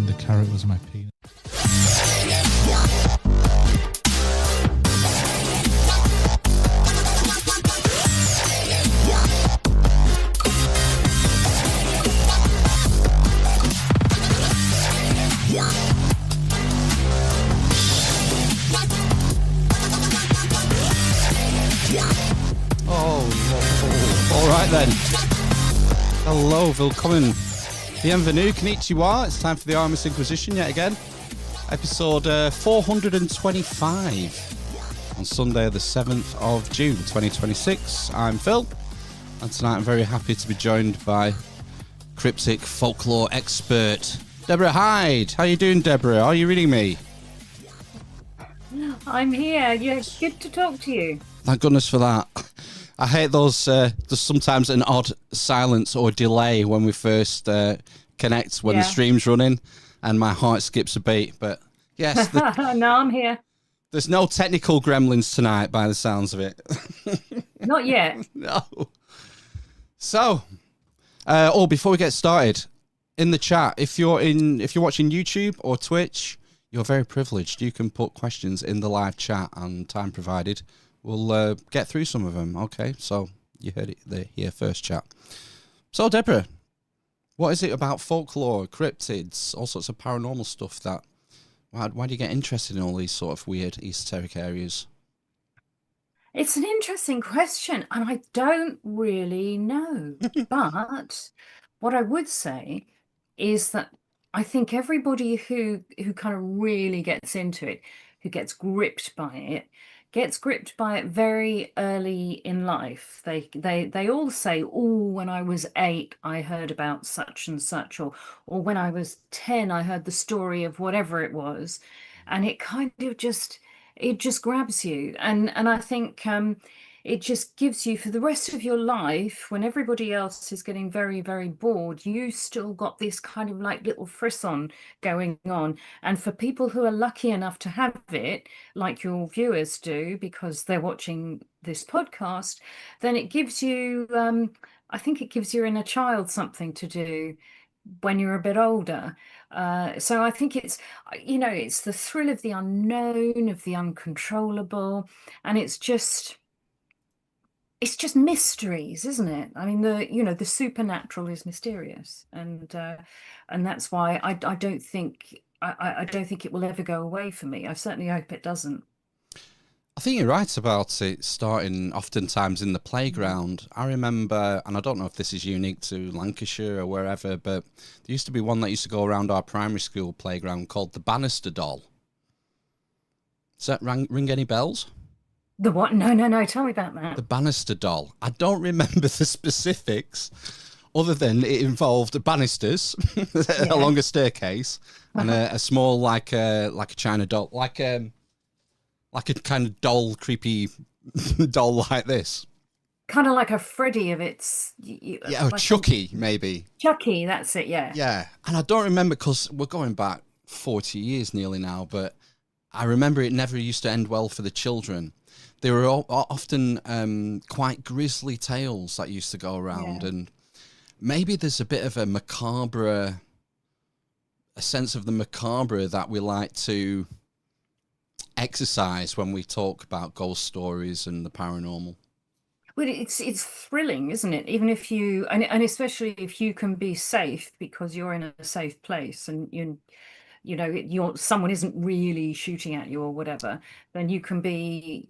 The carrot was my penis. All right then. Hello, willkommen. Bienvenue, konnichiwa. It's time for the Amish Inquisition yet again. Episode 425 on Sunday the 7th of June 2026. I'm Phil, and tonight I'm very happy to be joined by cryptic folklore expert Deborah Hyde. How you doing, Deborah? Are you reading me? I'm here. Yeah, good to talk to you. Thank goodness for that. I hate those, there's sometimes an odd silence or delay when we first connect when the stream's running and my heart skips a beat. But yes, no, I'm here. There's no technical gremlins tonight by the sounds of it. Not yet. No. So, before we get started, in the chat, if you're watching YouTube or Twitch, you're very privileged. You can put questions in the live chat, and time provided, we'll get through some of them. Okay, so you heard it here first, chat. So, Deborah, what is it about folklore, cryptids, all sorts of paranormal stuff that, why do you get interested in all these sort of weird esoteric areas? It's an interesting question, and I don't really know. But what I would say is that I think everybody who kind of really gets into it, who gets gripped by it very early in life. They all say, "Oh, when I was 8, I heard about such and such," or when I was 10, I heard the story of whatever it was, and it kind of just grabs you, and I think it just gives you for the rest of your life, when everybody else is getting very, very bored, you still got this kind of like little frisson going on. And for people who are lucky enough to have it, like your viewers do, because they're watching this podcast, then it gives you, I think it gives your inner child something to do when you're a bit older. So I think it's the thrill of the unknown, of the uncontrollable, and it's just mysteries, isn't it? I mean, the supernatural is mysterious, and that's why I don't think it will ever go away for me. I certainly hope it doesn't. I think you're right about it starting oftentimes in the playground. I remember, and I don't know if this is unique to Lancashire or wherever, but there used to be one that used to go around our primary school playground called the Bannister Doll. Does that ring any bells? The what? No. Tell me about that. The Bannister Doll. I don't remember the specifics, other than it involved banisters along a staircase and a small, like a China doll, like a kind of doll, creepy doll like this. Kind of like a Freddy of its... Yeah, like Chucky, maybe. Chucky, that's it, yeah. Yeah, and I don't remember, because we're going back 40 years nearly now, but I remember it never used to end well for the children. There were often quite grisly tales that used to go around, and maybe there's a bit of a sense of the macabre that we like to exercise when we talk about ghost stories and the paranormal. Well, it's thrilling, isn't it? Even if you, and especially if you can be safe because you're in a safe place, and someone isn't really shooting at you or whatever, then you can be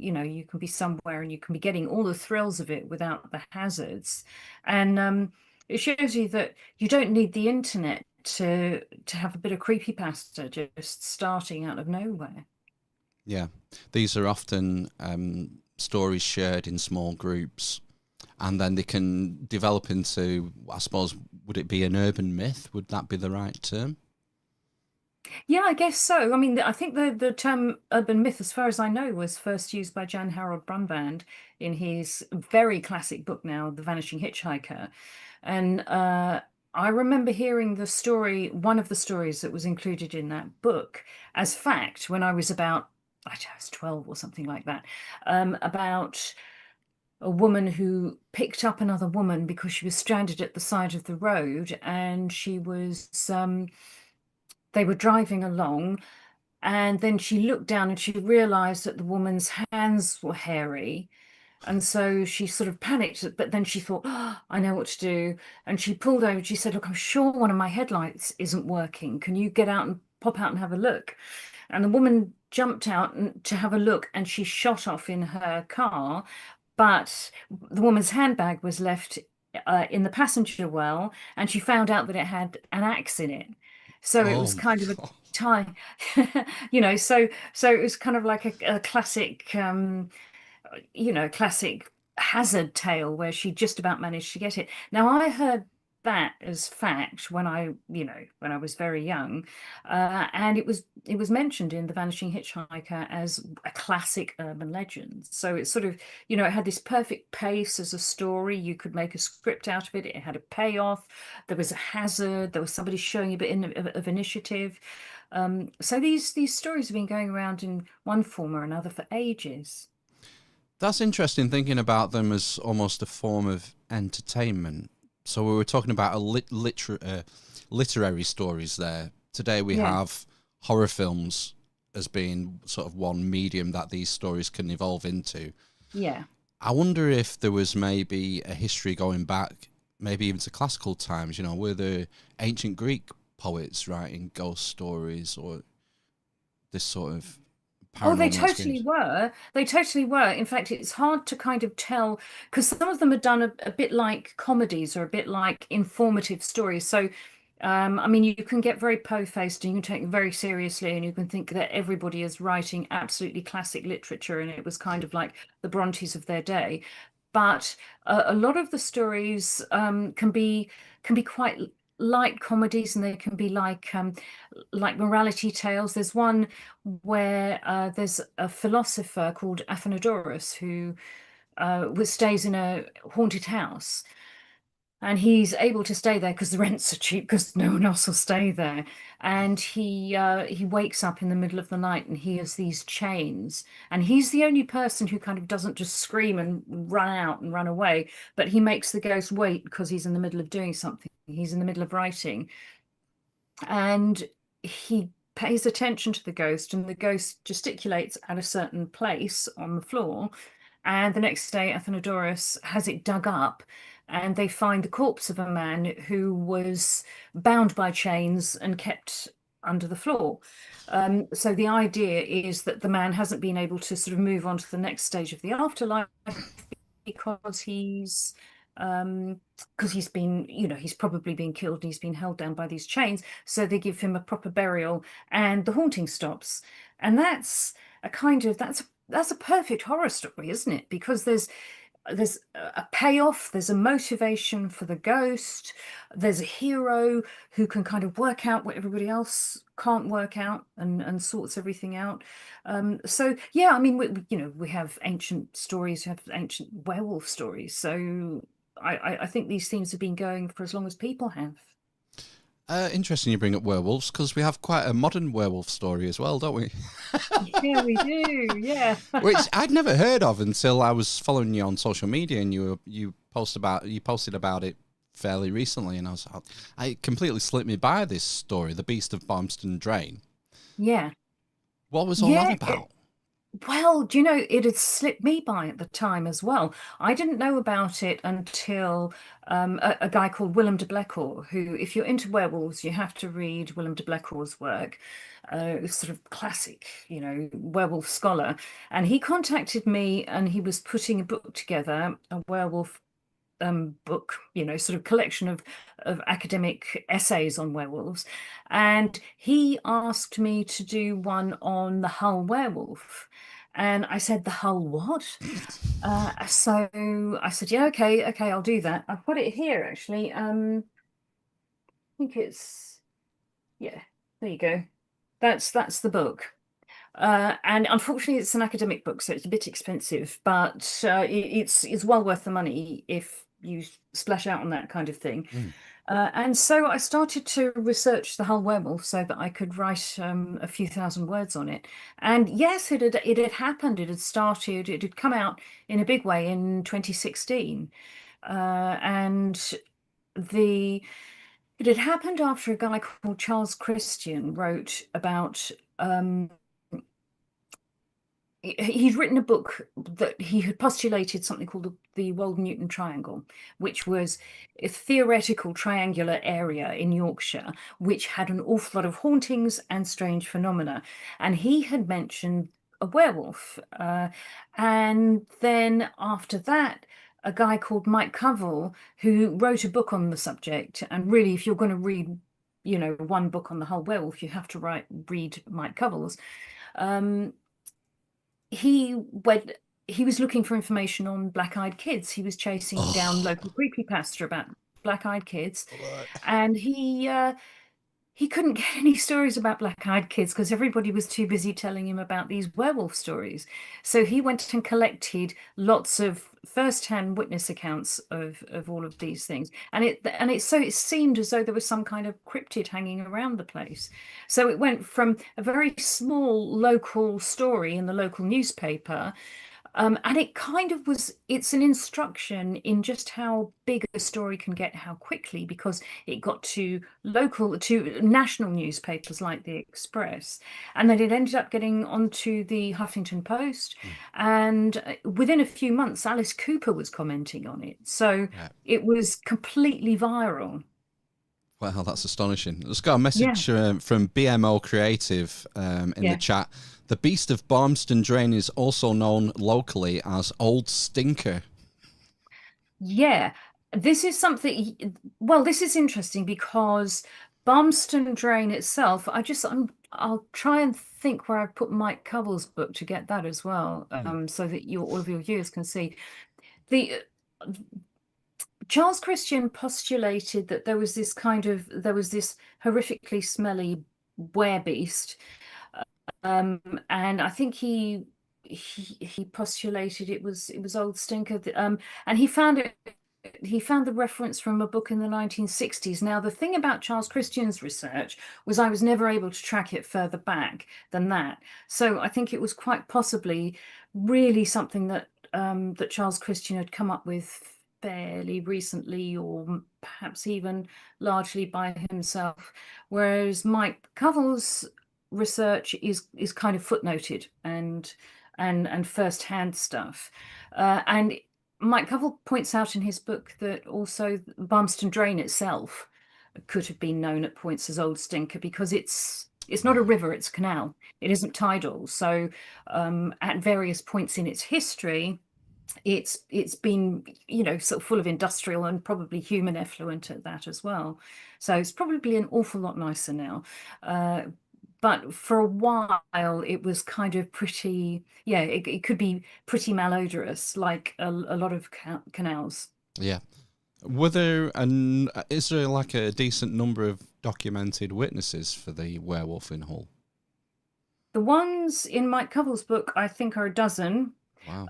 somewhere and you can be getting all the thrills of it without the hazards. And it shows you that you don't need the internet to have a bit of creepypasta just starting out of nowhere. Yeah, these are often stories shared in small groups, and then they can develop into, I suppose, would it be an urban myth? Would that be the right term? Yeah, I guess so. I mean, I think the term urban myth, as far as I know, was first used by Jan Harold Brundtland in his very classic book now, The Vanishing Hitchhiker. And I remember hearing the story, one of the stories that was included in that book, as fact when I was about, I don't know, I was 12 or something like that, about a woman who picked up another woman because she was stranded at the side of the road, and they were driving along, and then she looked down and she realized that the woman's hands were hairy. And so she sort of panicked, but then she thought, oh, I know what to do. And she pulled over. She said, look, I'm sure one of my headlights isn't working. Can you get out and pop out and have a look? And the woman jumped out to have a look, and she shot off in her car. But the woman's handbag was left in the passenger well, and she found out that it had an axe in it. So it Oh was my kind of a God. tie, so it was kind of like a classic, classic hazard tale where she just about managed to get it. Now, I heard that as fact when I was very young, and it was mentioned in The Vanishing Hitchhiker as a classic urban legend. So it's sort of, it had this perfect pace as a story. You could make a script out of it. It had a payoff. There was a hazard. There was somebody showing a bit of initiative. So these stories have been going around in one form or another for ages. That's interesting thinking about them as almost a form of entertainment. So we were talking about literary stories there. Today we Yeah. have horror films as being sort of one medium that these stories can evolve into. Yeah. I wonder if there was maybe a history going back, maybe even to classical times, were the ancient Greek poets writing ghost stories or this sort of Oh, they paranormal totally experience? were. They totally were. In fact, it's hard to kind of tell because some of them are done a bit like comedies or a bit like informative stories. So, I mean, you can get very po-faced and you can take it very seriously, and you can think that everybody is writing absolutely classic literature, and it was kind of like the Brontes of their day. But a lot of the stories can be quite light comedies, and they can be like morality tales. There's one where there's a philosopher called Athenodorus who stays in a haunted house, and he's able to stay there because the rents are cheap because no one else will stay there. And he wakes up in the middle of the night and he has these chains, and he's the only person who kind of doesn't just scream and run out and run away, but he makes the ghost wait because he's in the middle of doing something. He's in the middle of writing, and he pays attention to the ghost, and the ghost gesticulates at a certain place on the floor. And the next day, Athenodorus has it dug up, and they find the corpse of a man who was bound by chains and kept under the floor. So the idea is that the man hasn't been able to sort of move on to the next stage of the afterlife because he's been, he's probably been killed and he's been held down by these chains. So they give him a proper burial, and the haunting stops. And that's a perfect horror story, isn't it? Because there's a payoff, there's a motivation for the ghost, there's a hero who can kind of work out what everybody else can't work out, and sorts everything out. So yeah, I mean, we have ancient stories, we have ancient werewolf stories. So I think these themes have been going for as long as people have. Interesting you bring up werewolves because we have quite a modern werewolf story as well, don't we? Yeah, we do. Yeah. Which I'd never heard of until I was following you on social media and you posted about it fairly recently, and I completely slipped me by this story, the Beast of Barmston Drain. Yeah. What was all that Yeah. about? Well, do you know, it had slipped me by at the time as well. I didn't know about it until a guy called Willem de Blecourt, who, if you're into werewolves, you have to read Willem de Blecourt's work. Sort of classic, werewolf scholar. And he contacted me, and he was putting a book together, a werewolf book, sort of collection of academic essays on werewolves. And he asked me to do one on the Hull Werewolf. And I said, the Hull what? So I said, yeah, okay, I'll do that. I've got it here actually. I think it's, yeah, there you go. That's the book. And unfortunately, it's an academic book, so it's a bit expensive, but it's well worth the money if you splash out on that kind of thing. Mm. And so I started to research the Hull Werewolf so that I could write a few thousand words on it. And yes, it had happened. It had started. It had come out in a big way in 2016, and the it had happened after a guy called Charles Christian wrote about. He'd written a book that he had postulated something called the Wold-Newton Triangle, which was a theoretical triangular area in Yorkshire, which had an awful lot of hauntings and strange phenomena. And he had mentioned a werewolf. And then after that, a guy called Mike Covell, who wrote a book on the subject. And really, if you're going to read, one book on the Hull Werewolf, you have to read Mike Covell's. He went he was looking for information on black-eyed kids. He was chasing down local creepypasta about black-eyed kids, and he couldn't get any stories about black-eyed kids because everybody was too busy telling him about these werewolf stories. So he went and collected lots of first-hand witness accounts of all of these things. And it seemed as though there was some kind of cryptid hanging around the place. So it went from a very small local story in the local newspaper, and it kind of it's an instruction in just how big a story can get, how quickly, because it got to national newspapers like the Express. And then it ended up getting onto the Huffington Post. And within a few months, Alice Cooper was commenting on it. So it was completely viral. Wow, that's astonishing. Let's got a message Yeah. from BMO Creative in the chat. The beast of Barmston Drain is also known locally as Old Stinker. Yeah, this is something. Well, this is interesting because Barmston Drain itself. I'll try and think where I've put Mike Covell's book to get that as well, so that all of your viewers can see. The Charles Christian postulated that there was this horrifically smelly werebeast, and I think he postulated it was Old Stinker, and he found the reference from a book in the 1960s. Now, the thing about Charles Christian's research was I was never able to track it further back than that. So I think it was quite possibly really something that that Charles Christian had come up with fairly recently, or perhaps even largely by himself. Whereas Mike Covell's research is kind of footnoted and first-hand stuff. And Mike Covell points out in his book that also Barmston Drain itself could have been known at points as Old Stinker because it's not a river, it's a canal. It isn't tidal. So at various points in its history, it's been, sort of full of industrial and probably human effluent at that as well. So it's probably an awful lot nicer now. But for a while, it was kind of pretty, it could be pretty malodorous, like a lot of canals. Yeah. Is there like a decent number of documented witnesses for the werewolf in Hull? The ones in Mike Covell's book, I think, are a dozen. Wow.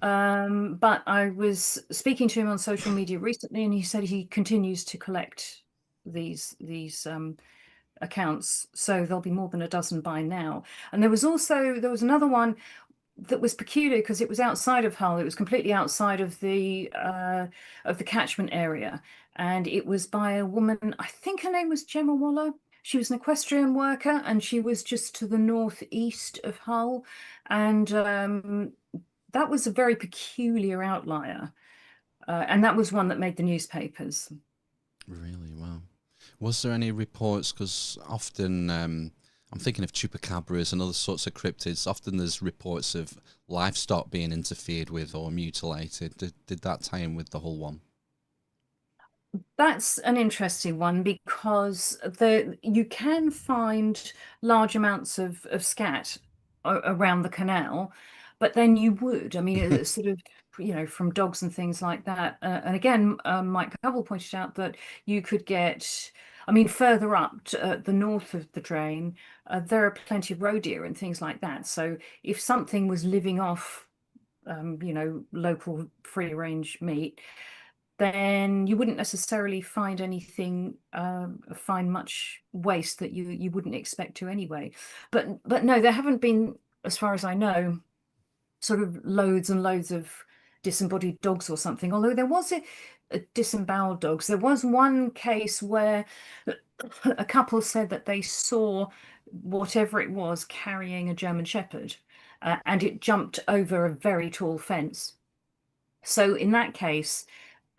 But I was speaking to him on social media recently, and he said he continues to collect these accounts, so there'll be more than a dozen by now. And there was another one that was peculiar because it was outside of Hull. It was completely outside of the catchment area, and it was by a woman. I think her name was Gemma Waller. She was an equestrian worker, and she was just to the northeast of Hull, and that was a very peculiar outlier, and that was one that made the newspapers. Really? Wow. Was there any reports? Because often, I'm thinking of chupacabras and other sorts of cryptids. Often there's reports of livestock being interfered with or mutilated. Did that tie in with the Hull one? That's an interesting one because you can find large amounts of scat around the canal, but then I mean, it's sort of, from dogs and things like that. And again, Mike Covell pointed out that you could get, I mean, further up to, the north of the drain, there are plenty of roe deer and things like that. So if something was living off, local free range meat, then you wouldn't necessarily find anything, find much waste that you wouldn't expect to anyway. But no, there haven't been, as far as I know, sort of loads and loads of disembodied dogs or something. Although there was a disemboweled dogs. There was one case where a couple said that they saw whatever it was carrying a German Shepherd, and it jumped over a very tall fence. So in that case,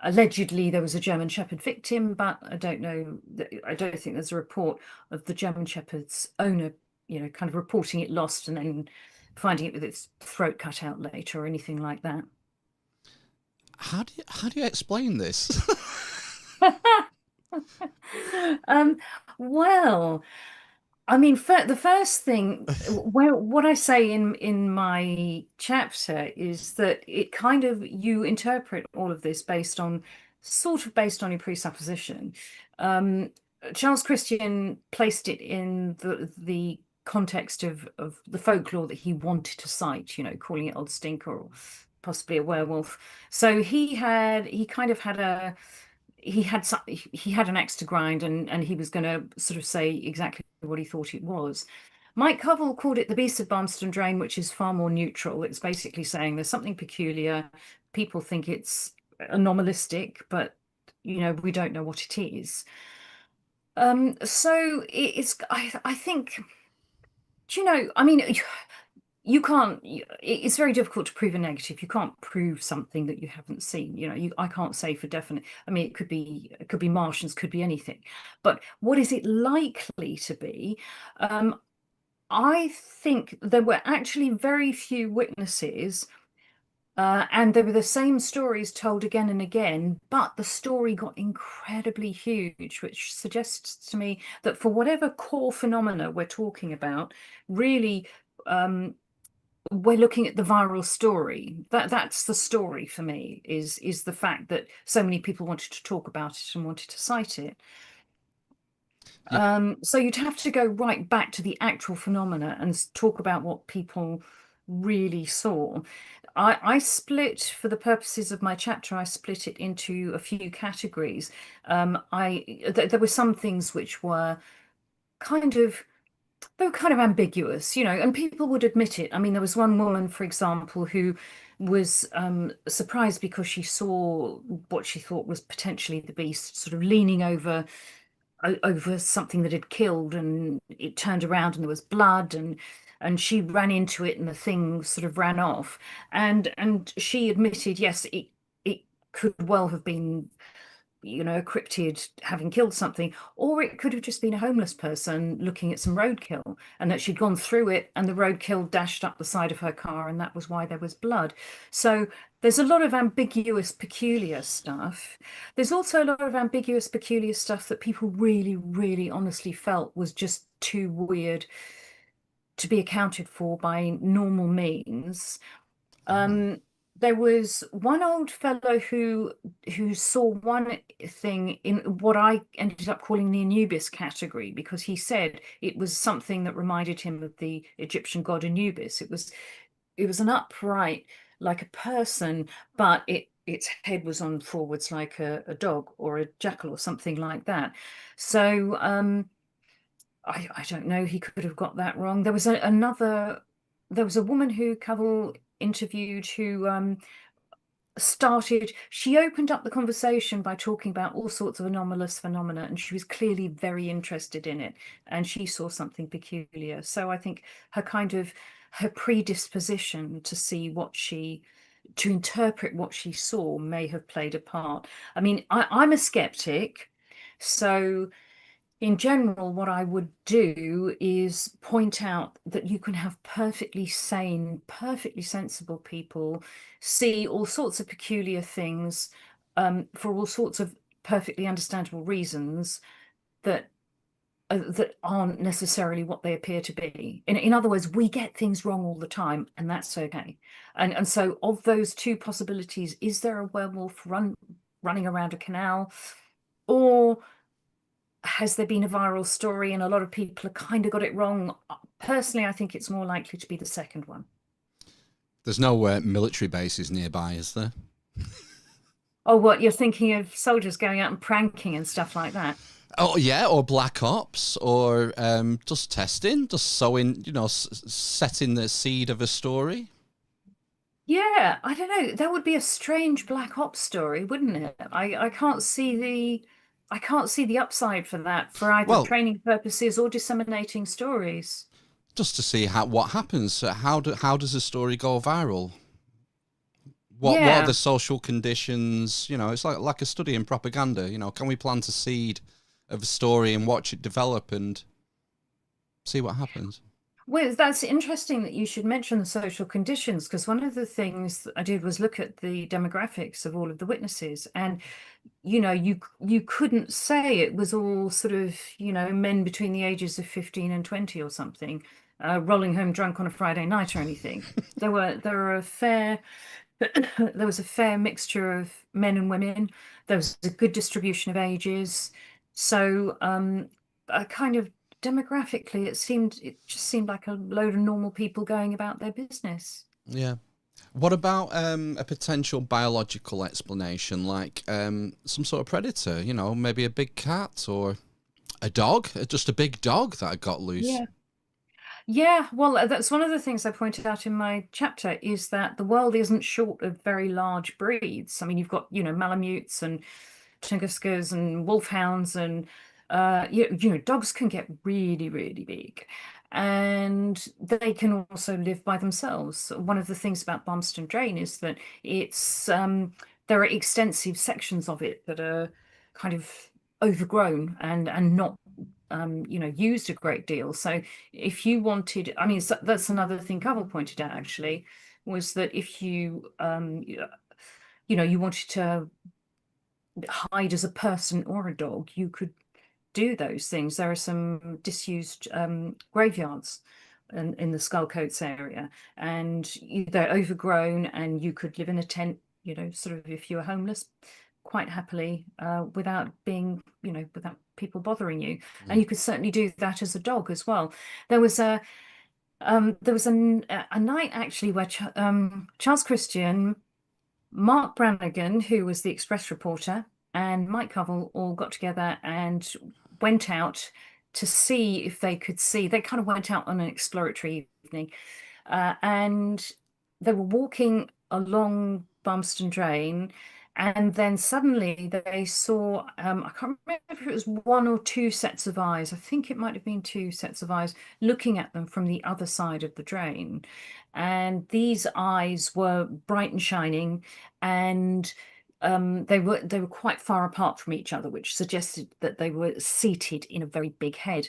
allegedly there was a German Shepherd victim, but I don't know. I don't think there's a report of the German Shepherd's owner, kind of reporting it lost and then finding it with its throat cut out later or anything like that. How do you explain this? Well, I mean, the first thing, what I say in my chapter is that it kind of, you interpret all of this based on your presupposition. Charles Christian placed it in the context of the folklore that he wanted to cite, calling it Old Stinker or possibly a werewolf. So he kind of had he had an axe to grind, and he was going to sort of say exactly what he thought it was. Mike Covell called it the Beast of Barmston Drain, which is far more neutral. It's basically saying there's something peculiar. People think it's anomalistic, but we don't know what it is. So it's I think, I mean, you can't, it's very difficult to prove a negative. You can't prove something that you haven't seen. I can't say for definite. I mean, it could be Martians, could be anything. But what is it likely to be? I think there were actually very few witnesses, and there were the same stories told again and again, but the story got incredibly huge, which suggests to me that for whatever core phenomena we're talking about, really, we're looking at the viral story. That's the story for me, is the fact that so many people wanted to talk about it and wanted to cite it. Yeah. So you'd have to go right back to the actual phenomena and talk about what people really saw. I split, for the purposes of my chapter, I split it into a few categories. There were some things which were kind of they were kind of ambiguous, and people would admit it. I mean, there was one woman, for example, who was surprised because she saw what she thought was potentially the beast sort of leaning over something that had killed, and it turned around and there was blood, and she ran into it and the thing sort of ran off, and she admitted, yes, it could well have been a cryptid having killed something, or it could have just been a homeless person looking at some roadkill, and that she'd gone through it and the roadkill dashed up the side of her car, and that was why there was blood. So there's a lot of ambiguous, peculiar stuff. There's also a lot of ambiguous, peculiar stuff that people really, really honestly felt was just too weird to be accounted for by normal means. There was one old fellow who saw one thing in what I ended up calling the Anubis category, because he said it was something that reminded him of the Egyptian god Anubis. It was an upright, like a person, but its head was on forwards like a dog or a jackal or something like that. So I don't know, he could have got that wrong. There was there was a woman who Covell interviewed who she opened up the conversation by talking about all sorts of anomalous phenomena, and she was clearly very interested in it, and she saw something peculiar. So I think her predisposition to to interpret what she saw may have played a part. I mean, I'm a skeptic, so in general, what I would do is point out that you can have perfectly sane, perfectly sensible people see all sorts of peculiar things, for all sorts of perfectly understandable reasons that that aren't necessarily what they appear to be. In other words, we get things wrong all the time, and that's okay. And so, of those two possibilities, is there a werewolf running around a canal, or has there been a viral story and a lot of people have kind of got it wrong? Personally, I think it's more likely to be the second one. There's no military bases nearby, is there? Oh, what, you're thinking of soldiers going out and pranking and stuff like that? Oh yeah, or black ops, or just testing, just sowing, setting the seed of a story. Yeah, I don't know. That would be a strange black ops story, wouldn't it? I can't see the upside for that for either Well, training purposes or disseminating stories. just to see what happens. How does a story go viral? What are Yeah. the social conditions? It's like a study in propaganda. Can we plant a seed of a story and watch it develop and see what happens? Well, that's interesting that you should mention the social conditions, because one of the things that I did was look at the demographics of all of the witnesses, and you couldn't say it was all sort of men between the ages of 15 and 20 or something, rolling home drunk on a Friday night or anything. There were a fair there was a fair mixture of men and women. There was a good distribution of ages. So kind of demographically, it just seemed like a load of normal people going about their business. Yeah. What about a potential biological explanation, like some sort of predator? Maybe a big cat or a dog, just a big dog that got loose. Yeah. Yeah, well, that's one of the things I pointed out in my chapter, is that the world isn't short of very large breeds. I mean, you've got, Malamutes and Tunguskas and wolfhounds, and dogs can get really, really big, and they can also live by themselves. One of the things about Barmston Drain is that it's there are extensive sections of it that are kind of overgrown and not used a great deal. So if you wanted, I mean, that's another thing Covell pointed out actually, was that if you you wanted to hide as a person or a dog, you could do those things. There are some disused graveyards in the Skullcoats area, and they're overgrown, and you could live in a tent, sort of, if you were homeless, quite happily, without being, without people bothering you. And you could certainly do that as a dog as well. There was a night actually where Charles Christian, Mark Brannigan, who was the Express reporter, and Mike Covell all got together and went out to see if they could see. They kind of went out on an exploratory evening, and they were walking along Barmston Drain, and then suddenly they saw, I can't remember if it was one or two sets of eyes. I think it might have been two sets of eyes looking at them from the other side of the drain. And these eyes were bright and shining, and they were quite far apart from each other, which suggested that they were seated in a very big head.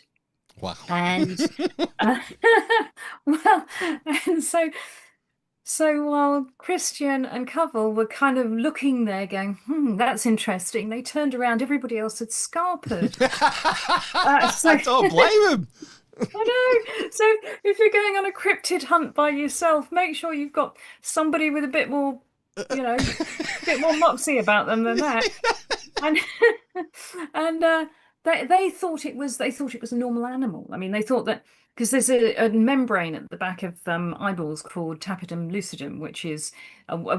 Wow. And well, and so while Christian and Covell were kind of looking there, going, that's interesting, they turned around, everybody else had scarpered. I don't blame him. I know. So if you're going on a cryptid hunt by yourself, make sure you've got somebody with a bit more, a bit more moxie about them than that. And and they thought it was a normal animal. I mean, they thought that, because there's a membrane at the back of eyeballs called tapetum lucidum, which is,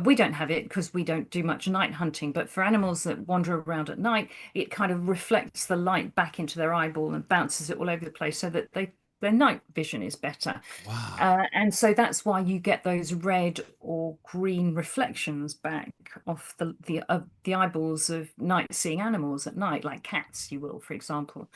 we don't have it because we don't do much night hunting, but for animals that wander around at night, it kind of reflects the light back into their eyeball and bounces it all over the place, so that their night vision is better. Wow. And so that's why you get those red or green reflections back off the eyeballs of night-seeing animals at night, like cats, you will, for example.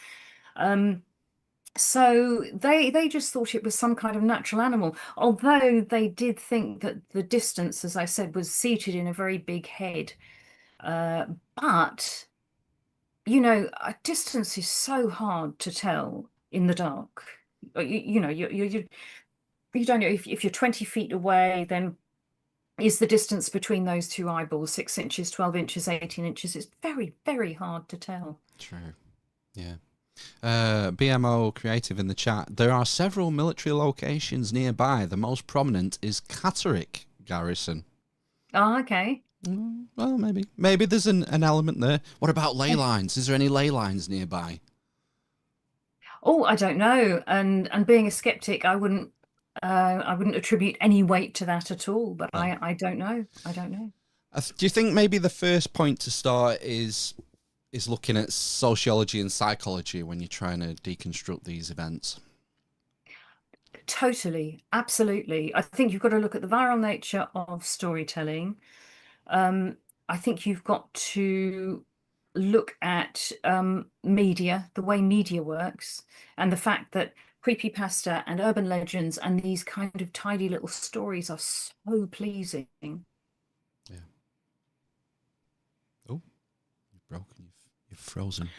So they just thought it was some kind of natural animal, although they did think that the distance, as I said, was seated in a very big head. But a distance is so hard to tell in the dark. You don't know if you're 20 feet away, then is the distance between those two eyeballs 6 inches, 12 inches, 18 inches? It's very, very hard to tell. True. Yeah. BMO Creative in the chat. There are several military locations nearby. The most prominent is Catterick Garrison. Oh, okay. Well, maybe there's an element there. What about ley lines? Is there any ley lines nearby? Oh, I don't know. And being a skeptic, I wouldn't attribute any weight to that at all. But No. I don't know. I don't know. Do you think maybe the first point to start is looking at sociology and psychology when you're trying to deconstruct these events? Totally, absolutely. I think you've got to look at the viral nature of storytelling. Um, I think you've got to look at media, the way media works, and the fact that creepypasta and urban legends and these kind of tidy little stories are so pleasing. Yeah. Oh, you've broken. You've frozen.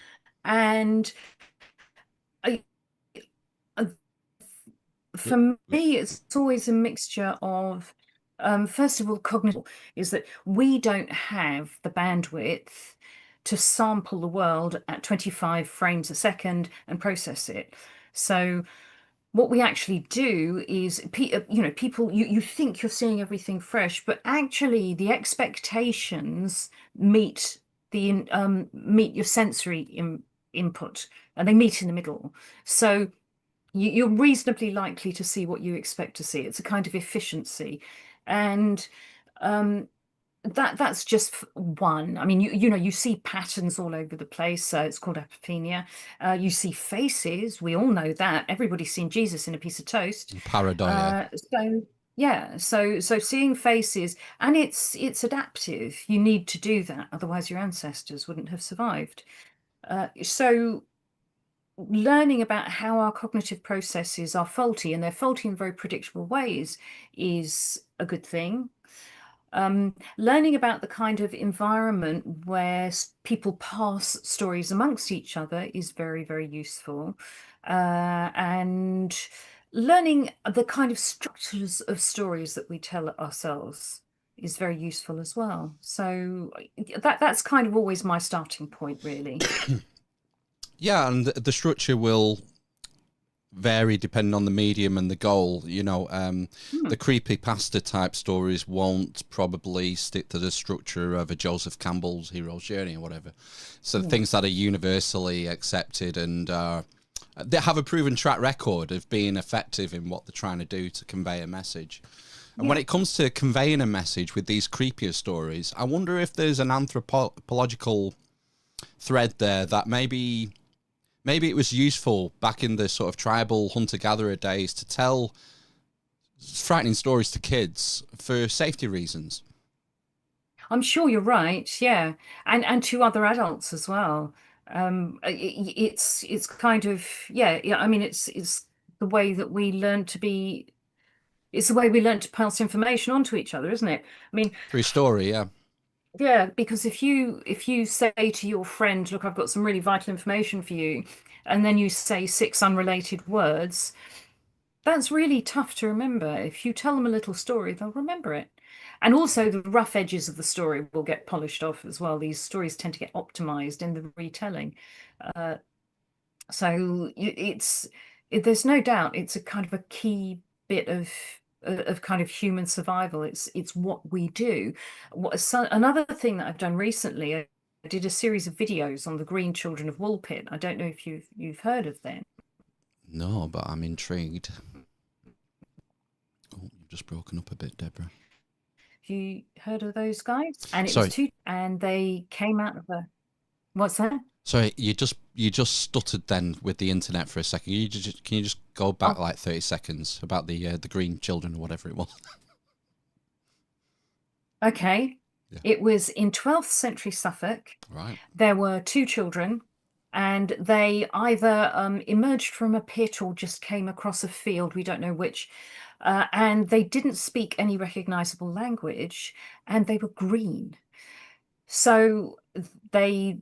And I, uh, Oop, for oop. me, it's always a mixture of, first of all, cognitive is that we don't have the bandwidth to sample the world at 25 frames a second and process it. So what we actually do is, people, you think you're seeing everything fresh, but actually the expectations meet meet your sensory input, and they meet in the middle. So you're reasonably likely to see what you expect to see. It's a kind of efficiency, and um, that's just one. I mean, you see patterns all over the place. So it's called apophenia. You see faces. We all know that. Everybody's seen Jesus in a piece of toast. Pareidoia. So yeah, so seeing faces, and it's adaptive. You need to do that, otherwise your ancestors wouldn't have survived. So learning about how our cognitive processes are faulty, and they're faulty in very predictable ways, is a good thing. Learning about the kind of environment where people pass stories amongst each other is very, very useful. And learning the kind of structures of stories that we tell ourselves is very useful as well. So that's kind of always my starting point, really. Yeah, and the structure will vary depending on the medium and the goal. Hmm. The creepypasta type stories won't probably stick to the structure of a Joseph Campbell's Hero's Journey or whatever. So Yeah. things that are universally accepted and they have a proven track record of being effective in what they're trying to do to convey a message. And when Yeah. it comes to conveying a message with these creepier stories, I wonder if there's an anthropological thread there that maybe it was useful back in the sort of tribal hunter-gatherer days to tell frightening stories to kids for safety reasons. I'm sure you're right. Yeah. And to other adults as well. It's kind of, yeah. I mean, it's the way that we learn to be, it's the way we learn to pass information on to each other, isn't it? I mean, Through story, yeah. yeah, because if you say to your friend, look, I've got some really vital information for you, and then you say six unrelated words, that's really tough to remember. If you tell them a little story, they'll remember it. And also the rough edges of the story will get polished off as well. These stories tend to get optimized in the retelling. Uh, so there's no doubt it's a kind of a key bit of kind of human survival. It's what we do. Another thing that I've done recently, I did a series of videos on the Green Children of Woolpit. I don't know if you've heard of them. No, but I'm intrigued. Oh, you've just broken up a bit, Deborah. Have you heard of those guys? And it was Sorry, two, and they came out of a, what's that? sorry, you just stuttered then with the internet for a second. Can you just go back Oh, like 30 seconds about the green children or whatever it was? okay. Yeah. It was in 12th century Suffolk. Right. There were two children, and they either emerged from a pit or just came across a field, we don't know which, and they didn't speak any recognizable language, and they were green. So the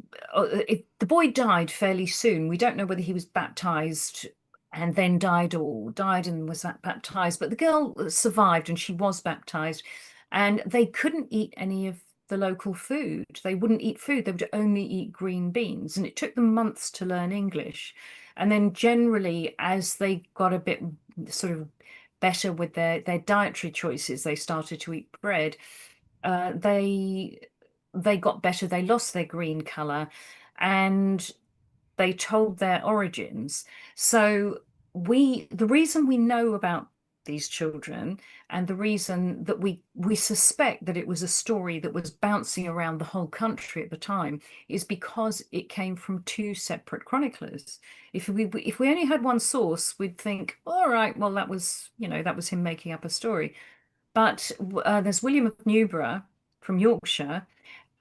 boy died fairly soon. We don't know whether he was baptized and then died, or died and was baptized, but the girl survived and she was baptized, and they couldn't eat any of the local food. They wouldn't eat food. They would only eat green beans, and it took them months to learn English. And then generally, as they got a bit sort of better with their dietary choices, they started to eat bread. They got better. They lost their green color, and they told their origins. So the reason we know about these children, and the reason that we suspect that it was a story that was bouncing around the whole country at the time, is because it came from two separate chroniclers. If we only had one source, we'd think, all right, well, that was, that was him making up a story. But there's William of Newburgh from Yorkshire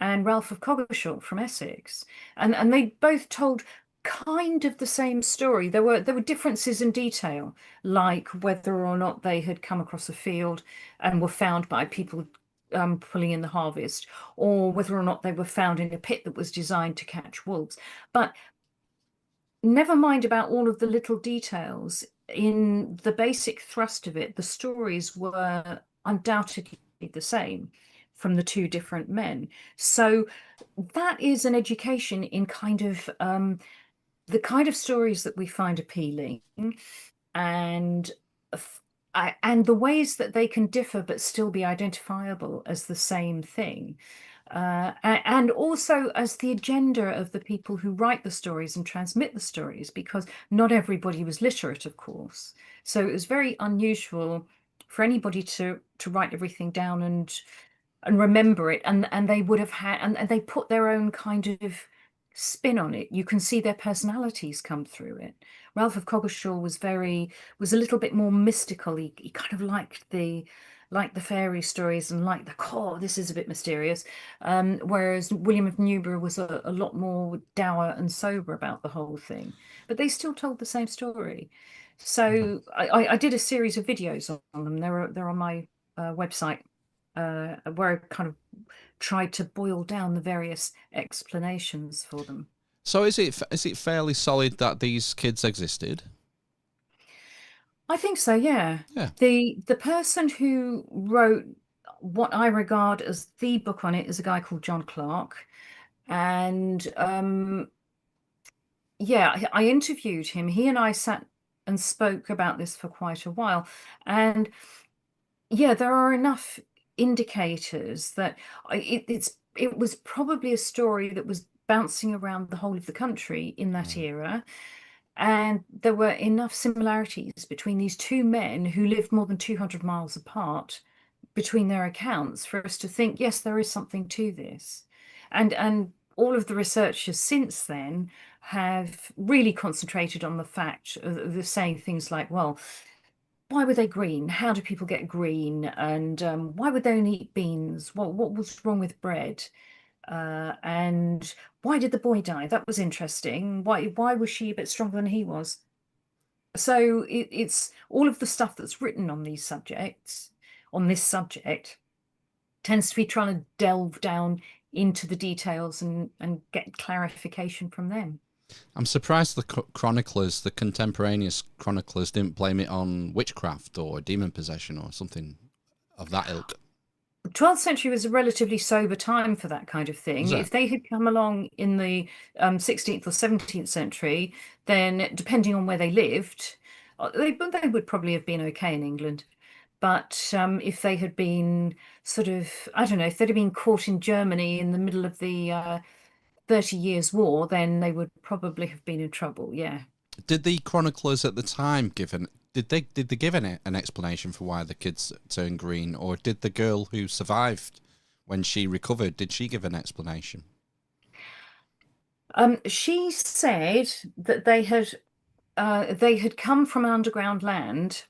and Ralph of Coggeshall from Essex, and they both told kind of the same story. There were differences in detail, like whether or not they had come across a field and were found by people pulling in the harvest, or whether or not they were found in a pit that was designed to catch wolves. But never mind about all of the little details. In the basic thrust of it, the stories were undoubtedly the same from the two different men. So that is an education in kind of the kind of stories that we find appealing, and and the ways that they can differ but still be identifiable as the same thing. And also as the agenda of the people who write the stories and transmit the stories, because not everybody was literate, of course. So it was very unusual for anybody to write everything down and remember it, and they would have had, and they put their own kind of spin on it. You can see their personalities come through it. Ralph of Coggeshall was a little bit more mystical. He kind of liked the fairy stories and liked this is a bit mysterious. Whereas William of Newburgh was a lot more dour and sober about the whole thing. But they still told the same story. So I did a series of videos on them. They're on my website, where I kind of tried to boil down the various explanations for them. So is it fairly solid that these kids existed? I think so, yeah. Yeah. The person who wrote what I regard as the book on it is a guy called John Clark. And yeah, I interviewed him. He and I sat and spoke about this for quite a while. And yeah, there are enough indicators that it was probably a story that was bouncing around the whole of the country in that era. And there were enough similarities between these two men who lived more than 200 miles apart between their accounts for us to think, yes, there is something to this. And all of the researchers since then have really concentrated on the fact of saying things like, well, why were they green? How do people get green? And why would they only eat beans? What was wrong with bread? And why did the boy die? That was interesting. Why was she a bit stronger than he was? So it's all of the stuff that's written on these subjects, on this subject, tends to be trying to delve down into the details and get clarification from them. I'm surprised the chroniclers, the contemporaneous chroniclers, didn't blame it on witchcraft or demon possession or something of that ilk. The 12th century was a relatively sober time for that kind of thing. If they had come along in the 16th or 17th century, then depending on where they lived, they would probably have been okay in England. But if they had been sort of, I don't know, if they'd have been caught in Germany in the middle of the 30 Years' War, then they would probably have been in trouble, yeah. Did the chroniclers at the time did they give an explanation for why the kids turned green, or did the girl who survived when she recovered, did she give an explanation? She said that they had come from an underground land,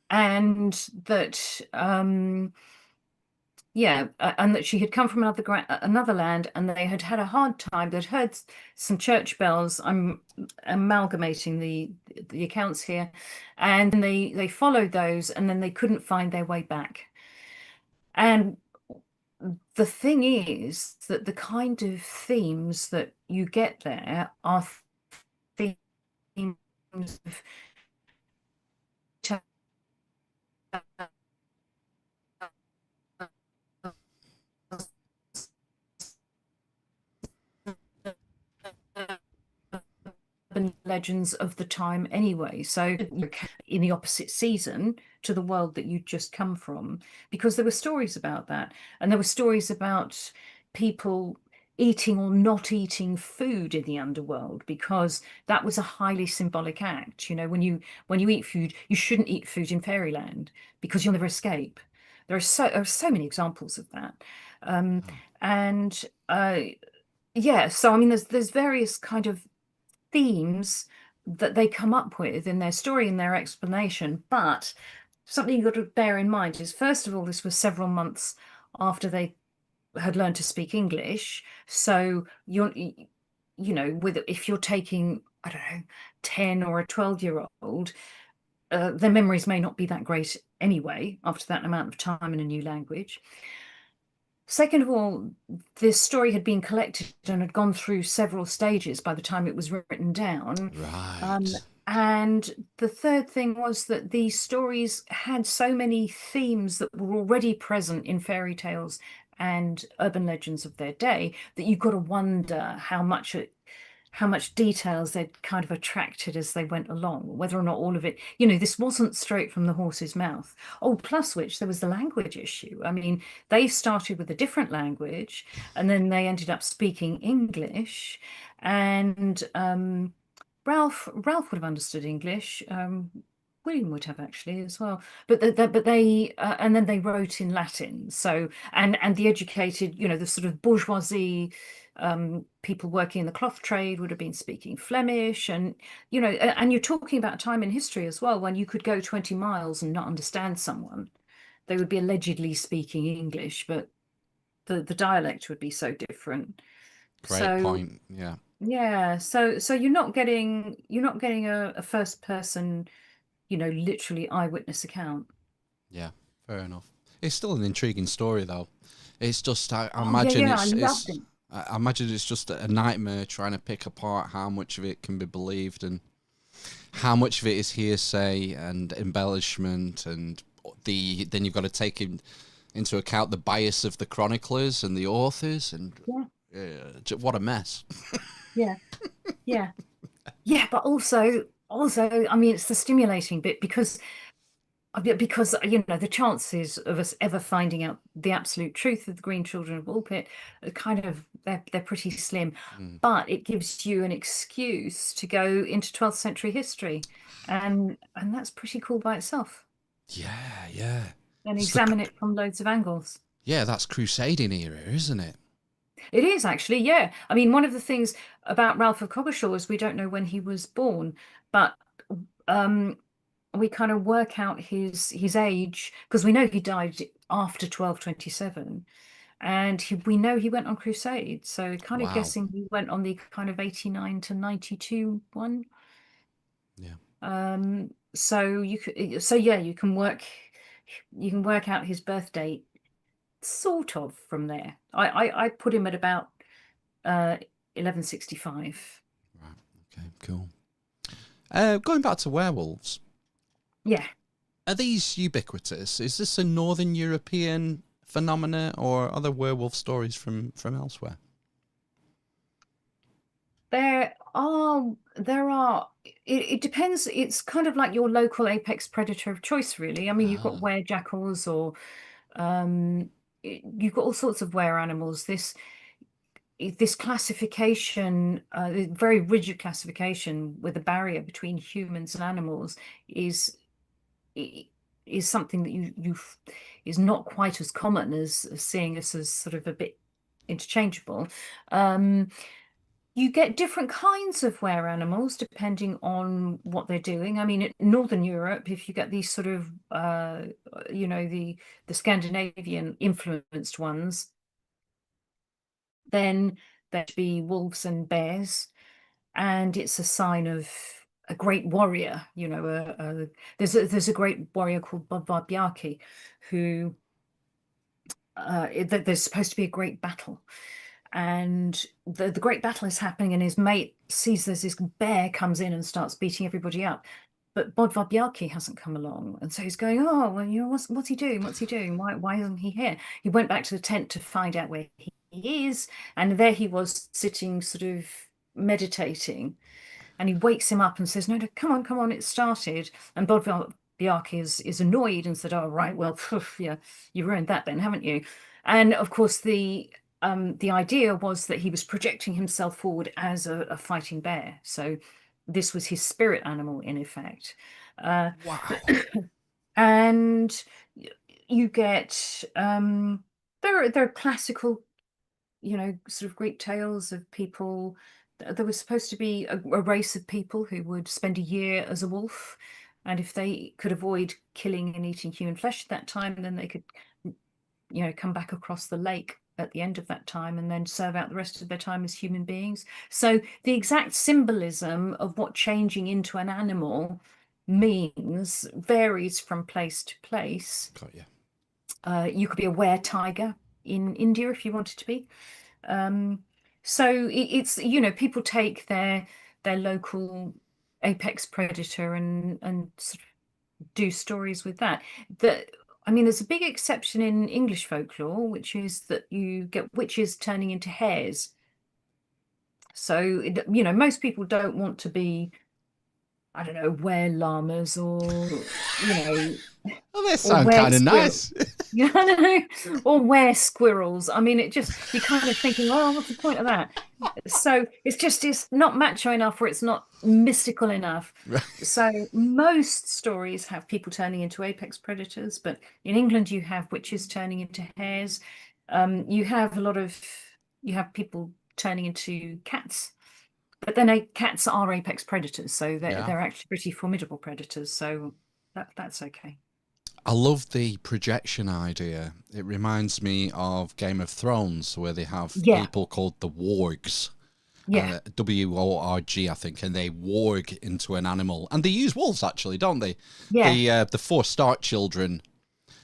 and that yeah, and that she had come from another land, and they had had a hard time. They'd heard some church bells. I'm amalgamating the accounts here, and they followed those, and then they couldn't find their way back. And the thing is that the kind of themes that you get there are themes of legends of the time anyway. So in the opposite season to the world that you'd just come from, because there were stories about that, and there were stories about people eating or not eating food in the underworld, because that was a highly symbolic act. You know, when you eat food, you shouldn't eat food in fairyland because you'll never escape. There are so many examples of that. Um, Oh, and yeah, so I mean, there's various kind of themes that they come up with in their story and their explanation. But something you've got to bear in mind is, first of all, this was several months after they had learned to speak English. So you know, with if you're taking, I don't know, 10 or a 12-year-old, their memories may not be that great anyway after that amount of time in a new language. Second of all, this story had been collected and had gone through several stages by the time it was written down. Um, right. and the third thing was that these stories had so many themes that were already present in fairy tales and urban legends of their day that you've got to wonder how much details they'd kind of attracted as they went along, whether or not all of it, you know, this wasn't straight from the horse's mouth. Oh, plus which there was the language issue. I mean, they started with a different language and then they ended up speaking English. And Ralph would have understood English. William would have actually as well, but they and then they wrote in Latin. So and the educated, you know, the sort of bourgeoisie, people working in the cloth trade would have been speaking Flemish, and you know, and you're talking about a time in history as well when you could go 20 miles and not understand someone. They would be allegedly speaking English, but the dialect would be so different. Great So point. Yeah. yeah, so you're not getting a first person, you know, literally eyewitness account. Yeah. Fair enough. It's still an intriguing story, though. It's just I Oh yeah, imagine yeah, I loved it. I imagine it's just a nightmare trying to pick apart how much of it can be believed and how much of it is hearsay and embellishment, and then you've got to take into account the bias of the chroniclers and the authors, and Yeah, what a mess. yeah, yeah, yeah. But also, I mean, it's the stimulating bit because you know the chances of us ever finding out the absolute truth of the Green Children of Woolpit are kind of they're pretty slim. Mm. But it gives you an excuse to go into 12th century history, and that's pretty cool by itself. Yeah, yeah. And It's the examine it from loads of angles. yeah, that's Crusading era, isn't it? It is actually, yeah. I mean, one of the things about Ralph of Coggeshall is we don't know when he was born, but um, we kind of work out his age because we know he died after 1227, and we know he went on crusade. So kind of Wow. guessing he went on the kind of 89 to 92 one. Yeah. So so yeah, you can work out his birth date sort of from there. I put him at about 1165. Right. Okay. Cool. Going back to werewolves, Yeah, are these ubiquitous? Is this a Northern European phenomena, or are there werewolf stories from elsewhere? there are it depends. It's kind of like your local apex predator of choice, really. I mean, you've got Ah, were jackals or um you've got all sorts of were animals. This classification, very rigid classification with a barrier between humans and animals is i- is something that is not quite as common as seeing us as sort of a bit interchangeable. Um, you get different kinds of were animals depending on what they're doing. I mean, in Northern Europe, if you get these sort of, you know, the Scandinavian influenced ones, then there'd be wolves and bears, and it's a sign of a great warrior. You know, there's a great warrior called Bodvar Bjarki, who there's supposed to be a great battle, and the great battle is happening, and his mate sees there's this bear comes in and starts beating everybody up. But Bodvar Bjarki hasn't come along, and so he's going, oh well, you know, what's he doing? What's he doing? Why isn't he here? He went back to the tent to find out where he is, and there he was sitting, sort of meditating, and he wakes him up and says, no, no, come on, it started. And Bodvar Bjarki is annoyed and said, oh right, well, phew, yeah, you ruined that then, haven't you? And of course, the idea was that he was projecting himself forward as a fighting bear. So this was his spirit animal in effect. Wow. And you get there are classical, sort of Greek tales of people. There was supposed to be a race of people who would spend a year as a wolf, and if they could avoid killing and eating human flesh at that time, then they could, come back across the lake at the end of that time and then serve out the rest of their time as human beings. So the exact symbolism of what changing into an animal means varies from place to place. Got you. You could be a were-tiger in India if you wanted to be. So it's, people take their local apex predator and sort of do stories with that. I mean, there's a big exception in English folklore, which is that you get witches turning into hares. So, most people don't want to be, I don't know, were llamas or, Well, they or sound were kind of squirrels. nice. Yeah, I know. Or were squirrels. I mean, you're kind of thinking, oh, what's the point of that? So it's not macho enough, or it's not mystical enough. Right. So most stories have people turning into apex predators, but in England you have witches turning into hares. You have people turning into cats, but then cats are apex predators, so they're Yeah. they're actually pretty formidable predators. So that's okay. I love the projection idea. It reminds me of Game of Thrones, where they have Yeah, people called the wargs. yeah, WORG, I think, and they warg into an animal. And they use wolves, actually, don't they? yeah. The four Stark children,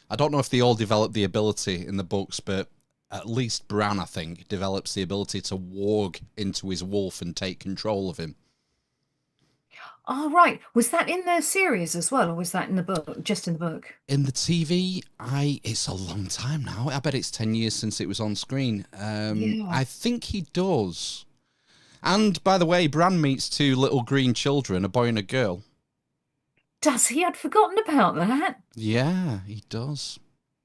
I don't know if they all develop the ability in the books, but at least Bran, I think, develops the ability to warg into his wolf and take control of him. Oh, right. Was that in the series as well, or was that in the book? Just in the book? In the TV, it's a long time now. I bet it's 10 years since it was on screen. Yeah. I think he does. And by the way, Bran meets two little green children, a boy and a girl. Does he? I'd forgotten about that. Yeah, he does.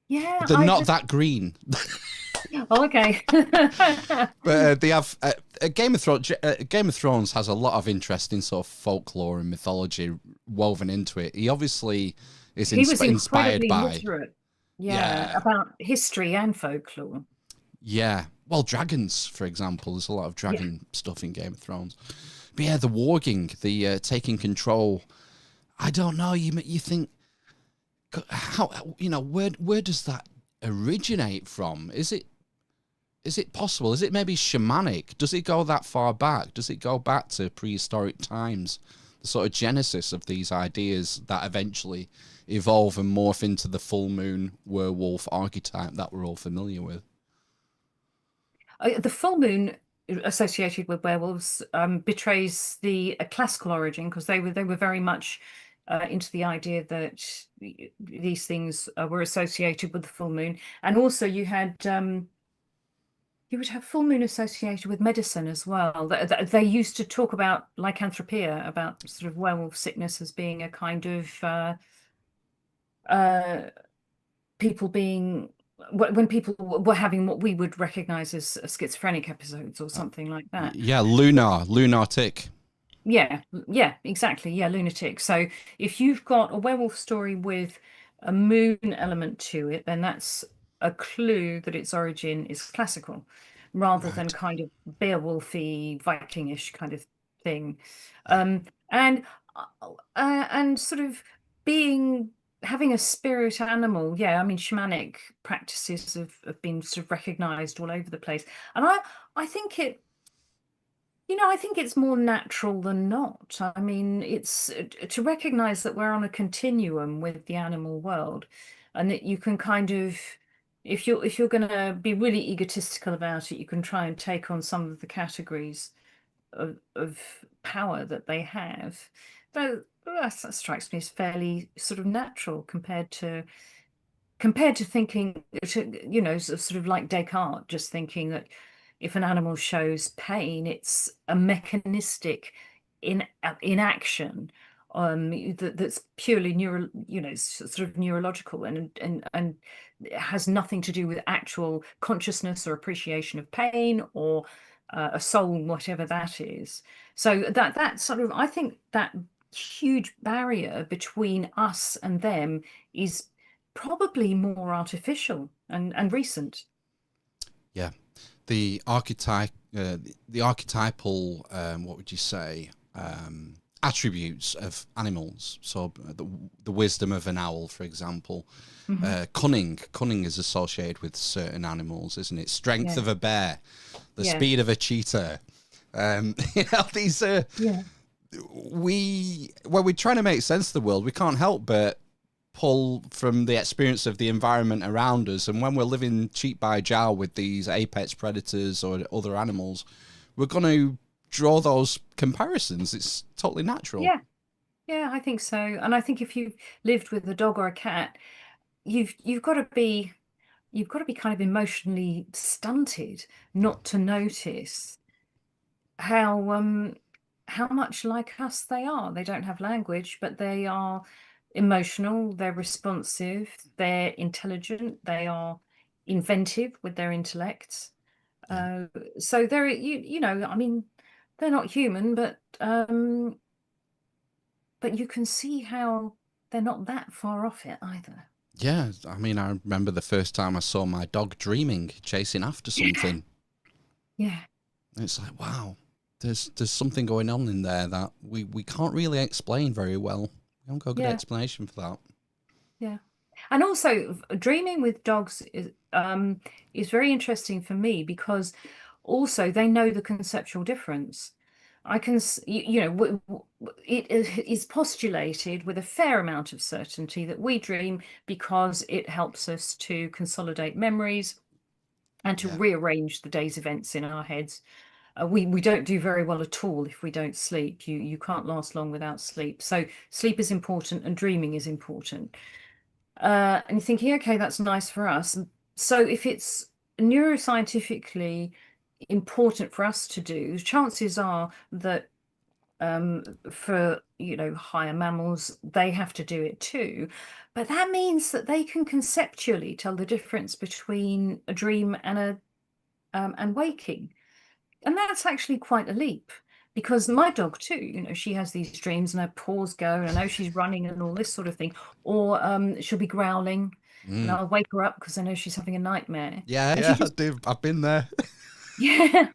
Yeah, But they're not that green. Oh, okay. But they have Game of Thrones. Game of Thrones has a lot of interesting sort of folklore and mythology woven into it. He obviously is He was inspired incredibly by. literate. Yeah, Yeah, about history and folklore. yeah. Well, dragons, for example. There's a lot of Yeah. dragon stuff in Game of Thrones. But yeah, the warging, the taking control. I don't know. You think how where does that originate from? Is it possible? Is it maybe shamanic? Does it go that far back? Does it go back to prehistoric times? The sort of genesis of these ideas that eventually evolve and morph into the full moon werewolf archetype that we're all familiar with. The full moon associated with werewolves betrays the classical origin, because they were very much into the idea that these things were associated with the full moon, and also you would have full moon associated with medicine as well. They used to talk about lycanthropia, about sort of werewolf sickness as being a kind of uh, people being when people were having what we would recognize as schizophrenic episodes or something like that. Yeah, lunatic. Yeah, exactly. Yeah, lunatic. So if you've got a werewolf story with a moon element to it, then that's a clue that its origin is classical, rather than Right. kind of Beowulfy, Vikingish kind of thing. Um, and and sort of having a spirit animal. Yeah, I mean, shamanic practices have been sort of recognized all over the place. And I think I think it's more natural than not. I mean, it's to recognize that we're on a continuum with the animal world, and that you can kind of, if you're going to be really egotistical about it, you can try and take on some of the categories of power that they have. Though that strikes me as fairly sort of natural compared to thinking, sort of like Descartes, just thinking that if an animal shows pain, it's a mechanistic in action, that's purely sort of neurological, and it has nothing to do with actual consciousness or appreciation of pain or a soul, whatever that is. So that sort of, I think that huge barrier between us and them is probably more artificial and recent. Yeah, the archetype, the archetypal, what would you say, attributes of animals. So the wisdom of an owl, for example, cunning is associated with certain animals, isn't it? Strength Yeah. of a bear, the Yeah. speed of a cheetah. These are Yeah. when we're trying to make sense of the world, we can't help but pull from the experience of the environment around us. And when we're living cheek by jowl with these apex predators or other animals, we're going to draw those comparisons. It's totally natural. Yeah. Yeah, I think so. And I think if you've lived with a dog or a cat, you've got to be kind of emotionally stunted not to notice how much like us they are. They don't have language, but they are emotional, they're responsive, they're intelligent, they are inventive with their intellects. So they're I mean, they're not human, but you can see how they're not that far off it either. Yeah, I mean, I remember the first time I saw my dog dreaming, chasing after something. Yeah. It's like, wow, there's something going on in there that we can't really explain very well. We haven't got a good explanation for that. Yeah. And also dreaming with dogs is very interesting for me because also they know the conceptual difference. I can, it is postulated with a fair amount of certainty that we dream because it helps us to consolidate memories and to rearrange the day's events in our heads. We don't do very well at all if we don't sleep. You can't last long without sleep. So sleep is important and dreaming is important. And you're thinking, okay, that's nice for us. So if it's neuroscientifically important for us to do, chances are that for higher mammals, they have to do it too. But that means that they can conceptually tell the difference between a dream and waking. And that's actually quite a leap because my dog too, she has these dreams and her paws go and I know she's running and all this sort of thing. Or she'll be growling and I'll wake her up because I know she's having a nightmare. Yeah, I do. I've been there. Yeah.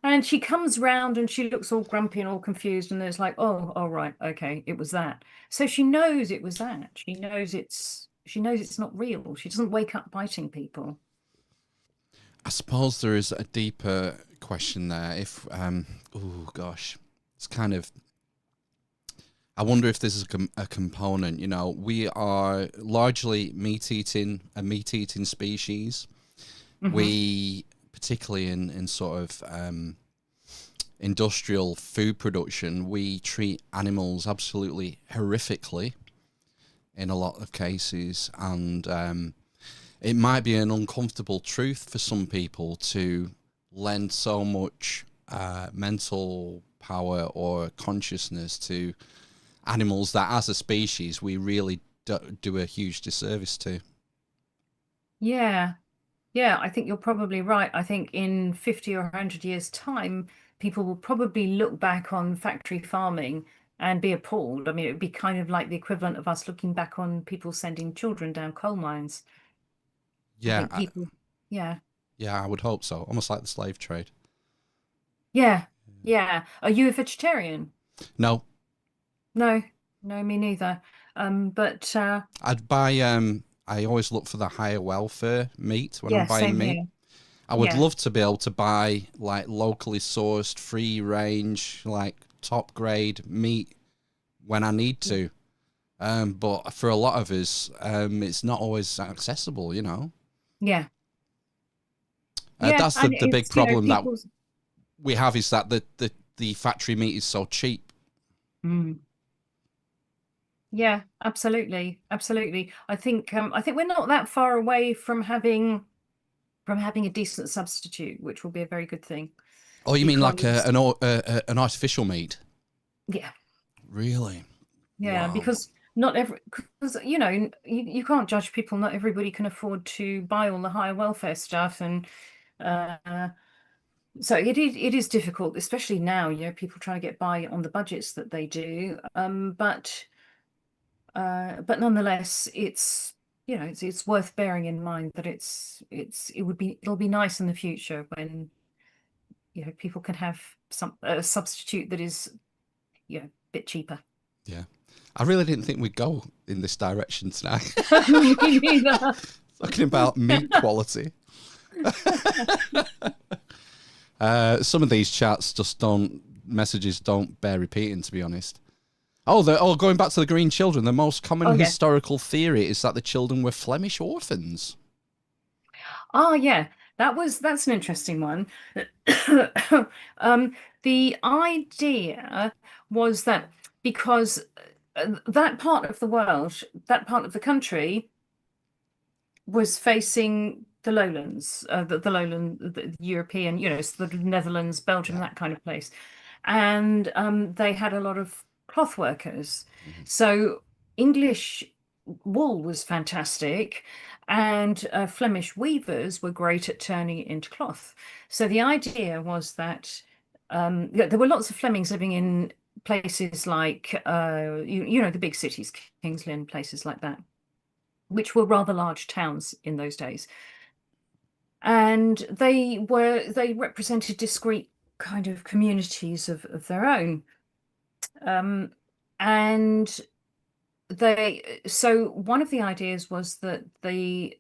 And she comes round and she looks all grumpy and all confused and it's like, oh, right, okay, it was that. So she knows it was that. She knows it's not real. She doesn't wake up biting people. I suppose there is a deeper question there. If oh gosh, it's kind of. I wonder if this is a component. We are largely a meat-eating species. We, particularly in sort of industrial food production, we treat animals absolutely horrifically in a lot of cases, and it might be an uncomfortable truth for some people to lend so much mental power or consciousness to animals that as a species we really do a huge disservice to. Yeah. Yeah, I think you're probably right. I think in 50 or 100 years' time, people will probably look back on factory farming and be appalled. I mean, it would be kind of like the equivalent of us looking back on people sending children down coal mines. I Yeah, think people, yeah, I would hope so. Almost like the slave trade. yeah, yeah. Are you a vegetarian? No, No, no, me neither. But I'd buy. I always look for the higher welfare meat when I'm yeah, buying same meat. here. I would Yeah, love to be able to buy like locally sourced, free range, like top grade meat when I need to. But for a lot of us, it's not always accessible. yeah, yeah. That's And the big it's, problem that people's. we have is that the factory meat is so cheap. Mm. Yeah, absolutely, absolutely. I think we're not that far away from having a decent substitute, which will be a very good thing. Oh, you mean like Because an artificial meat? yeah, Really? Yeah, Wow. because not every, because you can't judge people. Not everybody can afford to buy all the higher welfare stuff, and uh, so it is difficult, especially now. People trying to get by on the budgets that they do. But nonetheless, it's worth bearing in mind that it'll be nice in the future when people can have a substitute that is a bit cheaper. Yeah. I really didn't think we'd go in this direction tonight. Me neither. Talking about meat quality. Some of these messages don't bear repeating, to be honest. Going back to the green children, the most common Yeah. historical theory is that the children were Flemish orphans. Oh yeah, that's an interesting one. The idea was that because that part of the world, that part of the country was facing the lowlands, the lowland, the European, so the Netherlands, Belgium, Yeah. that kind of place. And they had a lot of cloth workers. Mhm. So English wool was fantastic, and Flemish weavers were great at turning it into cloth. So the idea was that there were lots of Flemings living in places like the big cities, King's Lynn, places like that, which were rather large towns in those days. And they represented discrete kind of communities of their own. And so one of the ideas was that the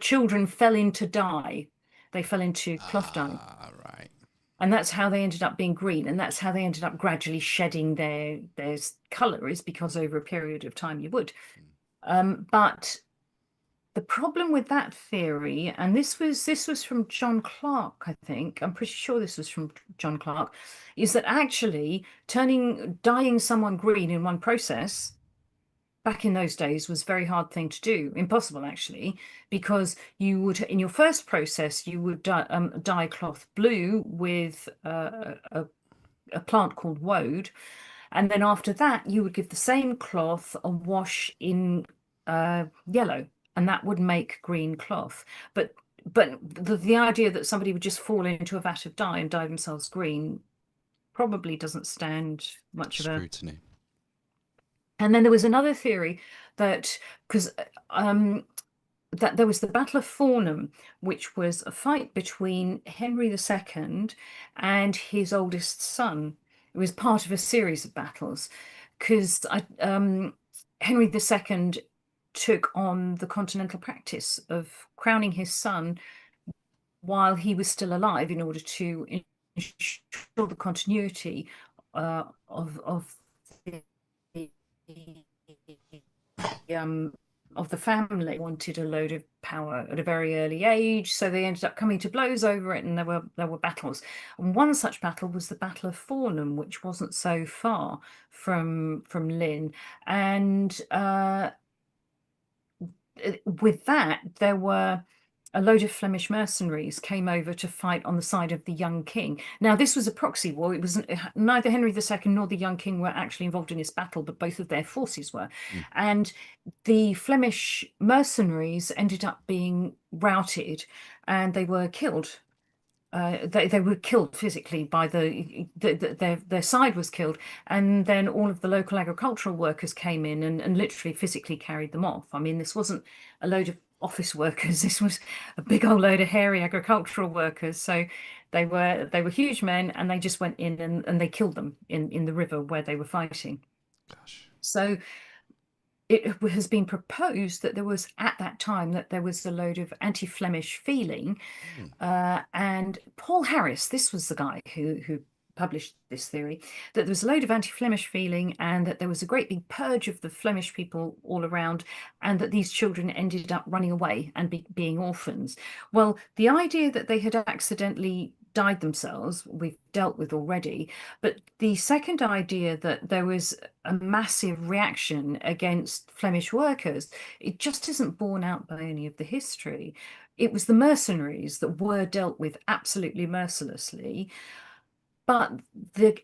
children fell into dye. They fell into cloth dye. Right. And that's how they ended up being green. And that's how they ended up gradually shedding their color, is because over a period of time you would. But the problem with that theory, and this was from John Clark, I think, I'm pretty sure this was from John Clark, is that actually dyeing someone green in one process back in those days was a very hard thing to do, impossible actually, because you would, in your first process, you would dye cloth blue with a plant called woad, and then after that you would give the same cloth a wash in yellow, and that would make green cloth. But the idea that somebody would just fall into a vat of dye and dye themselves green probably doesn't stand much of a Scrutiny. And then there was another theory that because that there was the Battle of Fornham, which was a fight between Henry II and his oldest son. It was part of a series of battles because Henry II took on the continental practice of crowning his son while he was still alive in order to ensure the continuity of the of the family. Wanted a load of power at a very early age, so they ended up coming to blows over it, and there were battles. And one such battle was the Battle of Fornham, which wasn't so far from Lynn. And with that, there were a load of Flemish mercenaries came over to fight on the side of the young king. Now, this was a proxy war. It was neither Henry II nor the young king were actually involved in this battle, but both of their forces were. And the Flemish mercenaries ended up being routed, and they were killed. They were killed physically by their side was killed, and then all of the local agricultural workers came in and literally physically carried them off. I mean, this wasn't a load of office workers. This was a big old load of hairy agricultural workers. So they were huge men, and they just went in and they killed them in the river where they were fighting. Gosh. So it has been proposed that there was, at that time, that there was a load of anti-Flemish feeling. And Paul Harris, this was the guy who published this theory, that there was a load of anti-Flemish feeling, and that there was a great big purge of the Flemish people all around, and that these children ended up running away and being orphans. Well, the idea that they had accidentally died themselves, we've dealt with already. But the second idea that there was a massive reaction against Flemish workers, it just isn't borne out by any of the history. It was the mercenaries that were dealt with absolutely mercilessly. but the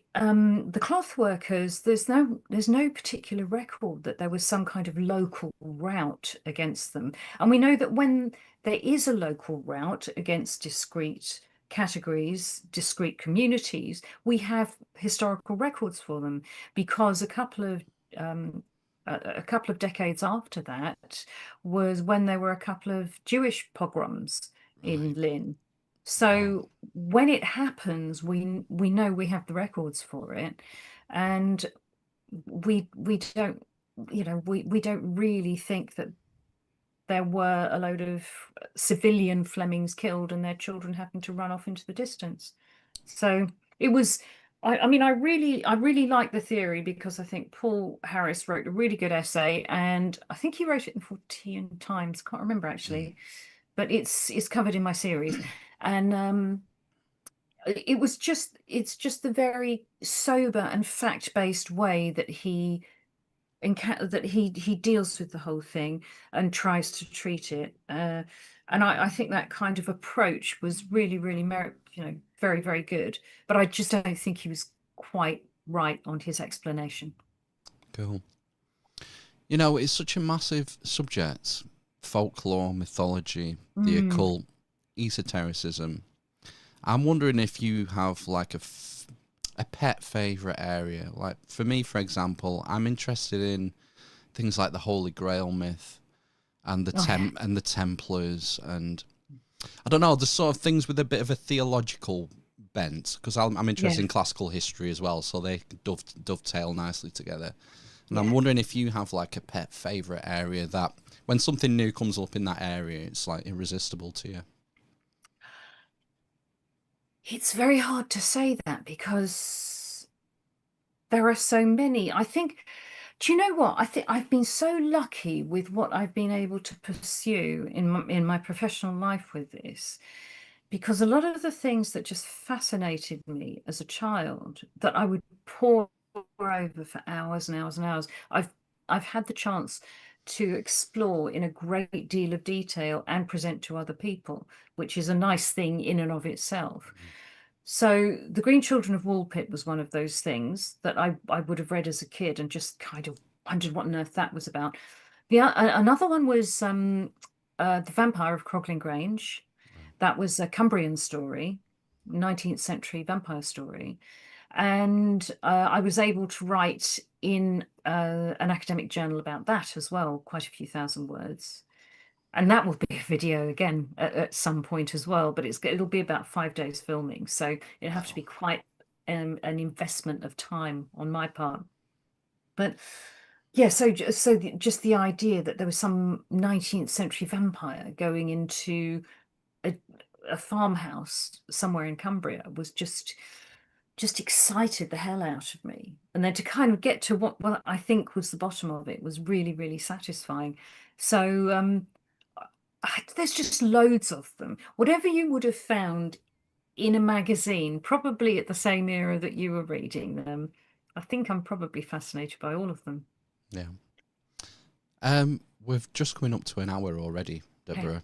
cloth workers, there's no particular record that there was some kind of local rout against them. And we know that when there is a local rout against discrete categories, discrete communities, we have historical records for them, because a couple of decades after that was when there were a couple of Jewish pogroms in Right. Lynn. Wow. So when it happens, we know we have the records for it, and we don't, we don't really think that there were a load of civilian Flemings killed and their children happened to run off into the distance. So it was. I mean, I really like the theory, because I think Paul Harris wrote a really good essay, and I think he wrote it in 14 Times. Can't remember Mm. actually, but it's covered in my series, and it's just the very sober and fact-based way that he deals with the whole thing and tries to treat it. And I think that kind of approach was really, really very, very good. But I just don't think he was quite right on his explanation. Cool. It's such a massive subject: folklore, mythology, the Mm, occult, esotericism. I'm wondering if you have like a pet favorite area. Like for me, for example, I'm interested in things like the Holy Grail myth and oh yeah, the Templars, and I don't know, the sort of things with a bit of a theological bent, because I'm interested yeah, in classical history as well, so they dovetail nicely together. And I'm yeah. wondering if you have like a pet favorite area that when something new comes up in that area, it's like irresistible to you. It's very hard to say that, because there are so many. I think, do you know what? I think I've been so lucky with what I've been able to pursue in my professional life with this, because a lot of the things that just fascinated me as a child, that I would pore over for hours and hours and hours, I've had the chance to explore in a great deal of detail and present to other people, which is a nice thing in and of itself. So The Green Children of Woolpit was one of those things that I would have read as a kid and just kind of wondered what on earth that was about. Another one was The Vampire of Crogling Grange. That was a Cumbrian story, 19th century vampire story. And I was able to write in an academic journal about that as well, quite a few thousand words. And that will be a video again at some point as well, but it'll be about 5 days filming, so it'll have to Wow. be quite an investment of time on my part. But yeah, just the idea that there was some 19th century vampire going into a, a farmhouse somewhere in Cumbria was just excited the hell out of me. And then to kind of get to what I think was the bottom of it was really, really satisfying. So there's just loads of them. Whatever you would have found in a magazine, probably at the same era that you were reading them, I think I'm probably fascinated by all of them. Yeah. We've just coming up to an hour already, Okay. Deborah.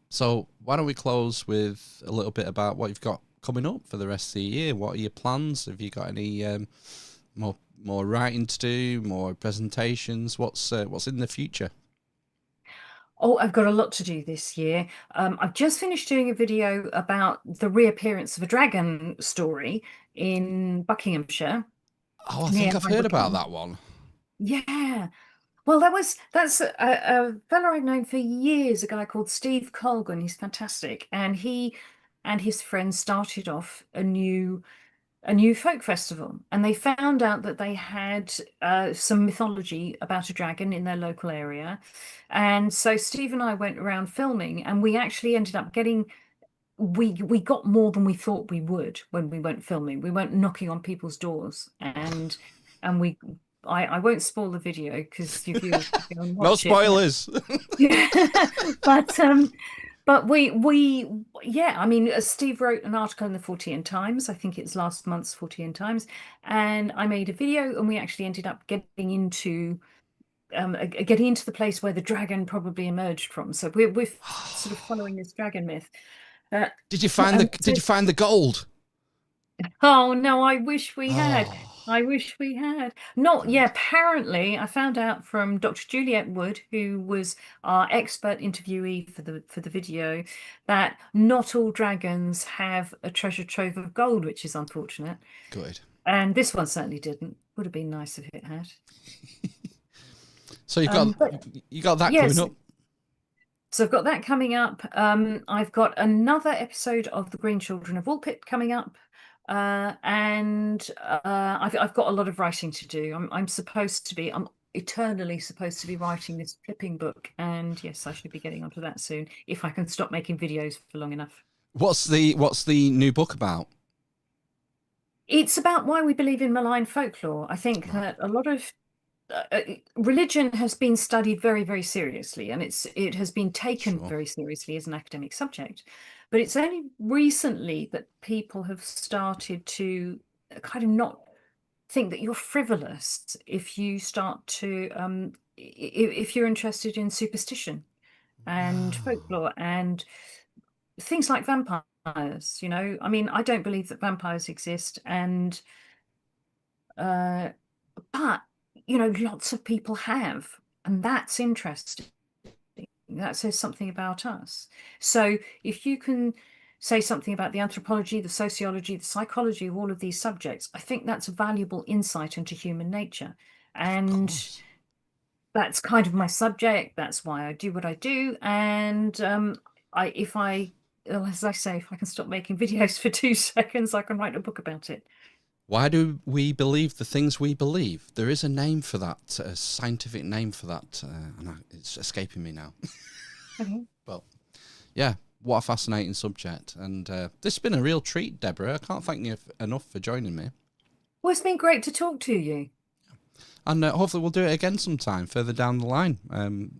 So why don't we close with a little bit about what you've got coming up for the rest of the year? What are your plans? Have you got any more writing to do, more presentations? What's in the future? Oh, I've got a lot to do this year. I've just finished doing a video about the reappearance of a dragon story in Buckinghamshire Oh, I near think I've High heard about Wycombe. that one. Yeah. Well, that's a fellow I've known for years, a guy called Steve Colgan. He's fantastic, and he and his friends started off a new folk festival, and they found out that they had some mythology about a dragon in their local area, and so Steve and I went around filming, and we actually ended up getting we got more than we thought we would when we went filming. We went knocking on people's doors, and we I won't spoil the video because your viewers could go and No watch it. But spoilers. yeah, but we yeah, I mean, Steve wrote an article in the 14 Times. I think it's last month's 14 Times, and I made a video, and we actually ended up getting into the place where the dragon probably emerged from. So we're sort of following this dragon myth. Uh, Did you find the so Did you find the gold? Oh no, I wish we had. Oh, I wish we had. Not, yeah, apparently I found out from Dr. Juliet Wood, who was our expert interviewee for the video, that not all dragons have a treasure trove of gold, which is unfortunate. good. And this one certainly didn't. Would have been nice if it had. So But you got that coming yes, up. so I've got that coming up. I've got another episode of The Green Children of Woolpit coming up. And I've got a lot of writing to do. I'm eternally supposed to be writing this flipping book. And yes, I should be getting onto that soon if I can stop making videos for long enough. What's the new book about? It's about why we believe in malign folklore. I think Right. that a lot of religion has been studied very, very seriously, and it has been taken Sure. very seriously as an academic subject. But it's only recently that people have started to kind of not think that you're frivolous if you start to if you're interested in superstition and folklore and things like vampires. I mean, I don't believe that vampires exist, and uh, but lots of people have, and that's interesting. That says something about us. So if you can say something about the anthropology, the sociology, the psychology of all of these subjects, I think that's a valuable insight into human nature. Of And course. that's kind of my subject. That's why I do what I do. And as I say, if I can stop making videos for 2 seconds, I can write a book about it. Why do we believe the things we believe? There is a name for that, a scientific name for that, and it's escaping me now. Okay. But yeah, what a fascinating subject. And this has been a real treat, Deborah. I can't thank you enough for joining me. Well, it's been great to talk to you. And hopefully we'll do it again sometime further down the line.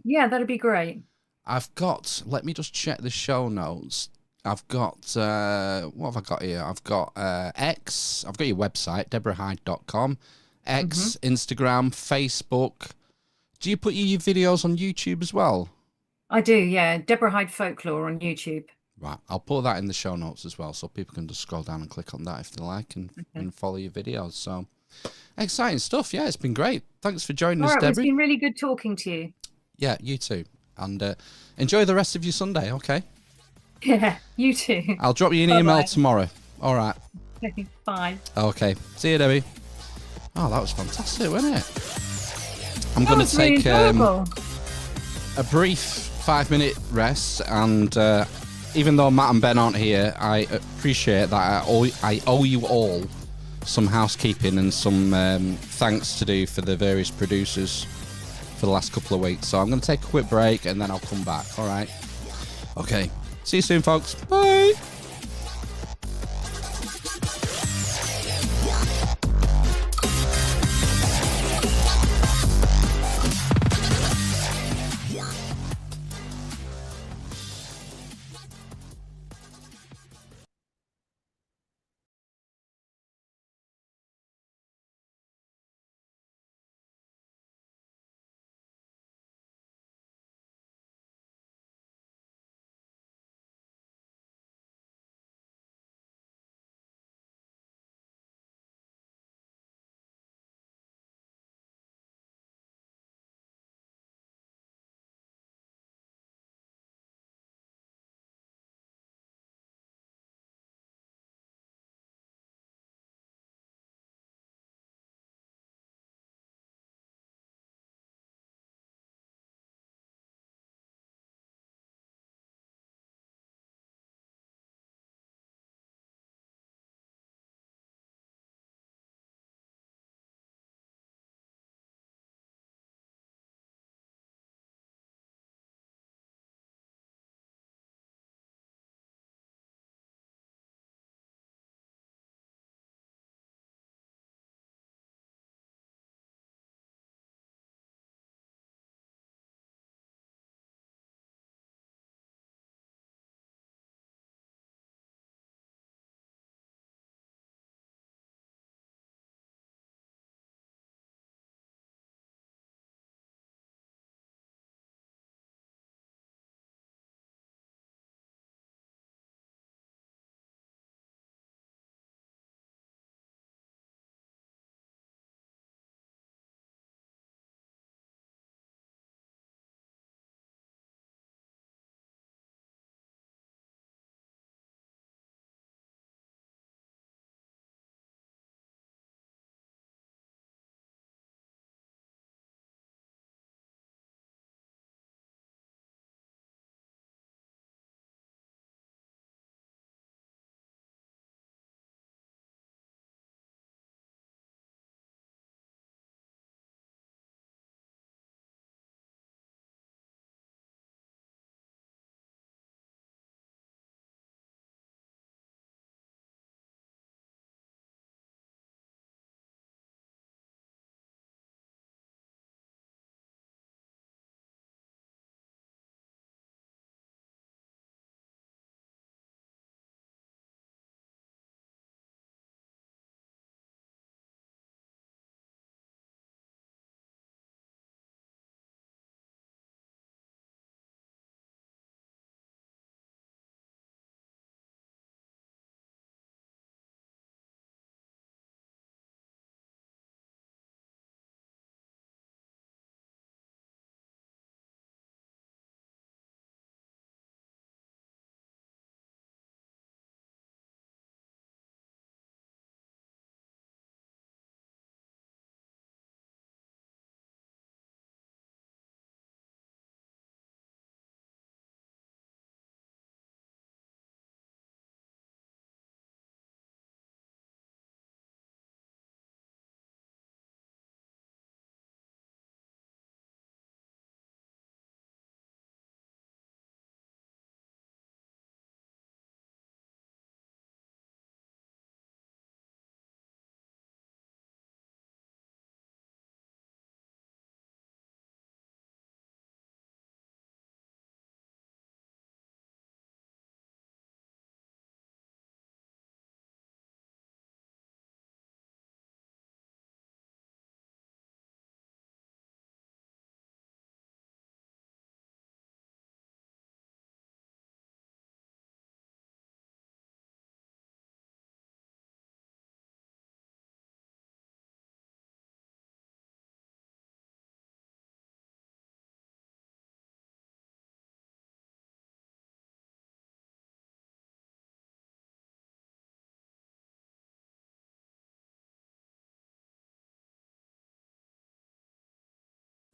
Yeah, that'd be great. Let me just check the show notes. I've got, what have I got here? I've got X, I've got your website, deborahhyde.com, X, Instagram, Facebook. Do you put your videos on YouTube as well? I do, yeah. Deborah Hyde Folklore on YouTube. Right, I'll put that in the show notes as well, so people can just scroll down and click on that if they like and follow your videos. So, exciting stuff. Yeah, it's been great. Thanks for joining All us, right, well, it's Deborah. been really good talking to you. Yeah, you too. And enjoy the rest of your Sunday, okay? Yeah, you too. I'll drop you an email Bye-bye. tomorrow. All right. Bye. Okay. See you, Debbie. Oh, that was fantastic, wasn't it? I'm That going was to really take enjoyable. a brief 5-minute rest, and even though Matt and Ben aren't here, I appreciate that I owe you all some housekeeping and some thanks to do for the various producers for the last couple of weeks. So I'm going to take a quick break and then I'll come back. All right. Okay. See you soon, folks. Bye.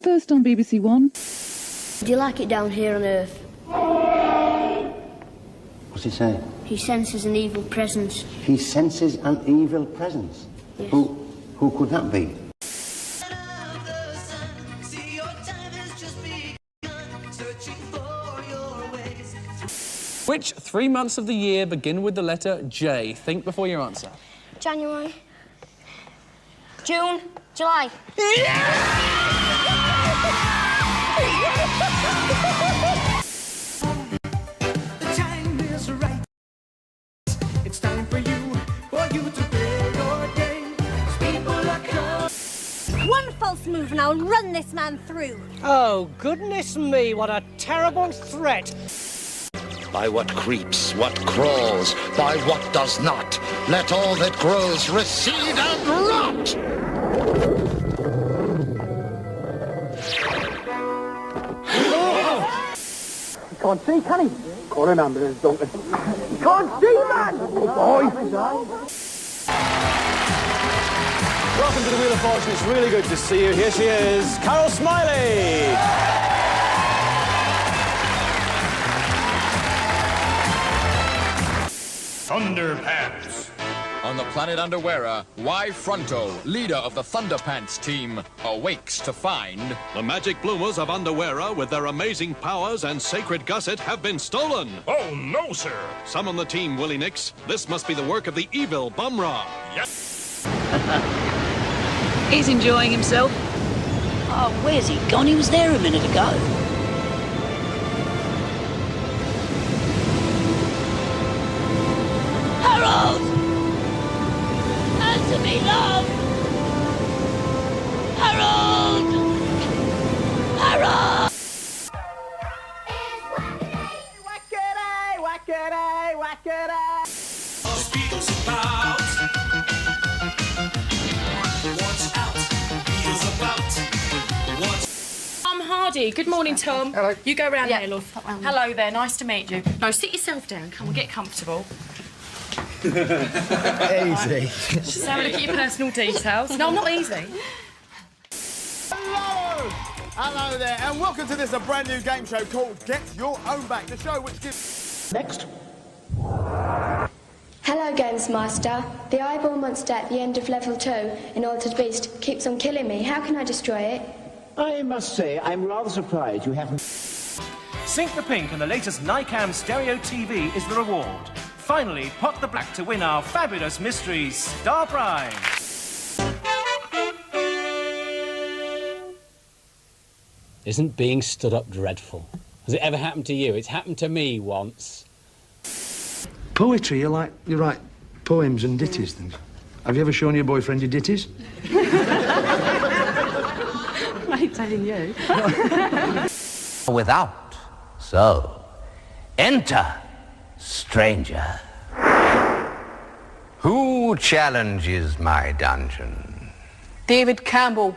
First on BBC One. Do you like it down here on Earth? What's he saying? He senses an evil presence. He senses an evil presence. Yes. Who could that be? Which 3 months of the year begin with the letter J? Think before you answer. January. June. July. The time is right. It's time for you to play your game. People are coming. One false move and I'll run this man through. Oh, goodness me, what a terrible threat. By what creeps, what crawls, by what does not. Let all that grows recede and rot! He can't see, can he? Call an ambulance, don't he? He can't see, man! Oh, boy! Welcome to the Wheel of Fortune. It's really good to see you. Here she is, Carol Smiley. Thunderpants. On the planet Underwearer, Y Fronto, leader of the Thunderpants team, awakes to find... The magic bloomers of Underwearer, with their amazing powers and sacred gusset, have been stolen. Oh, no, sir. Summon the team, Willie Nix. This must be the work of the evil Bumra. Yes. He's enjoying himself. Oh, where's he gone? He was there a minute ago. Harold! Answer me, love! Harold! Harold! Wackity, wackity, wackity. Speakers about. What's out? Feels about. What's... Tom Hardy. Good morning, Tom. Hello. You go round Yeah, there, love. pop round Hello there. Nice to meet you. No, sit yourself down. Come on, get comfortable. Easy. Just have a look at your personal details. No, not easy. Hello! Hello there, and welcome to this a brand new game show called Get Your Own Back, the show which gives... Next. Hello, Games Master. The eyeball monster at the end of level 2 in Altered Beast keeps on killing me. How can I destroy it? I must say, I'm rather surprised you haven't... Sync the Pink and the latest Nikam Stereo TV is the reward. Finally, pot the black to win our fabulous mysteries Star Prize. Isn't being stood up dreadful? Has it ever happened to you? It's happened to me once. Poetry, you write poems and ditties, things. Have you ever shown your boyfriend your ditties? I ain't telling you. Without, so enter, stranger. Who challenges my dungeon? David Campbell.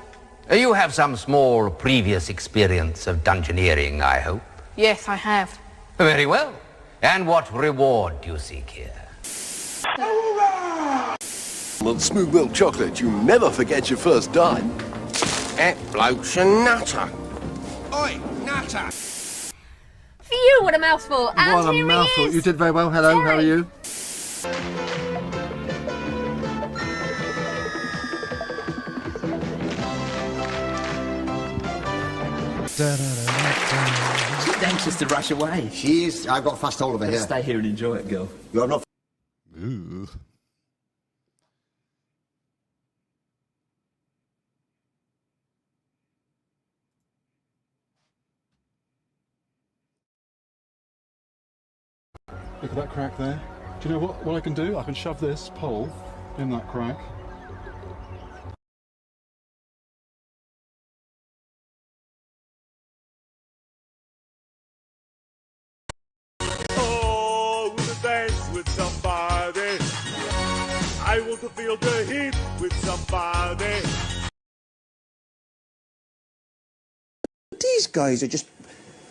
You have some small previous experience of dungeoneering, I hope. Yes, I have. Very well. And what reward do you seek here? On smooth milk chocolate, you never forget your first dime. That bloke's a nutter. Oi, nutter! Phew, what a mouthful. And What a here he mouthful. is. You did very well. Hello, how are you? She's anxious to rush away. She is. I've got fast hold of her here. Stay here and enjoy it, girl. You have not... Ooh. Look at that crack there. Do you know what I can do? I can shove this pole in that crack. Oh, with a dance with somebody. I want to feel the heat with somebody. These guys are just...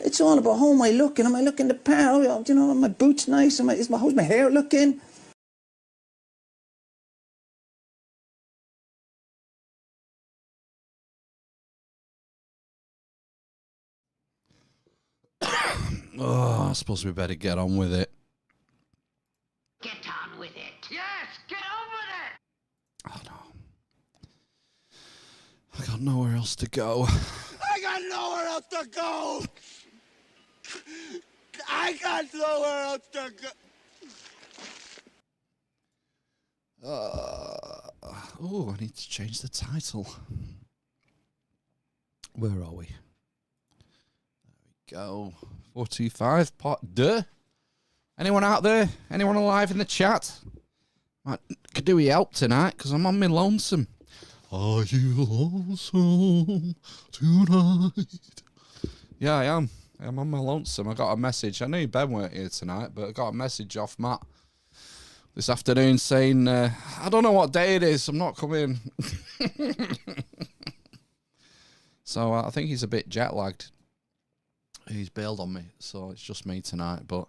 It's all about how am I looking? Am I looking the power? You know, are my boots nice? How's my hair looking? Oh, I suppose we better get on with it. Get on with it. Yes, get on with it. Oh no. I got nowhere else to go. I got nowhere else to go. I got nowhere else to go. Oh, I need to change the title. Where are we? There we go. 425 part 2. Anyone out there? Anyone alive in the chat? Could do we help tonight? Because I'm on my lonesome. Are you lonesome tonight? Yeah, I am. I'm on my lonesome. I got a message. I knew Ben weren't here tonight, but I got a message off Matt this afternoon saying, I don't know what day it is. I'm not coming. So I think he's a bit jet lagged. He's bailed on me. So it's just me tonight. But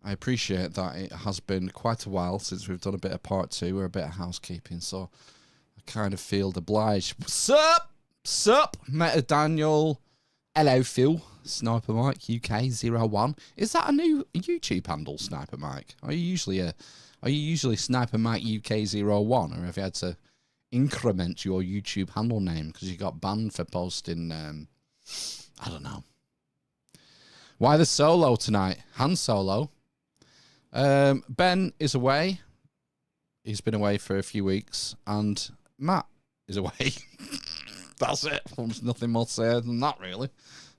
I appreciate that it has been quite a while since we've done a bit of part 2 or a bit of housekeeping. So I kind of feel obliged. Sup? Meta Daniel. Hello, Phil. Sniper Mike UK01. Is that a new YouTube handle, Sniper Mike? Are you usually Sniper Mike UK01, or have you had to increment your YouTube handle name because you got banned for posting? I don't know. Why the solo tonight? Han Solo. Ben is away. He's been away for a few weeks, and Matt is away. That's it. There's nothing more to say than that, really.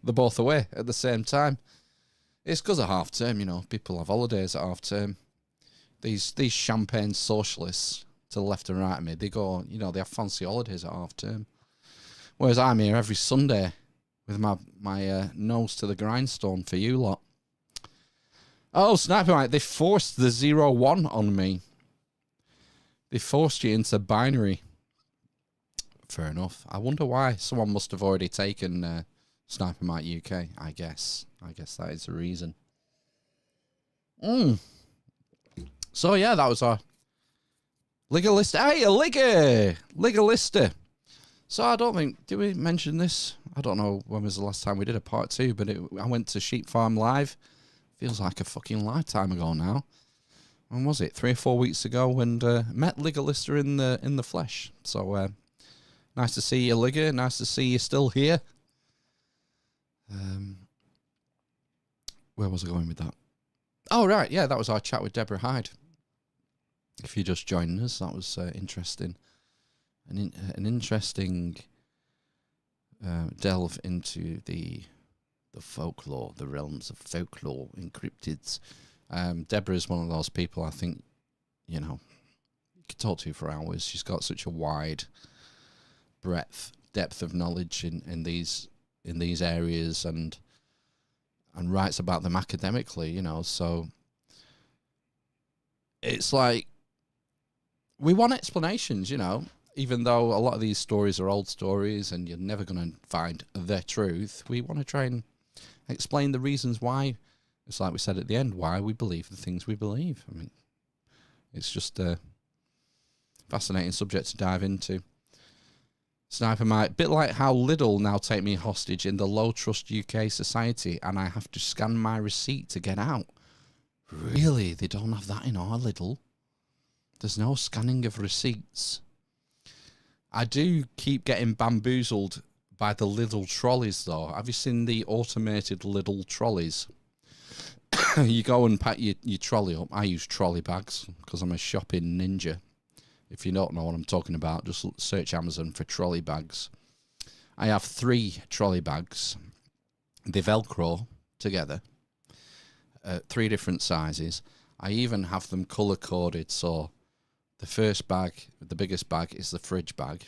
They're both away at the same time. It's because of half term, you know. People have holidays at half term. These champagne socialists to the left and right of me, they go, you know, they have fancy holidays at half term. Whereas I'm here every Sunday with my nose to the grindstone for you lot. Oh, Sniper Mike, they forced the 0-1 on me. They forced you into binary. Fair enough. I wonder why. Someone must have already taken Sniper Mike UK, I guess. I guess that is the reason. So, yeah, that was our Legalista. Hey, a Legalista. So, I don't think... Did we mention this? I don't know when was the last time we did a part 2, but I went to Sheep Farm Live. Feels like a fucking lifetime ago now. When was it? 3 or 4 weeks ago, and met Legalista in the flesh. So, nice to see you, Ligger. Nice to see you still here. Where was I going with that? Oh, right. Yeah, that was our chat with Deborah Hyde. If you're just joining us, that was interesting. An interesting delve into the folklore, the realms of folklore, encryptids. Deborah is one of those people I think, you know, you could talk to for hours. She's got such a wide depth of knowledge in these areas, and writes about them academically, you know. So it's like we want explanations, you know, even though a lot of these stories are old stories and you're never going to find the truth. We want to try and explain the reasons why. It's like we said at the end, why we believe the things we believe. I mean, it's just a fascinating subject to dive into. Sniper Mike, bit like how Lidl now take me hostage in the low trust UK society, and I have to scan my receipt to get out. Really? They don't have that in our Lidl? There's no scanning of receipts. I do keep getting bamboozled by the Lidl trolleys, though. Have you seen the automated Lidl trolleys? You go and pack your trolley up. I use trolley bags because I'm a shopping ninja. If you don't know what I'm talking about, just search Amazon for trolley bags. I have 3 trolley bags. They Velcro together. 3 different sizes. I even have them colour-coded. So the first bag, the biggest bag, is the fridge bag.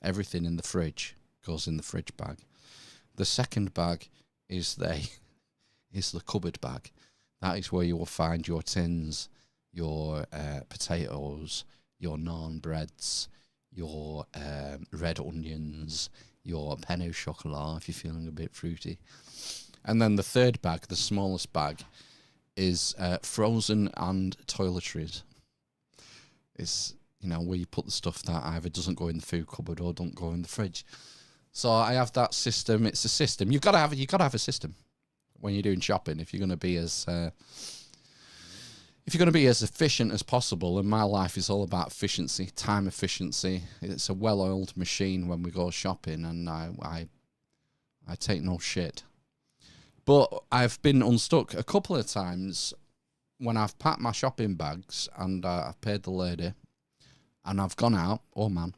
Everything in the fridge goes in the fridge bag. The second bag is the cupboard bag. That is where you will find your tins, your potatoes, your naan breads, your red onions, your pain au chocolat if you're feeling a bit fruity. And then the third bag, the smallest bag, is frozen and toiletries. It's, you know, where you put the stuff that either doesn't go in the food cupboard or don't go in the fridge. So I have that system. It's a system. You've got to have a system. when you're doing shopping, if you're going to be as efficient as possible, and my life is all about efficiency, time efficiency. It's a well-oiled machine when we go shopping, and I take no shit. But I've been unstuck a couple of times when I've packed my shopping bags and I've paid the lady and I've gone out, oh man,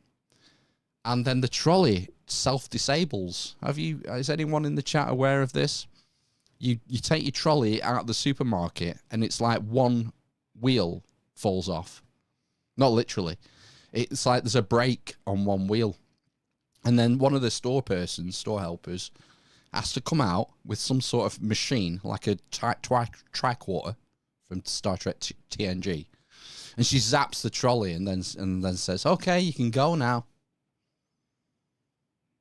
and then the trolley self-disables. Is anyone in the chat aware of this? You take your trolley out of the supermarket and it's like one wheel falls off. Not literally. It's like there's a brake on one wheel. And then one of the store helpers, has to come out with some sort of machine, like a tricorder from Star Trek TNG. And she zaps the trolley and then says, okay, you can go now.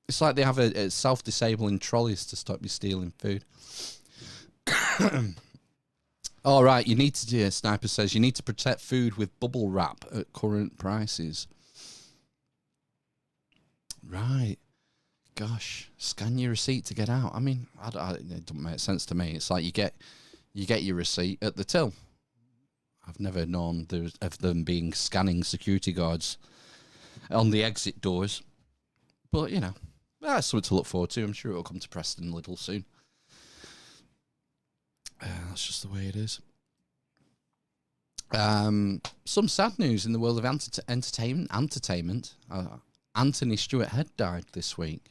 It's like they have a self-disabling trolleys to stop you stealing food. All right, you need to do, Sniper says, you need to protect food with bubble wrap at current prices. Right. Gosh, scan your receipt to get out. I mean, it doesn't make sense to me. It's like you get your receipt at the till. I've never known of them being scanning security guards on the exit doors. But, you know, that's something to look forward to. I'm sure it'll come to Preston Little soon. That's just the way it is. Some sad news in the world of entertainment. Anthony Stewart Head died this week.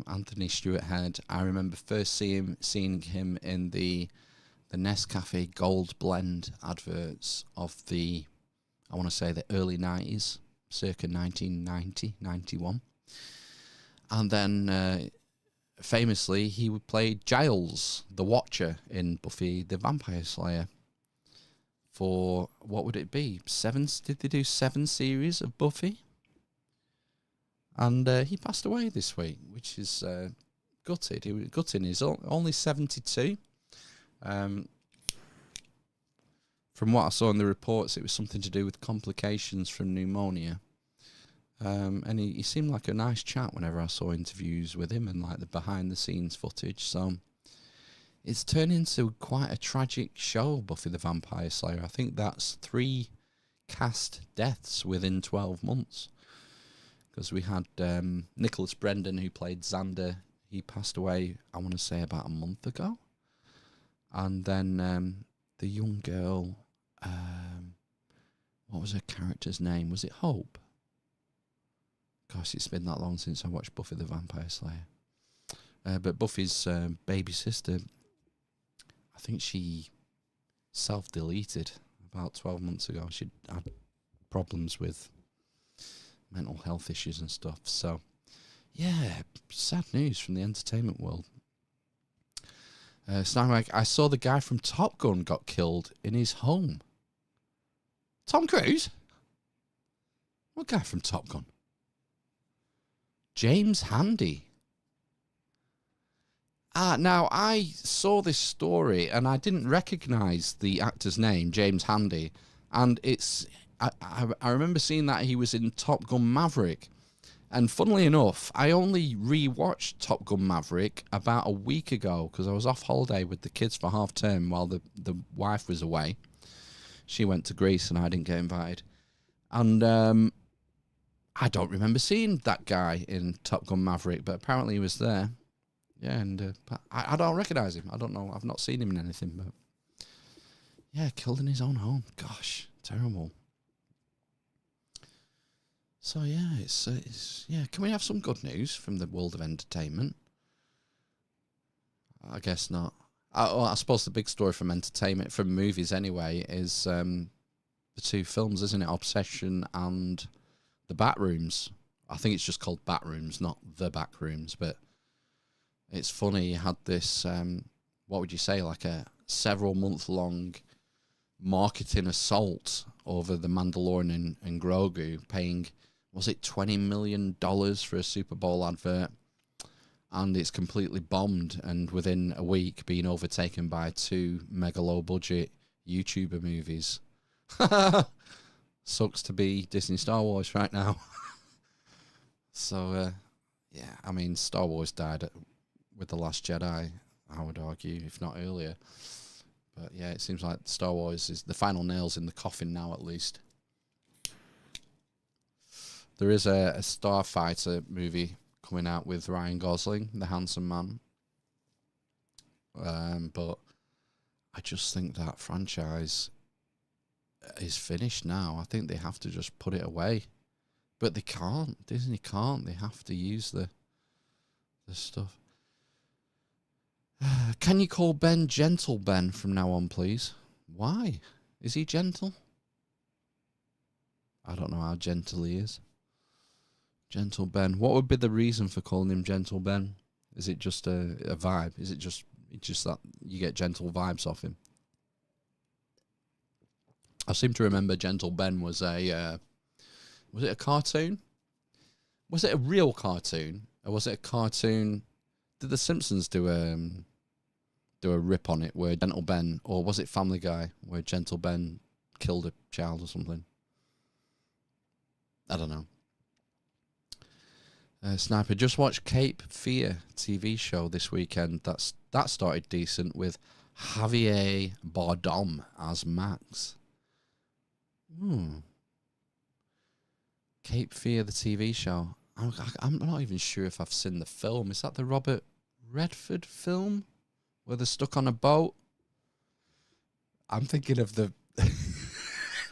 Anthony Stewart Head, I remember first seeing him in the Nescafe Gold Blend adverts of the early 90s, circa 1990, 91. And then famously, he played Giles, the Watcher, in Buffy the Vampire Slayer. For, what would it be? Did they do 7 series of Buffy? And he passed away this week, which is gutted. He was gutting. He's only 72. From what I saw in the reports, it was something to do with complications from pneumonia. And he seemed like a nice chap whenever I saw interviews with him and like the behind-the-scenes footage. So it's turned into quite a tragic show, Buffy the Vampire Slayer. I think that's 3 cast deaths within 12 months. Because we had Nicholas Brendan, who played Xander. He passed away, I want to say, about a month ago. And then the young girl, what was her character's name? Was it Hope? Gosh, it's been that long since I watched Buffy the Vampire Slayer. But Buffy's baby sister, I think she self-deleted about 12 months ago. She had problems with mental health issues and stuff. So, yeah, sad news from the entertainment world. It's not like I saw the guy from Top Gun got killed in his home. Tom Cruise? What guy from Top Gun? James Handy. Now, I saw this story and I didn't recognise the actor's name, James Handy. And I remember seeing that he was in Top Gun Maverick. And funnily enough, I only re-watched Top Gun Maverick about a week ago because I was off holiday with the kids for half term while the wife was away. She went to Greece and I didn't get invited. And I don't remember seeing that guy in Top Gun Maverick, but apparently he was there. Yeah, and I don't recognise him. I don't know. I've not seen him in anything, but yeah, killed in his own home. Gosh, terrible. So yeah, it's can we have some good news from the world of entertainment? I guess not. I suppose the big story from entertainment, from movies anyway, is the 2 films, isn't it? Obsession and The Backrooms. I think it's just called Backrooms, not The Backrooms, but it's funny. You had this, what would you say, like a several month long marketing assault over the Mandalorian and Grogu, paying, was it $20 million for a Super Bowl advert? And it's completely bombed, and within a week being overtaken by 2 mega low budget YouTuber movies. Sucks to be Disney Star Wars right now. So, yeah, I mean, Star Wars died with The Last Jedi. I would argue, if not earlier. But yeah, it seems like Star Wars is the final nails in the coffin now, at least. There is a Starfighter movie coming out with Ryan Gosling, the handsome man. But I just think that franchise is finished now. I think they have to just put it away. But they can't. Disney can't. They have to use the stuff. Can you call Ben Gentle Ben from now on, please? Why? Is he gentle? I don't know how gentle he is. Gentle Ben. What would be the reason for calling him Gentle Ben? Is it just a vibe? Is it just that you get gentle vibes off him? I seem to remember Gentle Ben was a cartoon? Was it a real cartoon? Or was it a cartoon? Did The Simpsons do a rip on it where Gentle Ben, or was it Family Guy where Gentle Ben killed a child or something? I don't know. Sniper, just watched Cape Fear TV show this weekend. That started decent with Javier Bardem as Max. Cape Fear, the TV show. I'm not even sure if I've seen the film. Is that the Robert Redford film where they're stuck on a boat? I'm thinking of the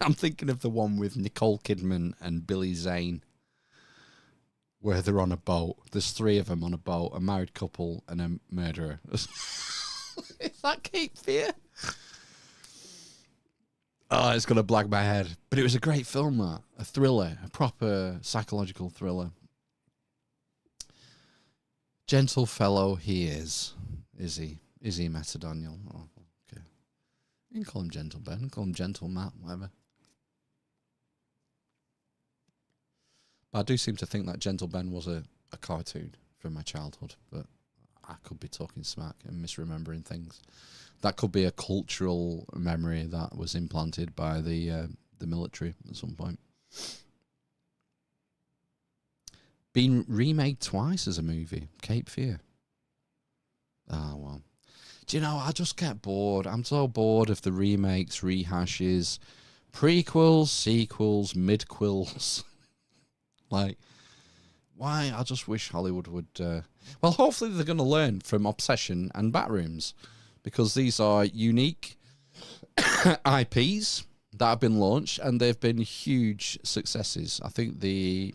I'm thinking of the one with Nicole Kidman and Billy Zane, where they're on a boat. There's three of them on a boat, a married couple and a murderer. Is that Cape Fear? Oh, it's going to blag my head. But it was a great film, that. A thriller, a proper psychological thriller. Gentle fellow he is he? Is he, Meta Daniel? Oh, okay. You can call him Gentle Ben, call him Gentle Matt, whatever. But I do seem to think that Gentle Ben was a cartoon from my childhood, but I could be talking smack and misremembering things. That could be a cultural memory that was implanted by the military at some point. Been remade twice as a movie, Cape Fear. Oh, well. Do you know, I just get bored. I'm so bored of the remakes, rehashes, prequels, sequels, midquels. Like, why? I just wish Hollywood would... well, hopefully they're going to learn from Obsession and Backrooms, because these are unique IPs that have been launched, and they've been huge successes. I think the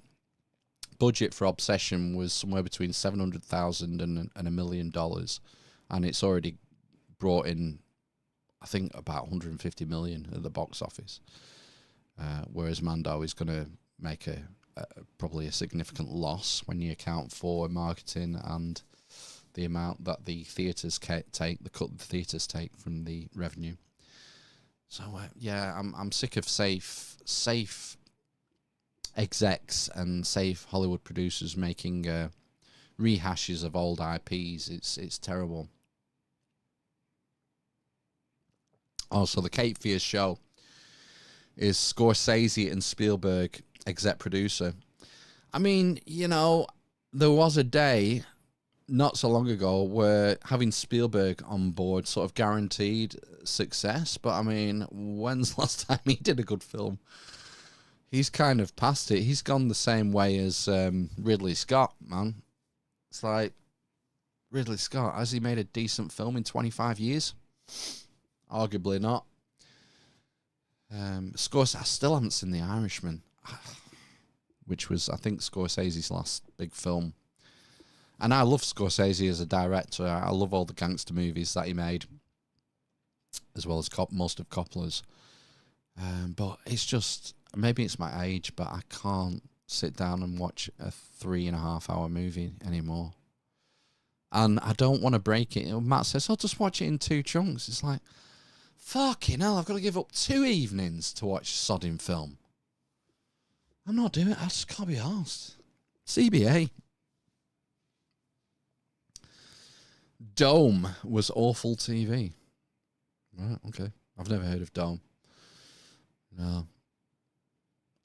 budget for Obsession was somewhere between $700,000 and $1 million, and it's already brought in, I think, about 150 million at the box office. Whereas Mando is going to make probably a significant loss when you account for marketing and the amount that the theatres take, the cut the theatres take from the revenue. So yeah, I'm sick of safe execs and safe Hollywood producers making rehashes of old IPs. It's terrible. Also, the Cape Fear show is Scorsese and Spielberg exec producer. I mean, you know, there was a day not so long ago where having Spielberg on board sort of guaranteed success, but I mean, when's the last time he did a good film? He's kind of past it. He's gone the same way as Ridley Scott, man. It's like, Ridley Scott, has he made a decent film in 25 years? Arguably not. Scorsese, I still haven't seen The Irishman, which was, I think, Scorsese's last big film. And I love Scorsese as a director. I love all the gangster movies that he made, as well as most of Coppola's. But it's just, maybe it's my age, but I can't sit down and watch a 3.5-hour movie anymore. And I don't want to break it. Matt says, I'll just watch it in 2 chunks. It's like, fucking hell, I've got to give up 2 evenings to watch a sodding film. I'm not doing it. I just can't be arsed. CBA. Dome was awful TV. Right, okay. I've never heard of Dome. No.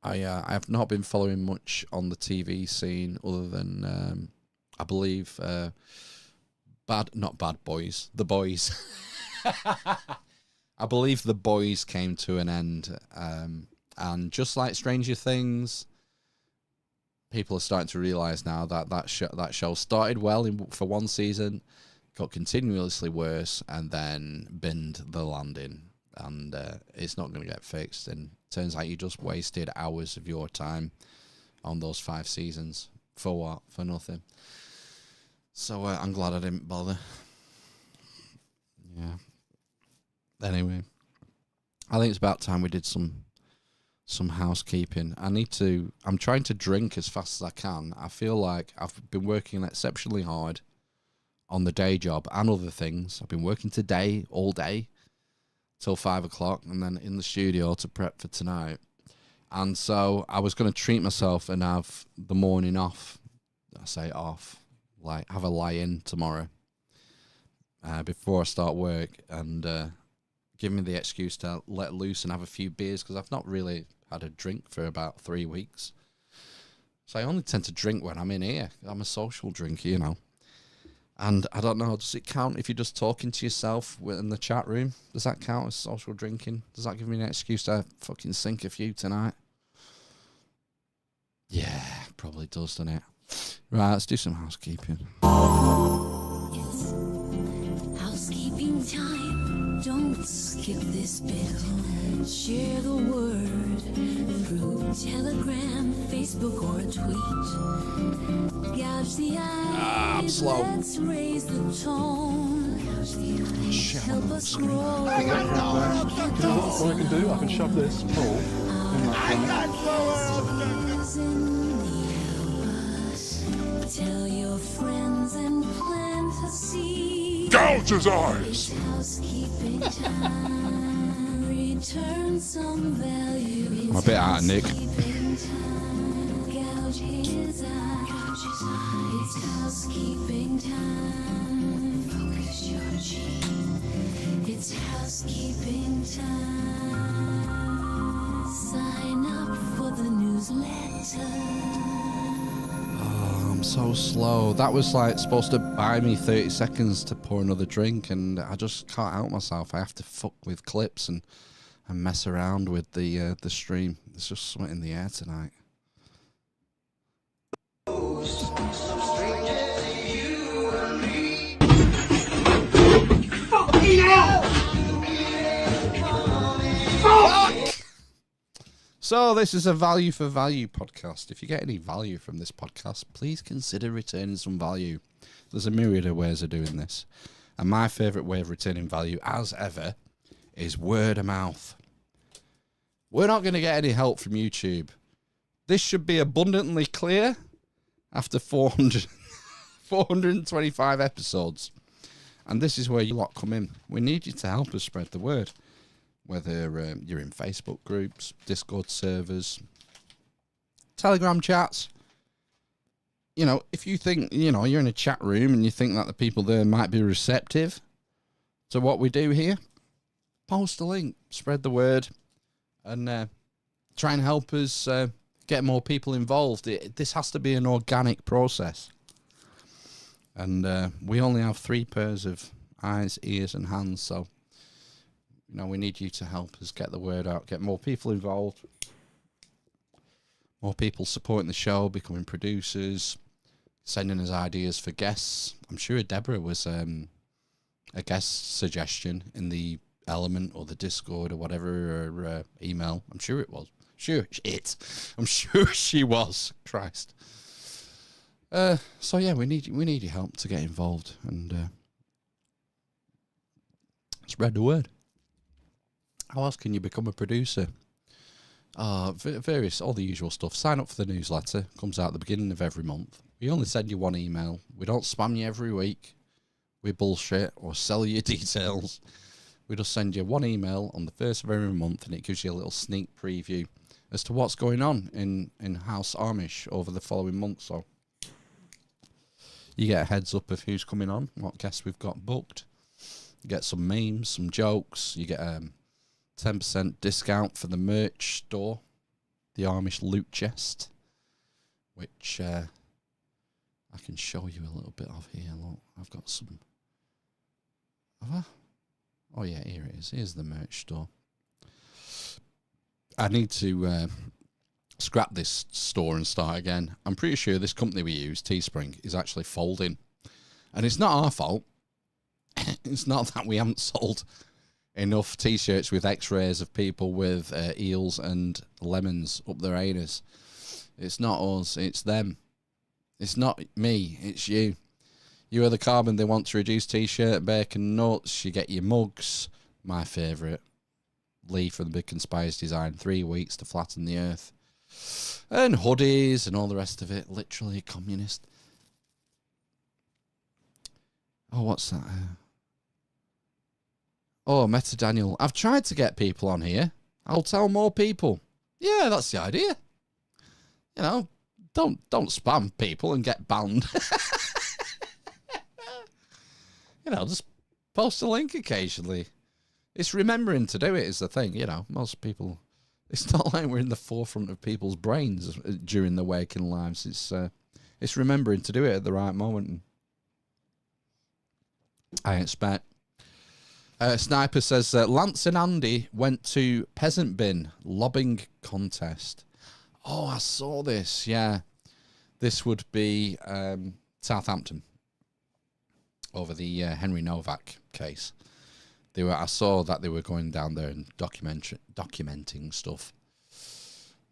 I have not been following much on the TV scene other than, I believe, not bad boys, the boys. I believe the boys came to an end, and just like Stranger Things, people are starting to realise now that that show started well for one season, got continuously worse, and then binned the landing, and it's not going to get fixed. And it turns out you just wasted hours of your time on those 5 seasons. For what? For nothing. So I'm glad I didn't bother. Yeah. Anyway, I think it's about time we did some housekeeping. I'm trying to drink as fast as I can. I feel like I've been working exceptionally hard on the day job and other things. I've been working today, all day, till 5 o'clock, and then in the studio to prep for tonight. And so I was going to treat myself and have the morning off. I say off, like have a lie-in tomorrow before I start work, and give me the excuse to let loose and have a few beers, because I've not really had a drink for about 3 weeks. So I only tend to drink when I'm in here. I'm a social drinker, you know. And I don't know, does it count if you're just talking to yourself in the chat room? Does that count as social drinking? Does that give me an excuse to fucking sink a few tonight? Yeah, probably does, doesn't it? Right, let's do some housekeeping. It's housekeeping time. Don't skip this bit. Share the word through Telegram, Facebook, or a tweet. Gouge the eyes. I'm slow. Let's raise the tone. Gouge the eyes. Help us grow. Do you know what I can do? I can shove this pole in that Tell your friends and plant a seed. Gouge his eyes! Housekeeping time. Return some value. I'm a bit out of Nick. Gouge his eyes. It's housekeeping time. Focus your G. It's housekeeping time. Sign up for the newsletter. I'm so slow. That was like supposed to buy me 30 seconds to pour another drink, and I just can't help myself. I have to fuck with clips and mess around with the stream. There's just something in the air tonight. Fucking hell! Fuck! So this is a value for value podcast. If you get any value from this podcast, please consider returning some value. There's a myriad of ways of doing this. And my favourite way of returning value, as ever, is word of mouth. We're not going to get any help from YouTube. This should be abundantly clear after 425 episodes. And this is where you lot come in. We need you to help us spread the word. Whether you're in Facebook groups, Discord servers, Telegram chats. You know, if you think, you know, you're in a chat room and you think that the people there might be receptive to what we do here, post a link, spread the word, and try and help us get more people involved. This has to be an organic process. And we only have 3 pairs of eyes, ears, and hands, so you know, we need you to help us get the word out, get more people involved, more people supporting the show, becoming producers, sending us ideas for guests. I'm sure Deborah was a guest suggestion in the Element or the Discord or whatever, or email. I'm sure it was. I'm sure she was. Christ. So yeah, we need your help to get involved and spread the word. How else can you become a producer? Various, all the usual stuff. Sign up for the newsletter. Comes out at the beginning of every month. We only send you 1 email. We don't spam you every week with bullshit or sell you details. We just send you 1 email on the first of every month, and it gives you a little sneak preview as to what's going on in House Amish over the following month. So you get a heads up of who's coming on, what guests we've got booked. You get some memes, some jokes. You get 10% discount for the merch store, the Amish Loot Chest, which I can show you a little bit of here. Look, I've got some Oh yeah, here it is. Here's the merch store. I need to scrap this store and start again. I'm pretty sure this company we use, Teespring, is actually folding. And it's not our fault. It's not that we haven't sold enough T-shirts with X-rays of people with eels and lemons up their anus. It's not us, it's them. It's not me, it's you. You are the carbon they want to reduce T-shirt, bacon nuts. You get your mugs. My favourite. Lee from the Big Conspires design. 3 weeks to flatten the earth. And hoodies and all the rest of it. Literally communist. Oh, what's that? Oh, Meta Daniel. I've tried to get people on here. I'll tell more people. Yeah, that's the idea. You know, don't spam people and get banned. You know, just post a link occasionally. It's remembering to do it is the thing, you know. Most people, it's not like we're in the forefront of people's brains during their waking lives. It's remembering to do it at the right moment. I expect. Sniper says, Lance and Andy went to Peasant Bin lobbing contest. Oh, I saw this, yeah. This would be Southampton. Over the Henry Novak case. I saw that they were going down there and documenting stuff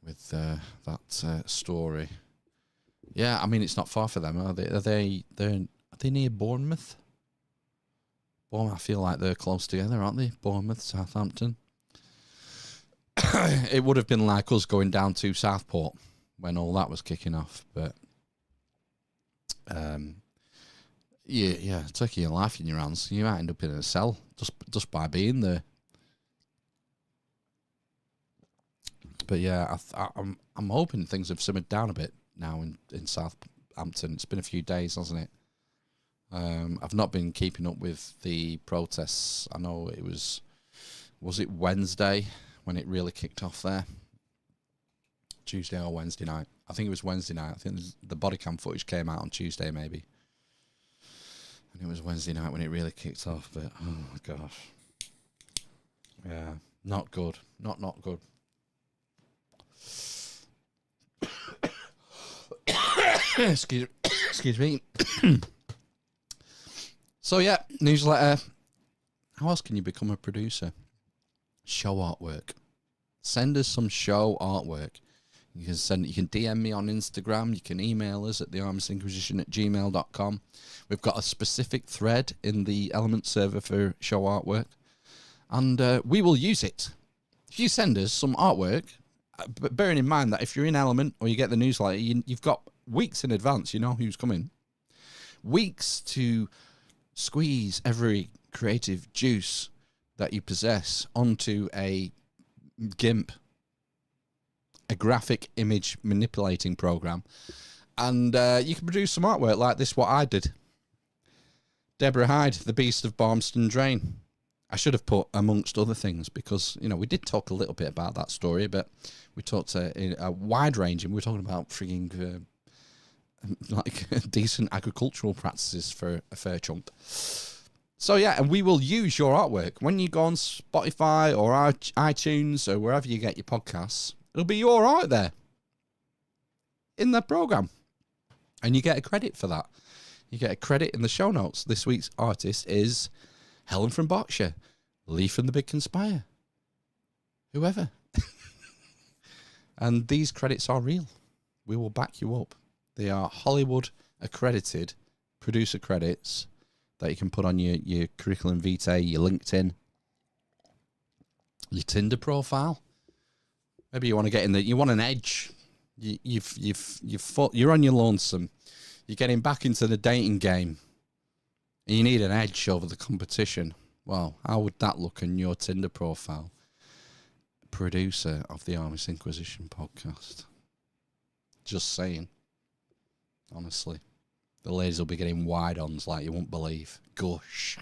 with that story. Yeah, I mean, it's not far for them, are they? Are they near Bournemouth? I feel like they're close together, aren't they? Bournemouth, Southampton. It would have been like us going down to Southport when all that was kicking off, but yeah, taking your life in your hands. You might end up in a cell just by being there. But yeah, I'm hoping things have simmered down a bit now in Southampton. It's been a few days, hasn't it? I've not been keeping up with the protests. I know it was it Wednesday when it really kicked off there? Tuesday or Wednesday night? I think it was Wednesday night. I think the body cam footage came out on Tuesday maybe. And it was Wednesday night when it really kicked off, but oh my gosh. Yeah, not good. Not good. Excuse me. So yeah, newsletter. How else can you become a producer? Show artwork. Send us some show artwork. You can DM me on Instagram. You can email us at thearmisinquisition@gmail.com. We've got a specific thread in the Element server for show artwork. And we will use it. If you send us some artwork, but bearing in mind that if you're in Element or you get the newsletter, you've got weeks in advance, you know who's coming. Weeks to squeeze every creative juice that you possess onto a GIMP, a graphic image manipulating program, and you can produce some artwork like this, what I did. Deborah Hyde, the Beast of Barmston Drain. I should have put amongst other things because, you know, we did talk a little bit about that story, but we talked a wide range, and we're talking about frigging like decent agricultural practices for a fair chunk. So yeah, and we will use your artwork when you go on Spotify or iTunes or wherever you get your podcasts. It'll be your art there in the program, and you get a credit for that. You get a credit in the show notes. This week's artist is Helen from Berkshire, Lee from the Big Conspire, whoever. And these credits are real. We will back you up. They are Hollywood accredited producer credits that you can put on your curriculum vitae, your LinkedIn, your Tinder profile. Maybe you want to get in there. You want an edge. You're on your lonesome. You're getting back into the dating game, and you need an edge over the competition. Well, how would that look in your Tinder profile? Producer of the Amish Inquisition podcast. Just saying. Honestly, the ladies will be getting wide-ons like you won't believe. Gosh.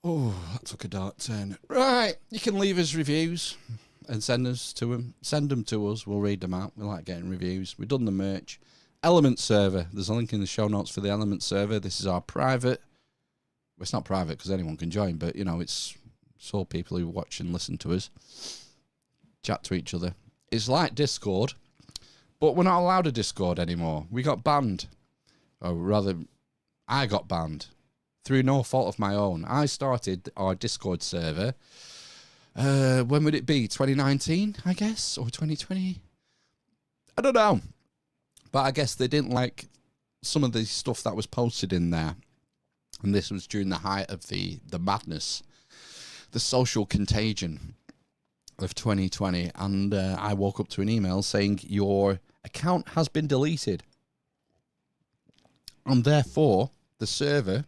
Oh, that took a dark turn. Right, you can leave us reviews and send them to us. We'll read them out. We like getting reviews. We've done the merch. Element server. There's a link in the show notes for the Element server. This is our private. Well, it's not private because anyone can join, but, you know, it's all people who watch and listen to us, chat to each other. It's like Discord, but we're not allowed a Discord anymore. We got banned. Or rather, I got banned through no fault of my own. I started our Discord server. When would it be? 2019, I guess? Or 2020? I don't know. But I guess they didn't like some of the stuff that was posted in there. And this was during the height of the madness, the social contagion of 2020. And I woke up to an email saying your account has been deleted. And therefore, the server,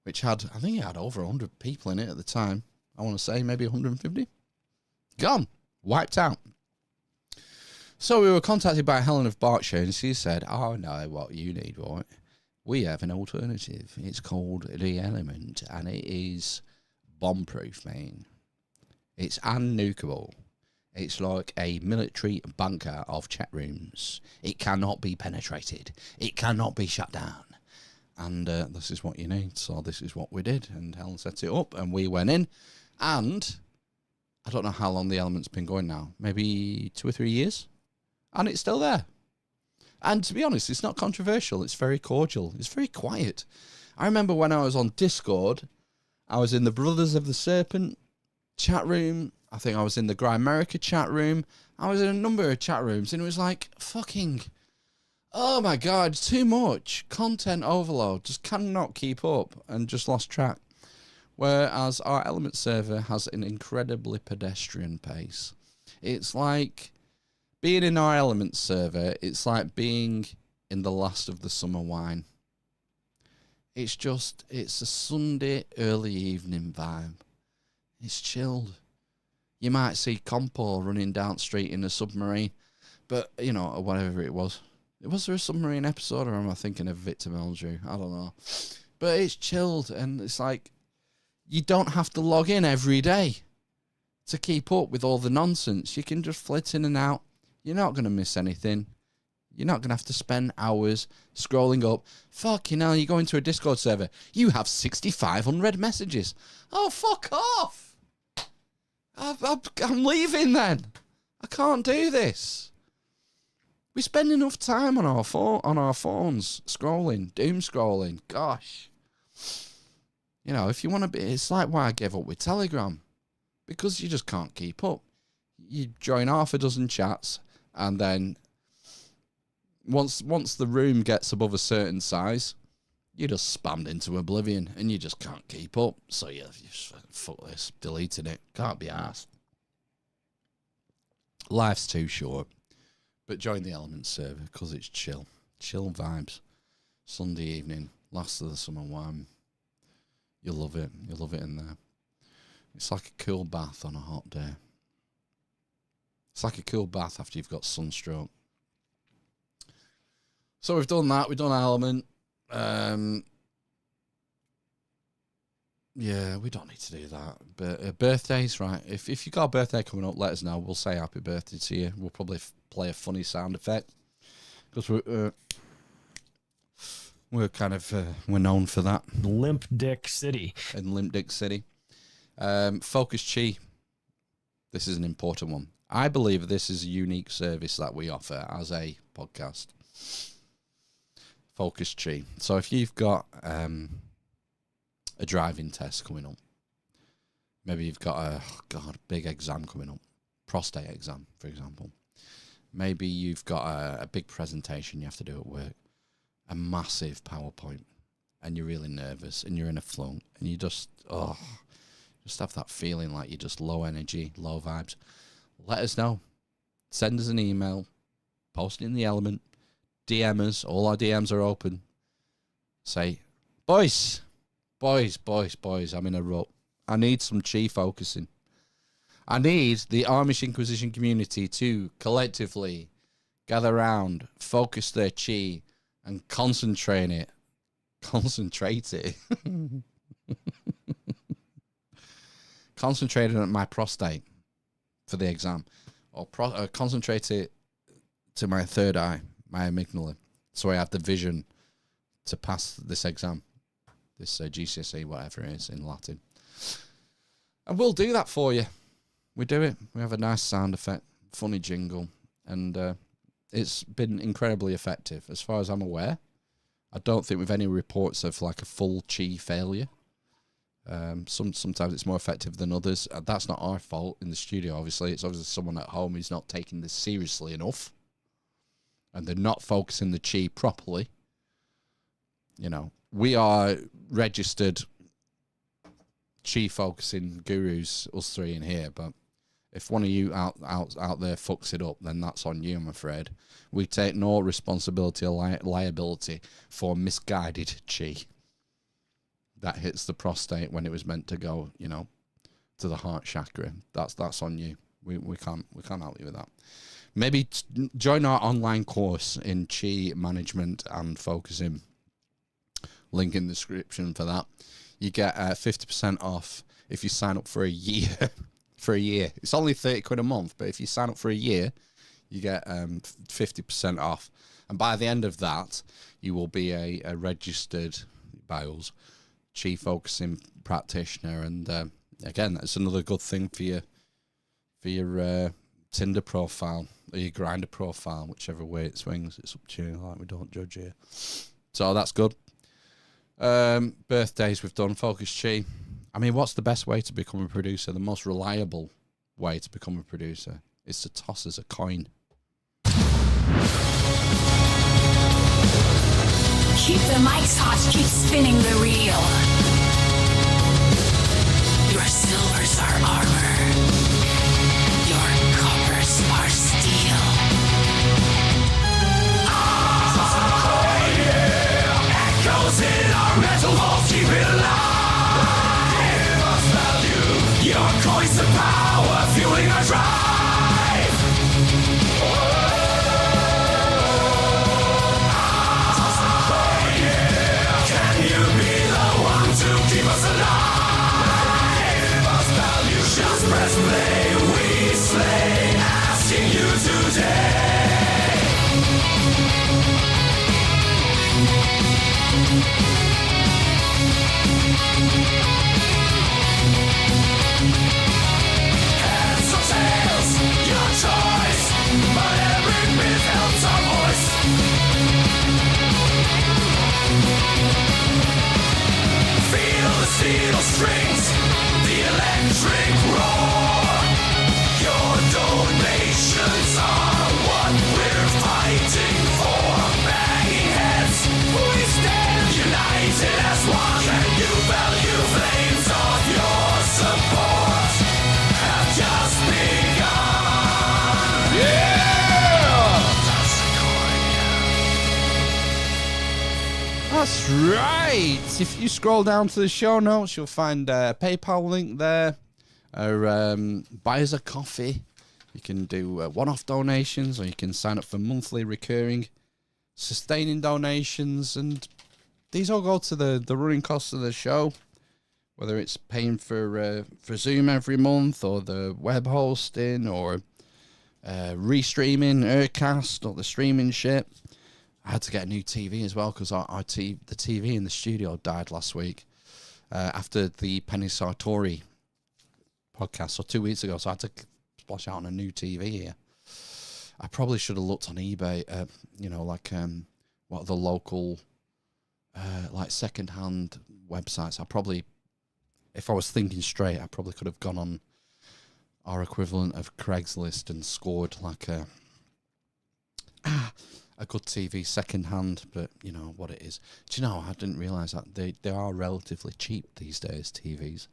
which had, I think it had over 100 people in it at the time. I want to say maybe 150. Gone. Wiped out. So we were contacted by Helen of Berkshire, and she said, oh, no, what you need, right? We have an alternative. It's called The Element, and it is bomb-proof, man. It's unnukeable. It's like a military bunker of chat rooms. It cannot be penetrated. It cannot be shut down. And this is what you need. So this is what we did. And Helen set it up, and we went in. And I don't know how long the Element's been going now. Maybe 2 or 3 years. And it's still there. And to be honest, it's not controversial. It's very cordial. It's very quiet. I remember when I was on Discord, I was in the Brothers of the Serpent chat room. I think I was in the Grimerica chat room. I was in a number of chat rooms, and it was like, fucking, oh my God, too much. Content overload. Just cannot keep up, and just lost track. Whereas our Element server has an incredibly pedestrian pace. It's like being in our Element server, it's like being in the last of the summer wine. It's a Sunday early evening vibe. It's chilled. You might see Compo running down street in a submarine, but, you know, or whatever it was. Was there a submarine episode, or am I thinking of Victor Meldrew? I don't know. But it's chilled, and it's like, you don't have to log in every day to keep up with all the nonsense. You can just flit in and out. You're not going to miss anything. You're not going to have to spend hours scrolling up. Fucking hell, you go into a Discord server. You have 6,500 messages. Oh, fuck off. I'm leaving then. I can't do this. We spend enough time on our phones scrolling, doom scrolling. Gosh. You know, if you want to be, it's like why I gave up with Telegram. Because you just can't keep up. You join half a dozen chats, and then once the room gets above a certain size, you just spammed into oblivion, and you just can't keep up. So you just fuck this, deleting it. Can't be arsed. Life's too short. But join the Element server, because it's chill. Chill vibes. Sunday evening, last of the summer wine. You'll love it. You'll love it in there. It's like a cool bath on a hot day. It's like a cool bath after you've got sunstroke. So we've done that. We've done Element. Yeah, we don't need to do that. But birthdays, right? If you've got a birthday coming up, let us know. We'll say happy birthday to you. We'll probably play a funny sound effect. Because we're kind of, we're known for that. Limp Dick City. In Limp Dick City. Focus Chi. This is an important one. I believe this is a unique service that we offer as a podcast. Focus Chi. So if you've got a driving test coming up, maybe you've got a big exam coming up, prostate exam, for example. Maybe you've got a big presentation you have to do at work, a massive PowerPoint, and you're really nervous, and you're in a flunk, and you just have that feeling like you're just low energy, low vibes. Let us know. Send us an email, post it in the Element, DM us. All our DMs are open. Say, boys, I'm in a rut. I need some chi focusing. I need the Amish Inquisition community to collectively gather around, focus their chi, and concentrate it. Concentrate on my prostate for the exam, or concentrate it to my third eye, my amygdala, so I have the vision to pass this exam, this GCSE, whatever it is in Latin. And we'll do that for you. We do it. We have a nice sound effect, funny jingle, and it's been incredibly effective. As far as I'm aware, I don't think we've any reports of like a full chi failure. Sometimes it's more effective than others. That's not our fault in the studio, obviously. It's obviously someone at home who's not taking this seriously enough, and they're not focusing the chi properly. You know, we are registered chi focusing gurus, us three in here, but if one of you out there fucks it up, then that's on you, I'm afraid. We take no responsibility or liability for misguided chi that hits the prostate when it was meant to go, you know, to the heart chakra. That's on you. We can't help you with that. Maybe join our online course in chi management and focusing. Link in the description for that. You get 50% off if you sign up for a year. For a year, it's only £30 a month, but if you sign up for a year, you get 50% off. And by the end of that, you will be a registered by us chi focusing practitioner. And again, that's another good thing for your Tinder profile or your Grindr profile, whichever way it swings. It's up to you. Like, we don't judge here, so that's good. Birthdays we've done. Focus chi. I mean, what's the best way to become a producer? The most reliable way to become a producer is to toss us a coin. Keep the mics hot, keep spinning the reel. Your silvers are armor. Your coppers are steel. Echoes in our metal walls, keep it alive. Give us value. Your coins of power, fueling our drive. Can you be the one to keep us alive? Give us value. Just press play, we slay, asking you today. Heads or tails, your choice, but every bit helps our voice. Feel the steel strings, the electric roar. Your donations are what we're fighting for. Banging heads, we stand united as one. Can you value flames of your support? Have just begun. Yeah! That's right. If you scroll down to the show notes, you'll find a PayPal link there. Or buy us a coffee. You can do one-off donations, or you can sign up for monthly recurring sustaining donations, and these all go to the running costs of the show, whether it's paying for Zoom every month, or the web hosting, or restreaming Aircast, or the streaming shit. I had to get a new TV as well, because the TV in the studio died last week after the Penny Sartori podcast, so 2 weeks ago, so I had to splash out on a new TV here. I probably should have looked on eBay, what are the local, like second-hand websites. If I was thinking straight, I probably could have gone on our equivalent of Craigslist and scored like a good TV second-hand, but you know what it is. Do you know, I didn't realise that they are relatively cheap these days, TVs.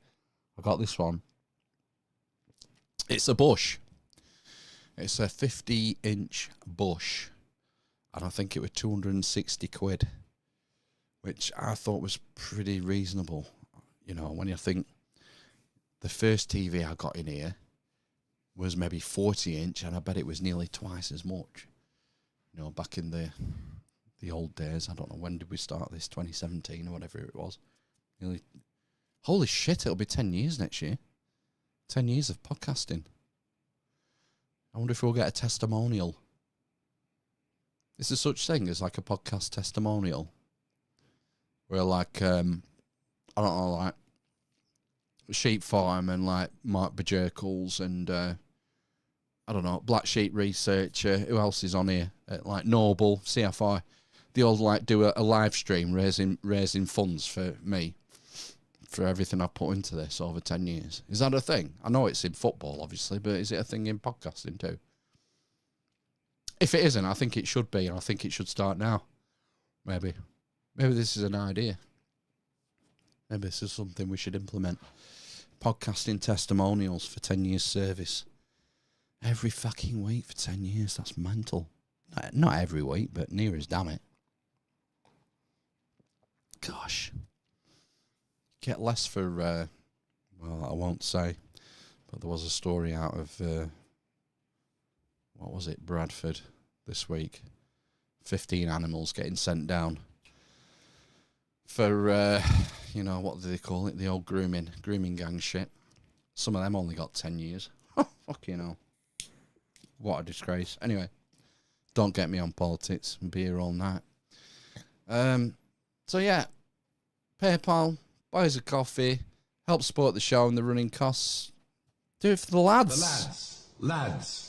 I got this one. It's a Bush. It's a 50-inch Bush, and I think it was 260 quid, which I thought was pretty reasonable. You know, when you think the first TV I got in here was maybe 40-inch, and I bet it was nearly twice as much. You know, back in the old days. I don't know, when did we start this? 2017 or whatever it was. Holy shit, it'll be 10 years next year. 10 years of podcasting. I wonder if we'll get a testimonial. Is there such thing as like a podcast testimonial? Where like, I don't know, like Sheep Farm and like Mark Bajirkles and, I don't know, Black Sheep Researcher, who else is on here? Like Noble, CFI. They all like do a live stream raising funds for me, for everything I've put into this over 10 years. Is that a thing? I know it's in football, obviously, but is it a thing in podcasting too? If it isn't, I think it should be, and I think it should start now. Maybe this is an idea. Maybe this is something we should implement. Podcasting testimonials for 10 years service. Every fucking week for 10 years. That's mental. Not every week, but near as damn it. Gosh. Get less for, well, I won't say, but there was a story out of, what was it, Bradford this week. 15 animals getting sent down for, you know, what do they call it? The old grooming gang shit. Some of them only got 10 years. Fucking hell. What a disgrace. Anyway, don't get me on politics and be here all night. So yeah, PayPal, buy us a coffee, help support the show and the running costs. Do it for the lads. Lads.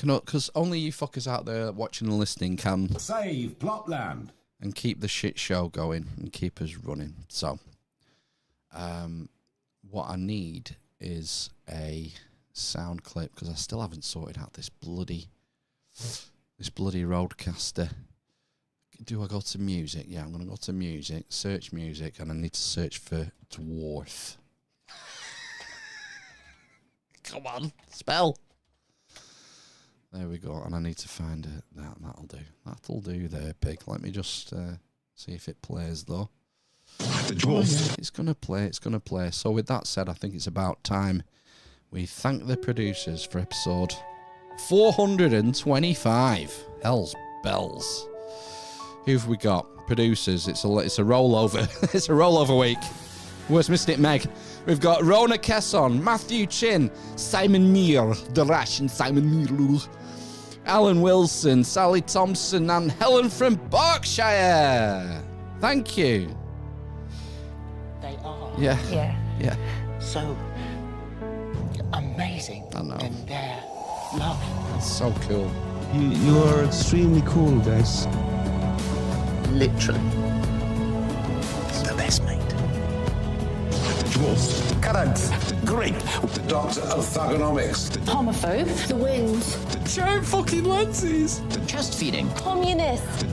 Because only you fuckers out there watching and listening can Save Plotland. And keep the shit show going and keep us running. So, what I need is a sound clip because I still haven't sorted out this bloody roadcaster. Do I go to music? Yeah, I'm going to go to music, search music, and I need to search for dwarf. Come on, spell. There we go, and I need to find it. That'll do. That'll do there, pig. Let me just see if it plays, though. The dwarf. Yeah, it's going to play, it's going to play. So with that said, I think it's about time we thank the producers for episode 425. Hell's bells. Who've we got? Producers. It's a rollover. It's a rollover week. Where's Mystic Meg? We've got Rona Kesson, Matthew Chin, Simon Muir, The Rash and Simon Muir, Alan Wilson, Sally Thompson, and Helen from Berkshire. Thank you. They are. Yeah. Yeah. So amazing. I know. And their love. That's so cool. You are extremely cool, guys. Literally. The best mate. Dwarf. Current. Grape. The doctor of thugonomics. Homophobe. The wind. Giant fucking lenses. Just feeding. Communist.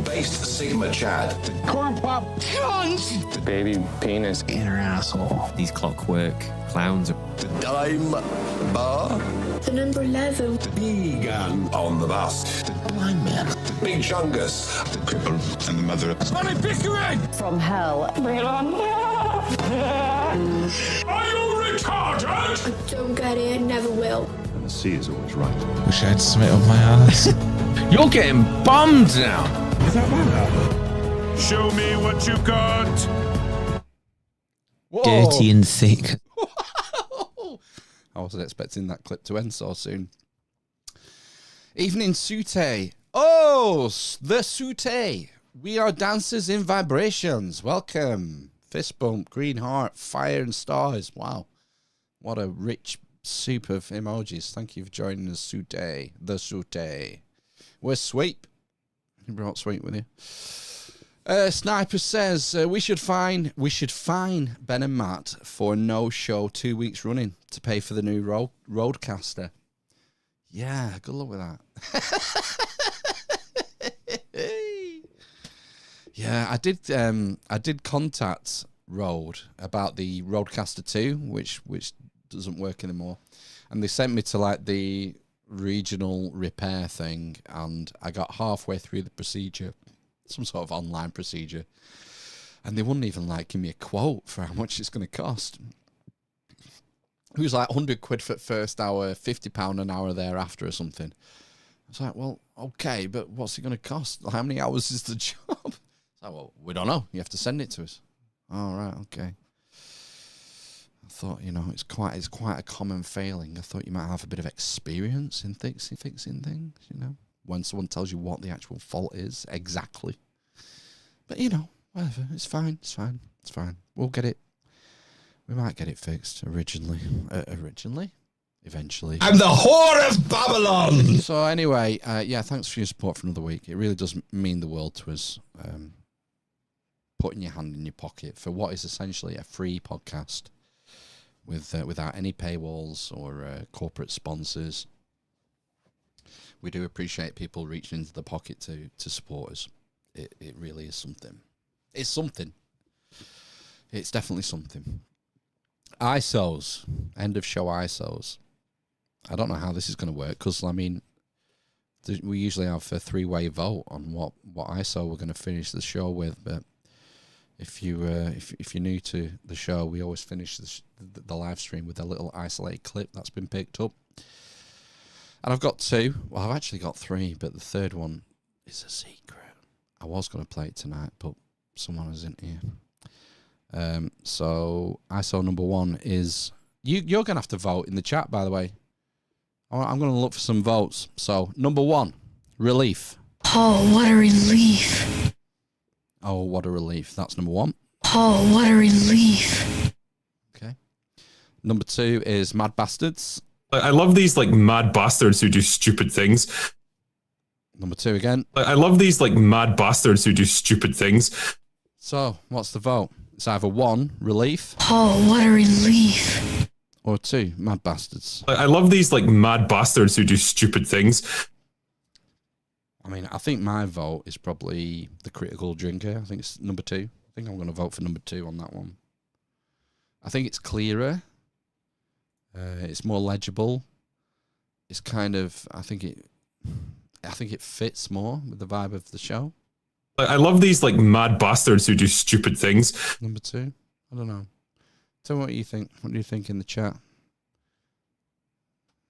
Based Sigma Chad. Corn pop. Cunt. Baby penis. Inner asshole. These clockwork clowns are... The dime bar. The number 11. The vegan on the bus. The blind man. The big chungus. The cripple and the mother of... Smelly Pickering! From hell. Bring it on. Are you retarded? I don't get it, I never will. And the sea is always right. Wish I had something on my ass. You're getting bummed now. Is that right? Show me what you got. Whoa. Dirty and thick. I wasn't expecting that clip to end so soon. Evening Sute. Oh, the Sute. We are dancers in vibrations. Welcome. Fist bump, green heart, fire and stars. Wow. What a rich soup of emojis. Thank you for joining us, Sute. The Sute. Where's Sweep? You brought Sweep with you. Sniper says we should fine Ben and Matt for no show 2 weeks running to pay for the new roadcaster. Yeah, good luck with that. Yeah, I did contact Rode about the Roadcaster 2, which doesn't work anymore, and they sent me to like the regional repair thing, and I got halfway through the procedure, some sort of online procedure, and they wouldn't even like give me a quote for how much it's going to cost. It was like 100 quid for the first hour, £50 an hour thereafter or something. I was like, well, okay, but what's it going to cost? How many hours is the job? So, well, we don't know. You have to send it to us. All right, okay. I thought, it's quite a common failing. I thought you might have a bit of experience in fixing things, when someone tells you what the actual fault is exactly. But, you know, whatever. It's fine. It's fine. It's fine. We'll get it. We might get it fixed eventually. I'm the whore of Babylon! So anyway, yeah, thanks for your support for another week. It really does mean the world to us. Putting your hand in your pocket for what is essentially a free podcast without any paywalls or corporate sponsors. We do appreciate people reaching into the pocket to support us. It really is something. It's something. It's definitely something. ISOs. End of show ISOs. I don't know how this is going to work because, I mean, we usually have a three-way vote on what ISO we're going to finish the show with, but if you're new to the show, we always finish the live stream with a little isolated clip that's been picked up. And I've got two. Well, I've actually got three, but the third one is a secret. I was going to play it tonight, but someone isn't here. So ISO number one is you're going to have to vote in the chat, by the way. I'm going to look for some votes. So number one, relief. Oh, what a relief. Oh, what a relief. That's number one. Oh, what a relief. Okay. Number two is Mad Bastards. I love these like mad bastards who do stupid things. Number two again. I love these like mad bastards who do stupid things. So, what's the vote? It's either one, relief. Oh, what a relief. Or two, Mad Bastards. I love these like mad bastards who do stupid things. I mean, I think my vote is probably the critical drinker. I think it's number two. I think I'm going to vote for number two on that one. I think it's clearer. It's more legible. It's kind of, I think it fits more with the vibe of the show. I love these like mad bastards who do stupid things. Number two, I don't know. Tell me what you think. What do you think in the chat?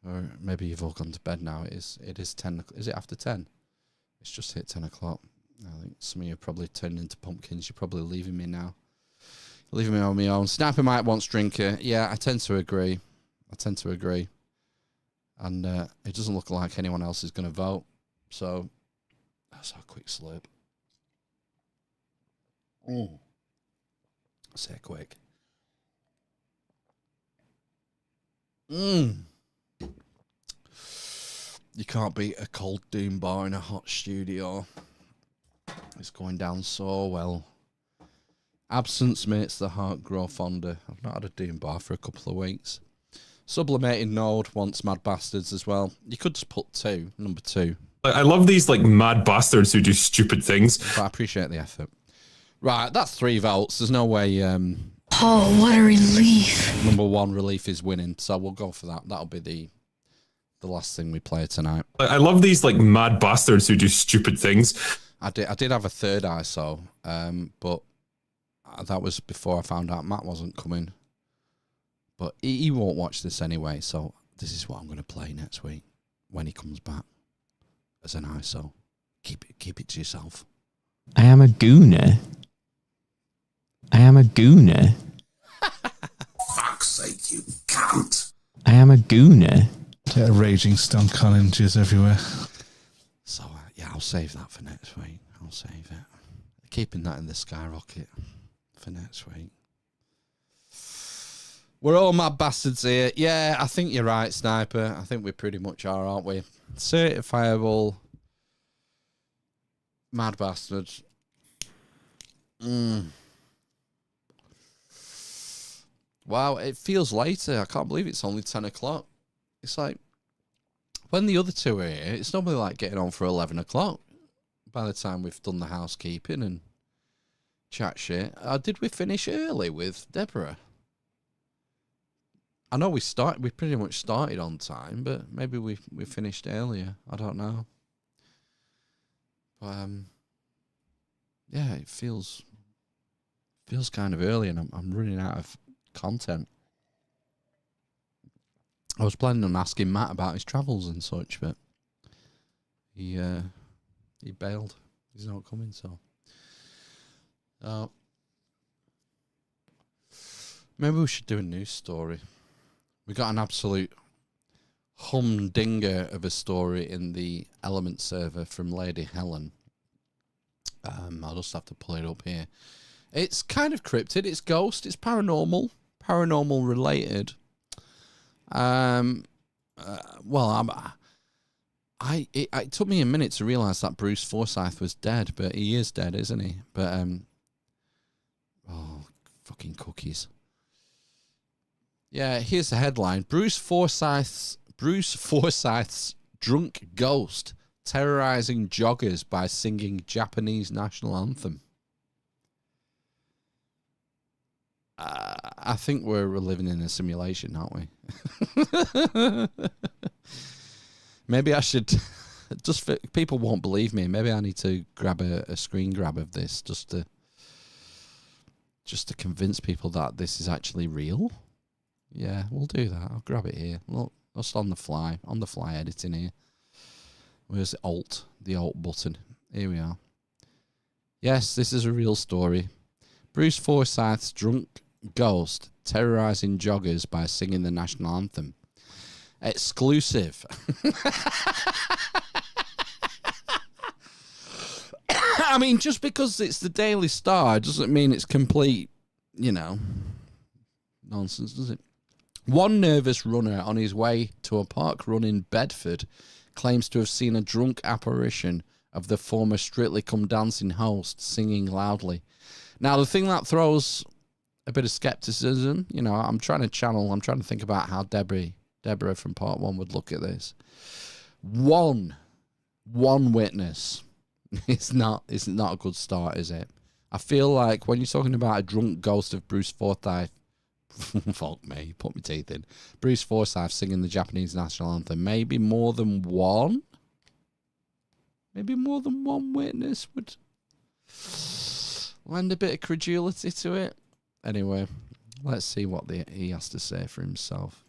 Or maybe you've all gone to bed now. It is 10. Is it after 10? It's just hit 10 o'clock. I think some of you are probably turning into pumpkins. You're probably leaving me now. Leaving me on my own. Sniper Mike wants drinker. Yeah, I tend to agree. And it doesn't look like anyone else is going to vote. So, that's our quick slurp. Say it quick. You can't beat a cold Doom bar in a hot studio. It's going down so well. Absence makes the heart grow fonder. I've not had a Doom bar for a couple of weeks. Sublimated Node wants Mad Bastards as well. You could just put two, number two. I love these like mad bastards who do stupid things. But I appreciate the effort. Right, that's 3 votes. There's no way... Oh, what a relief. Number one, relief is winning. So we'll go for that. That'll be the last thing we play tonight. I love these like mad bastards who do stupid things. I did have a third ISO, but that was before I found out Matt wasn't coming. But he won't watch this anyway, so this is what I'm going to play next week when he comes back as an ISO. Keep it to yourself. I am a gooner. Fuck's sake, you cunt. I am a gooner. A raging stunk on images everywhere. So, yeah, I'll save that for next week. I'll save it. Keeping that in the skyrocket for next week. We're all mad bastards here. Yeah, I think you're right, Sniper. I think we pretty much are, aren't we? Certifiable mad bastards. Wow, it feels later. I can't believe it's only 10 o'clock. It's like, when the other two are here, it's normally like getting on for 11 o'clock by the time we've done the housekeeping and chat shit. Did we finish early with Deborah? I know we pretty much started on time, but maybe we finished earlier. I don't know. But, yeah, it feels kind of early, and I'm running out of content. I was planning on asking Matt about his travels and such, but he bailed. He's not coming, so maybe we should do a news story. We got an absolute humdinger of a story in the Element server from Lady Helen. I'll just have to pull it up here. It's kind of cryptid. It's ghost. It's paranormal related. It took me a minute to realise that Bruce Forsyth was dead, but he is dead, isn't he? But fucking cookies. Yeah, here's the headline: Bruce Forsyth's drunk ghost terrorizing joggers by singing Japanese national anthem. I think we're living in a simulation, aren't we? Maybe I should, people won't believe me. Maybe I need to grab a screen grab of this just to convince people that this is actually real. Yeah, we'll do that. I'll grab it here. Look, just on the fly editing here. Where's the Alt button? Here we are. Yes, this is a real story. Bruce Forsyth's drunk ghost terrorizing joggers by singing the national anthem. Exclusive. I mean, just because it's the Daily Star doesn't mean it's complete, nonsense, does it? One nervous runner on his way to a park run in Bedford claims to have seen a drunk apparition of the former Strictly Come Dancing host singing loudly. Now, the thing that throws a bit of skepticism, I'm trying to think about how Deborah from part 1 would look at this. One witness. It's not a good start, is it? I feel like when you're talking about a drunk ghost of Bruce Forsyth, fuck me, put my teeth in. Bruce Forsyth singing the Japanese national anthem. Maybe more than one witness would lend a bit of credulity to it. Anyway, let's see what he has to say for himself.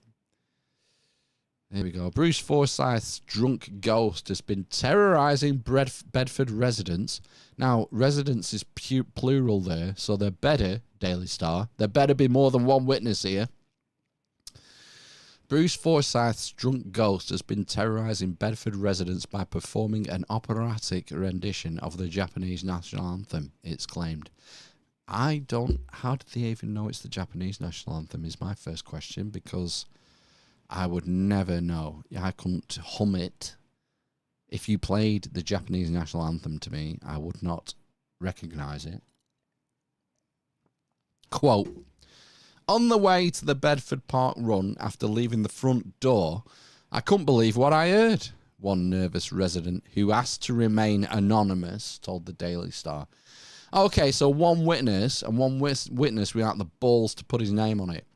Here we go. Bruce Forsyth's drunk ghost has been terrorising Bedford residents. Now, residents is plural there, so they're better, Daily Star. There better be more than one witness here. Bruce Forsyth's drunk ghost has been terrorising Bedford residents by performing an operatic rendition of the Japanese national anthem, it's claimed. How did they even know it's the Japanese national anthem is my first question, because I would never know. I couldn't hum it. If you played the Japanese national anthem to me, I would not recognise it. Quote, on the way to the Bedford Park run after leaving the front door, I couldn't believe what I heard, one nervous resident who asked to remain anonymous told the Daily Star. Okay, so one witness, and one witness without the balls to put his name on it.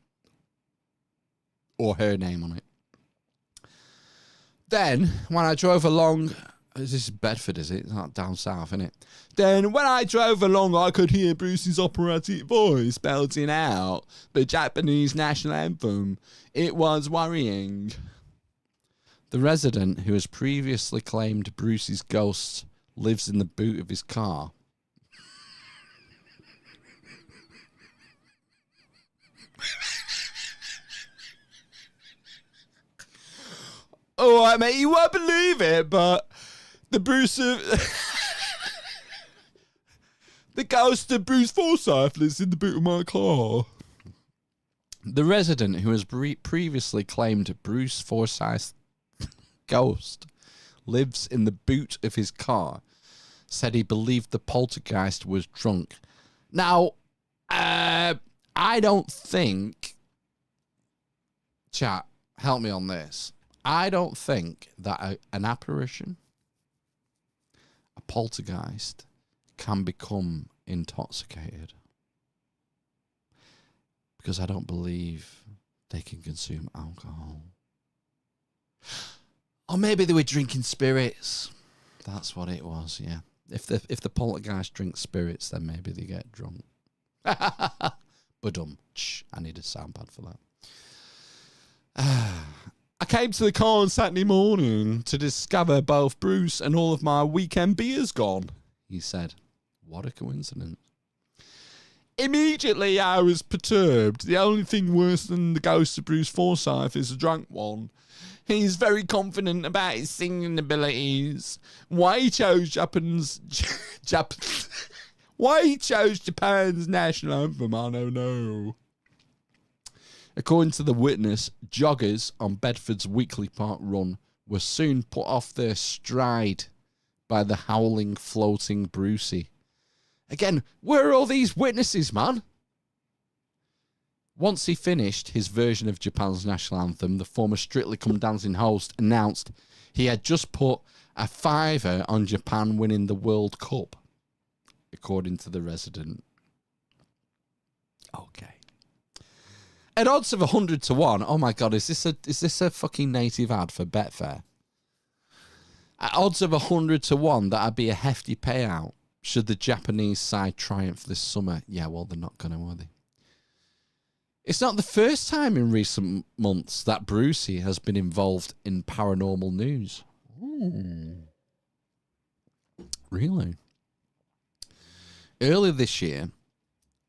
Or her name on it. Then, when I drove along... This is Bedford, is it? It's not down south, isn't it? Then, when I drove along, I could hear Bruce's operatic voice belting out the Japanese national anthem. It was worrying. The resident, who has previously claimed Bruce's ghost lives in the boot of his car... All right, mate, you won't believe it, but the ghost of Bruce Forsyth lives in the boot of my car. The resident who has previously claimed Bruce Forsyth's ghost lives in the boot of his car said he believed the poltergeist was drunk. Now, I don't think... Chat, help me on this. I don't think that an apparition, a poltergeist, can become intoxicated. Because I don't believe they can consume alcohol. Or maybe they were drinking spirits. That's what it was, yeah. If the poltergeist drinks spirits, then maybe they get drunk. Badum. I need a soundpad for that. I came to the car on Saturday morning to discover both Bruce and all of my weekend beers gone, he said. What a coincidence. Immediately I was perturbed. The only thing worse than the ghost of Bruce Forsyth is a drunk one. He's very confident about his singing abilities. Why he chose Japan's national anthem, I don't know. According to the witness, joggers on Bedford's weekly park run were soon put off their stride by the howling, floating Brucey. Again, where are all these witnesses, man? Once he finished his version of Japan's national anthem, the former Strictly Come Dancing host announced he had just put a $5 on Japan winning the World Cup, according to the resident. Okay. At odds of 100 to 1, oh my God, is this a fucking native ad for Betfair? At odds of 100 to 1, that'd be a hefty payout should the Japanese side triumph this summer. Yeah, well, they're not going to, are they? It's not the first time in recent months that Brucey has been involved in paranormal news. Ooh. Really? Earlier this year,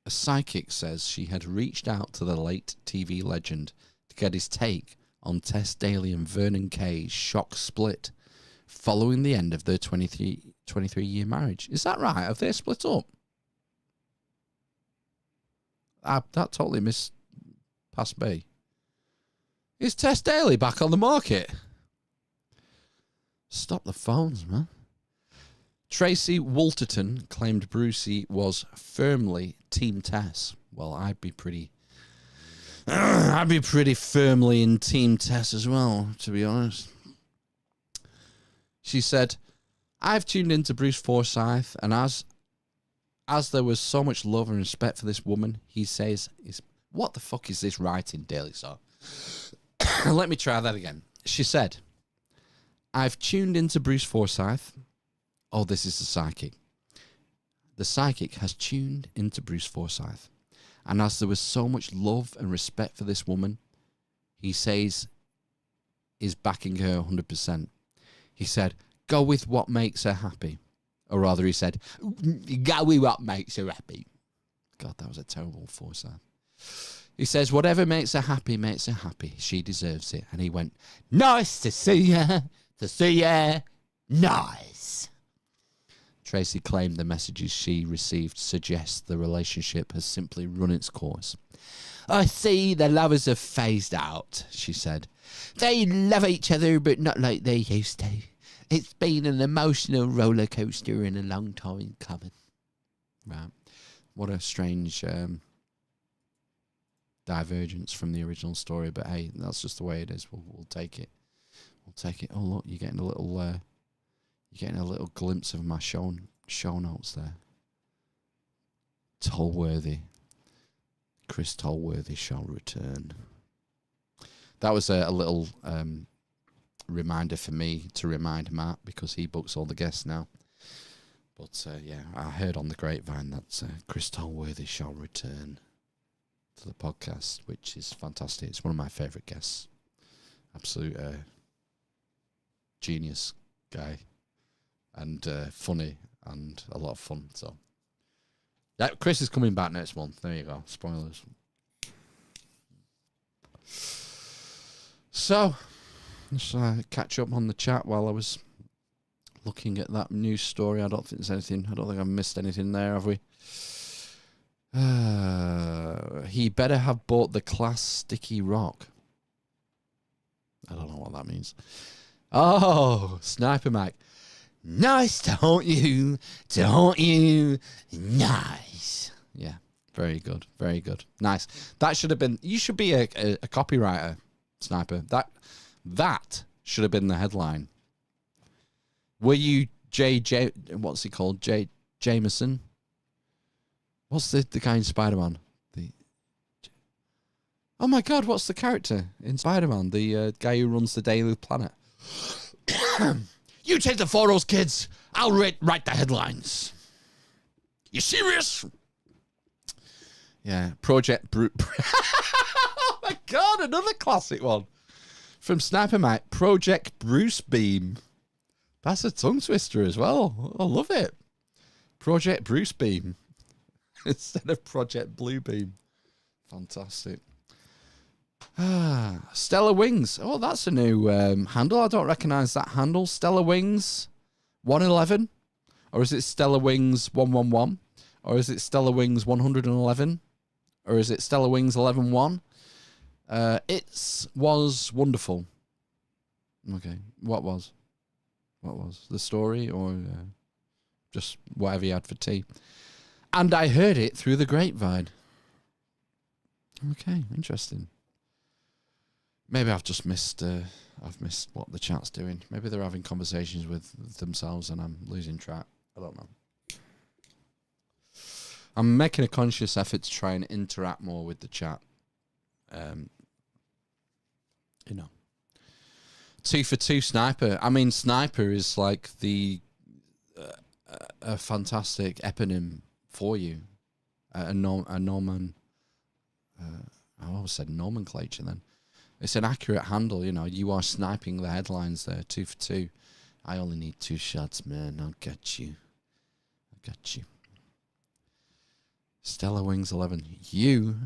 a psychic says she had reached out to the late TV legend to get his take on Tess Daly and Vernon Kay's shock split following the end of their 23-year marriage. Is that right? Have they split up? That totally passed me. Is Tess Daly back on the market? Stop the phones, man. Tracy Wolterton claimed Brucey was firmly Team Tess. Well, I'd be pretty firmly in Team Tess as well, to be honest. She said, I've tuned into Bruce Forsyth, and as there was so much love and respect for this woman, he says, what the fuck is this writing, Daily Star? Let me try that again. She said, I've tuned into Bruce Forsyth. Oh, this is the psychic. The psychic has tuned into Bruce Forsyth. And as there was so much love and respect for this woman, he says is backing her 100%. He said, go with what makes her happy. Or rather, he said, go with what makes her happy. God, that was a terrible Forsyth. He says, whatever makes her happy, makes her happy. She deserves it. And he went, nice to see her. To see her. Nice. Tracy claimed the messages she received suggest the relationship has simply run its course. I see the lovers have phased out, she said. They love each other, but not like they used to. It's been an emotional roller coaster and a long time coming. Right. What a strange divergence from the original story, but hey, that's just the way it is. We'll take it. We'll take it. Oh look, you're getting a little glimpse of my show notes there. Tolworthy. Chris Tolworthy shall return. That was a little reminder for me to remind Matt, because he books all the guests now. But yeah, I heard on the grapevine that Chris Tolworthy shall return to the podcast, which is fantastic. It's one of my favourite guests. Absolute genius guy. And funny and a lot of fun. So yeah, Chris is coming back next month. There you go. Spoilers. So let's catch up on the chat while I was looking at that news story. I don't think there's anything. I don't think I've missed anything there, have we? He better have bought the class sticky rock. I don't know what that means. Oh, Sniper Mac. Nice to haunt you, nice. Yeah, very good, very good. Nice. That should have been, you should be a copywriter, Sniper. That should have been the headline. Were you what's he called? Jameson? What's the guy in Spider-Man? Oh my God, what's the character in Spider-Man? The guy who runs the Daily Planet. You take the photos, kids. I'll write the headlines. You serious? Yeah, Project Oh my God, another classic one. From Sniper Mike, Project Bruce Beam. That's a tongue twister as well. I love it. Project Bruce Beam. instead of Project Bluebeam. Fantastic. Stellar Wings. Oh, that's a new handle. I don't recognise that handle. Stellar Wings 111, or is it Stellar Wings 111, or is it Stellar Wings 111, or is it Stellar Wings 11-1? It was wonderful. Okay, what was the story, or just whatever you had for tea? And I heard it through the grapevine. Okay, interesting. Maybe I've just missed. I've missed what the chat's doing. Maybe they're having conversations with themselves, and I'm losing track. I don't know. I'm making a conscious effort to try and interact more with the chat. You know, 2 for 2 sniper. I mean, sniper is like the a fantastic eponym for you. A Norman. I always said nomenclature then. It's an accurate handle, you know. You are sniping the headlines there, 2 for 2. I only need 2 shots, man. I'll get you. Stellar Wings 11. You.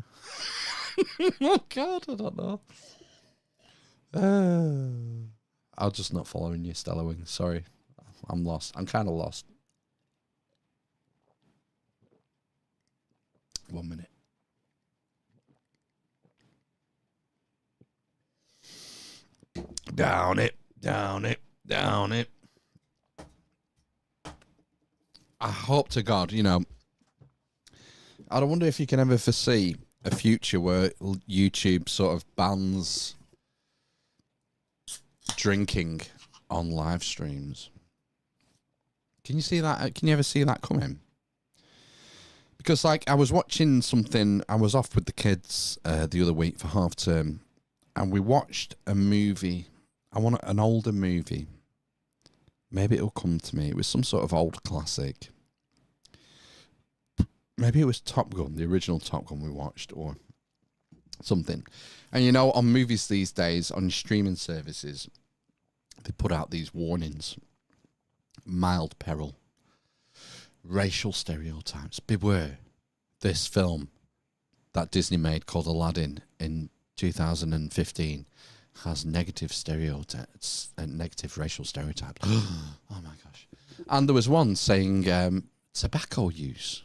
Oh, God, I don't know. I'm just not following you, Stellar Wings. Sorry. I'm lost. I'm kind of lost. 1 minute. Down it. I hope to God, you know, I wonder if you can ever foresee a future where YouTube sort of bans drinking on live streams. Can you see that? Can you ever see that coming? Because, like, I was watching something, I was off with the kids the other week for half term, and we watched a movie. I want an older movie. Maybe it'll come to me. It was some sort of old classic. Maybe it was Top Gun, the original Top Gun we watched, or something. And you know, on movies these days, on streaming services, they put out these warnings. Mild peril. Racial stereotypes. Beware. This film that Disney made called Aladdin in 2015 has negative stereotypes and negative racial stereotypes. Oh my gosh. And there was one saying tobacco use.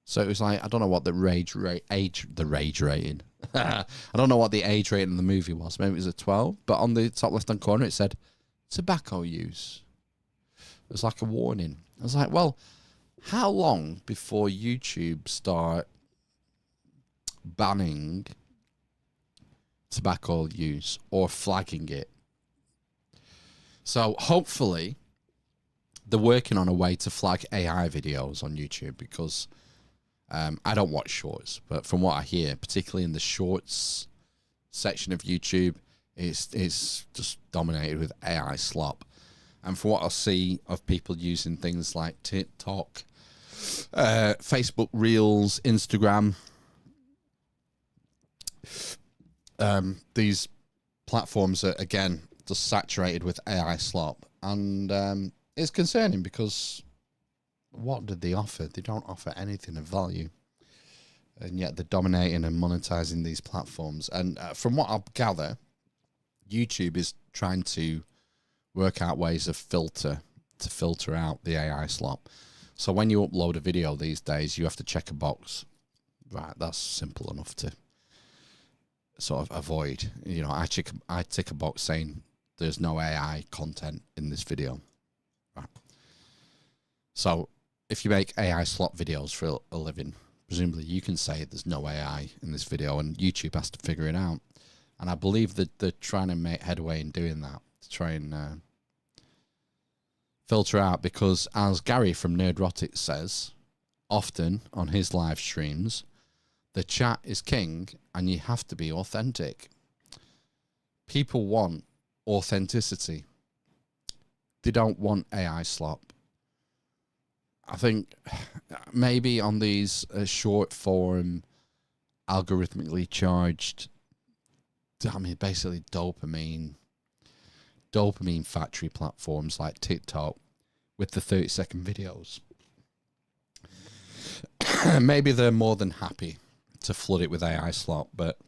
So it was like, I don't know what the rage rating. I don't know what the age rating in the movie was. Maybe it was a 12, but on the top left-hand corner it said tobacco use. It was like a warning. I was like, well, how long before YouTube start banning tobacco use or flagging it? So hopefully they're working on a way to flag AI videos on YouTube, because I don't watch shorts, but from what I hear, particularly in the shorts section of YouTube, it's just dominated with AI slop. And from what I see of people using things like TikTok, Facebook Reels, Instagram, these platforms are, again, just saturated with AI slop. And it's concerning, because what did they offer? They don't offer anything of value. And yet they're dominating and monetizing these platforms. And from what I gather, YouTube is trying to work out ways of filter out the AI slop. So when you upload a video these days, you have to check a box. Right, that's simple enough to sort of avoid. You know, I tick a box saying there's no AI content in this video. Right. So if you make AI slop videos for a living, presumably you can say there's no AI in this video, and YouTube has to figure it out. And I believe that they're trying to make headway in doing that, to try and filter out, because as Gary from Nerdrotic says often on his live streams, the chat is king and you have to be authentic. People want authenticity. They don't want AI slop. I think maybe on these short form, algorithmically charged, basically dopamine factory platforms like TikTok with the 30-second videos. maybe they're more than happy to flood it with AI slot, but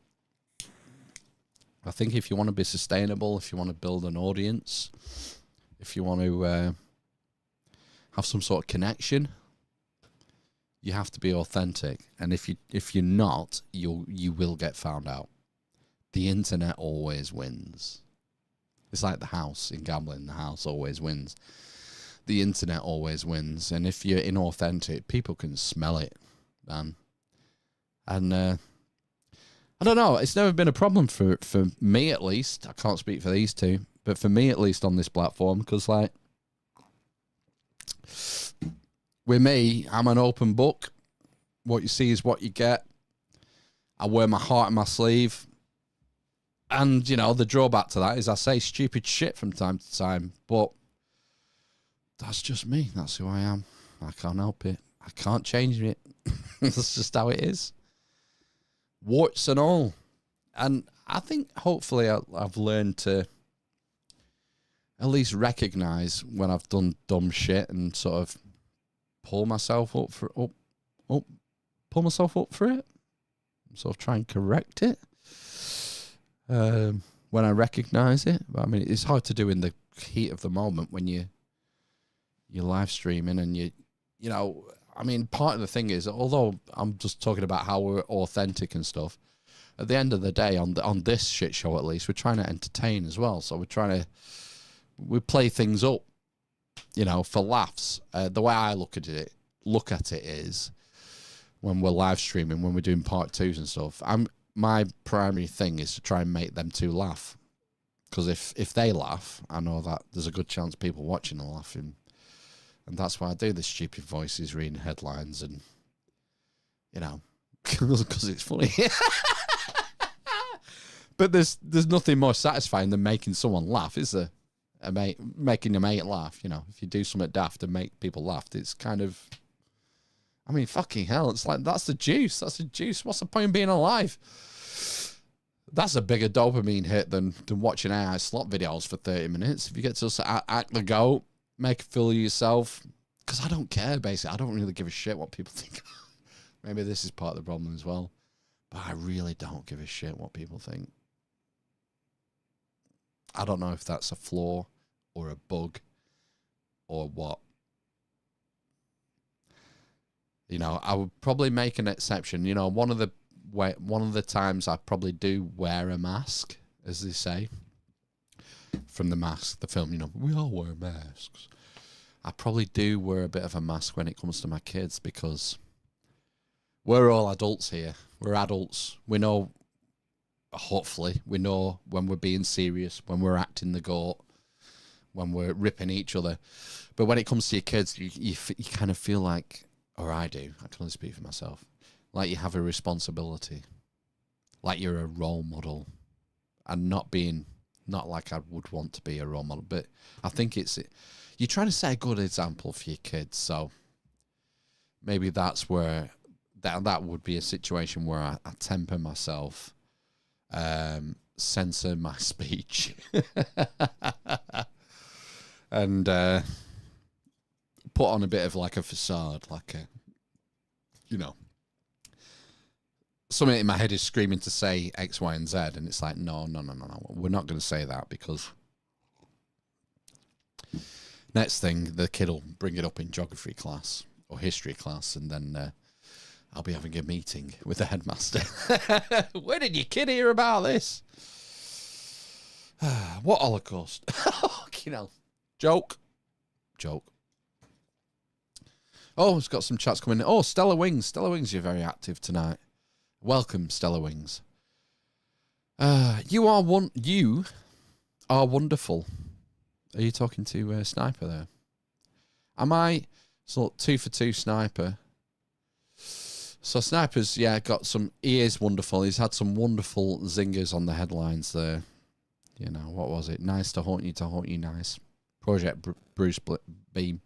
I think if you want to be sustainable, if you want to build an audience, if you want to have some sort of connection, you have to be authentic. And if you're not, you will get found out. The internet always wins. It's like the house in gambling. The house always wins. The internet always wins. And if you're inauthentic, people can smell it, man. And I don't know. It's never been a problem for me, at least. I can't speak for these two, but for me, at least, on this platform, because like with me, I'm an open book. What you see is what you get. I wear my heart on my sleeve. And, you know, the drawback to that is I say stupid shit from time to time, but that's just me. That's who I am. I can't help it. I can't change it. That's just how it is. Warts and all. And I think hopefully I've learned to at least recognize when I've done dumb shit and sort of pull myself up for it. Sort of try and correct it. When I recognize it. But I mean, it's hard to do in the heat of the moment when you're live streaming and you know, I mean, part of the thing is, although I'm just talking about how we're authentic and stuff, at the end of the day, on this shit show at least, we're trying to entertain as well. So we play things up, you know, for laughs. The way I look at it is when we're live streaming, when we're doing part twos and stuff, my primary thing is to try and make them two laugh. Because if they laugh, I know that there's a good chance people watching are laughing. And that's why I do the stupid voices, reading headlines and, you know, because it's funny. But there's nothing more satisfying than making someone laugh, is there? Making a mate laugh, you know. If you do something daft and make people laugh, it's kind of, I mean, fucking hell, it's like, that's the juice. That's the juice. What's the point of being alive? That's a bigger dopamine hit than watching AI slot videos for 30 minutes. If you get to act the goat, make a fool of yourself, because I don't care, basically. I don't really give a shit what people think. Maybe this is part of the problem as well. But I really don't give a shit what people think. I don't know if that's a flaw or a bug or what. You know, I would probably make an exception. You know, one of the times I probably do wear a mask, as they say, from The Mask, the film, you know, we all wear masks. I probably do wear a bit of a mask when it comes to my kids because we're all adults here. We're adults. We know, hopefully, we know when we're being serious, when we're acting the goat, when we're ripping each other. But when it comes to your kids, you kind of feel like, or I do, I can only speak for myself, like you have a responsibility, like you're a role model, and not like I would want to be a role model, but I think you're trying to set a good example for your kids. So maybe that's where that would be a situation where I temper myself, censor my speech, and put on a bit of like a facade, like a, you know, something in my head is screaming to say X, Y, and Z, and it's like, no. We're not going to say that because next thing, the kid will bring it up in geography class or history class, and then I'll be having a meeting with the headmaster. Where did your kid hear about this? What Holocaust? You know, joke. Oh, it's got some chats coming in. Oh, Stella Wings. Stella Wings, you're very active tonight. Welcome, Stella Wings. You are wonderful. Are you talking to Sniper there? Am I? So 2 for 2 Sniper. So Sniper's, yeah, got some, he is wonderful. He's had some wonderful zingers on the headlines there. You know, what was it? Nice to haunt you nice. Project Bruce Beam.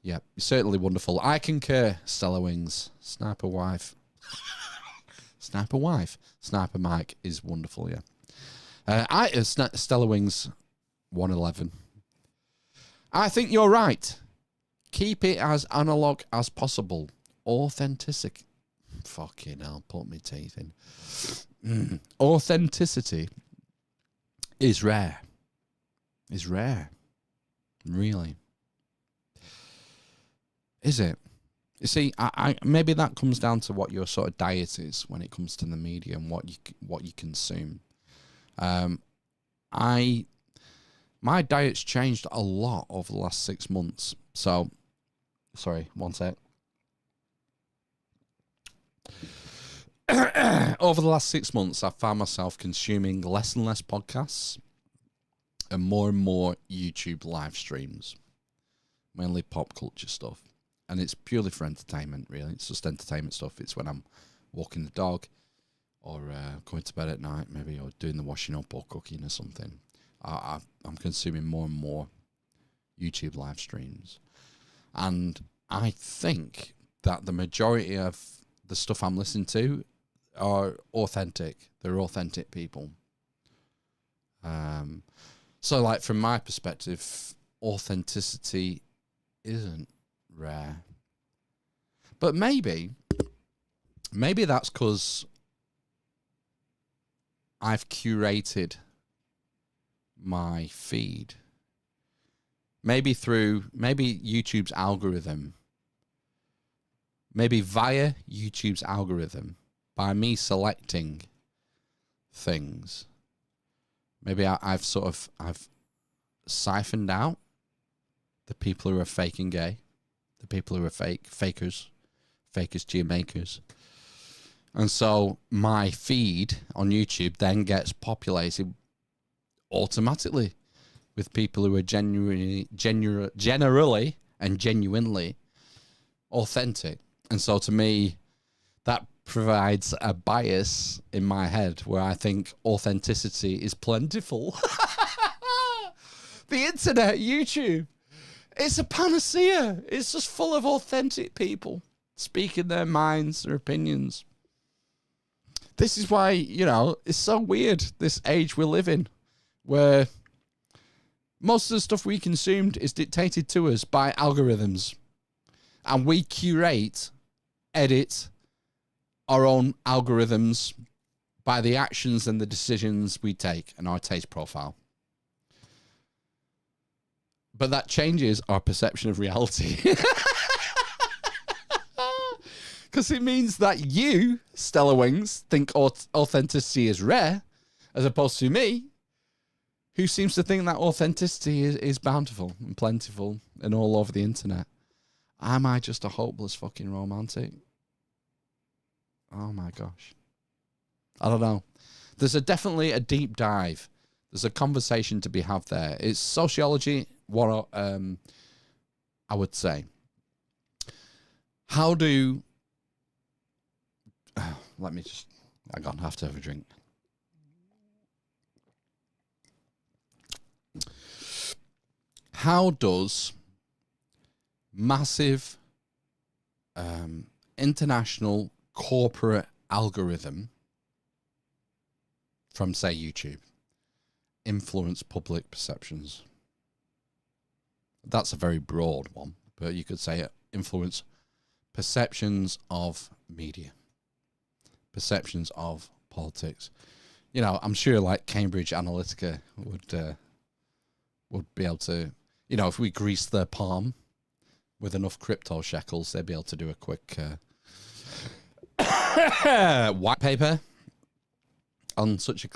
Yeah, certainly wonderful. I concur, Stella Wings. Sniper wife. Sniper Mike is wonderful, yeah. Stella Wings 111. I think you're right. Keep it as analog as possible. authenticity. Fucking hell, put my teeth in. Authenticity is rare. Is rare. Really. Is it? You see, I maybe that comes down to what your sort of diet is when it comes to the media and what you consume. My diet's changed a lot over the last 6 months. So, sorry, one sec. Over the last 6 months, I've found myself consuming less and less podcasts and more YouTube live streams, mainly pop culture stuff. And it's purely for entertainment, really. It's just entertainment stuff. It's when I'm walking the dog or going to bed at night, maybe, or doing the washing up or cooking or something. I'm consuming more and more YouTube live streams. And I think that the majority of the stuff I'm listening to are authentic. They're authentic people. So, like, from my perspective, authenticity isn't rare. But maybe that's because I've curated my feed. Maybe YouTube's algorithm. Maybe via YouTube's algorithm, by me selecting things, maybe I've siphoned out the people who are fake and gay, the people who are fakers, geomakers. And so my feed on YouTube then gets populated automatically with people who are generally and genuinely authentic. And so to me, that provides a bias in my head where I think authenticity is plentiful. The internet, YouTube, it's a panacea. It's just full of authentic people speaking their minds, their opinions. This is why, it's so weird, this age we live in, where most of the stuff we consumed is dictated to us by algorithms. And we curate, edit our own algorithms by the actions and the decisions we take and our taste profile. But that changes our perception of reality. Because it means that you, Stellar Wings, think authenticity is rare, as opposed to me, who seems to think that authenticity is bountiful and plentiful and all over the internet. Am I just a hopeless fucking romantic? Oh my gosh. I don't know. There's definitely a deep dive. There's a conversation to be had there. It's sociology, what I would say. How do... let me just... I have to have a drink. How does massive international corporate algorithm from, say, YouTube influence public perceptions? That's a very broad one, but you could say it influence perceptions of media, perceptions of politics. I'm sure like Cambridge Analytica would be able to, if we grease their palm with enough crypto shekels, they'd be able to do a quick white paper on such a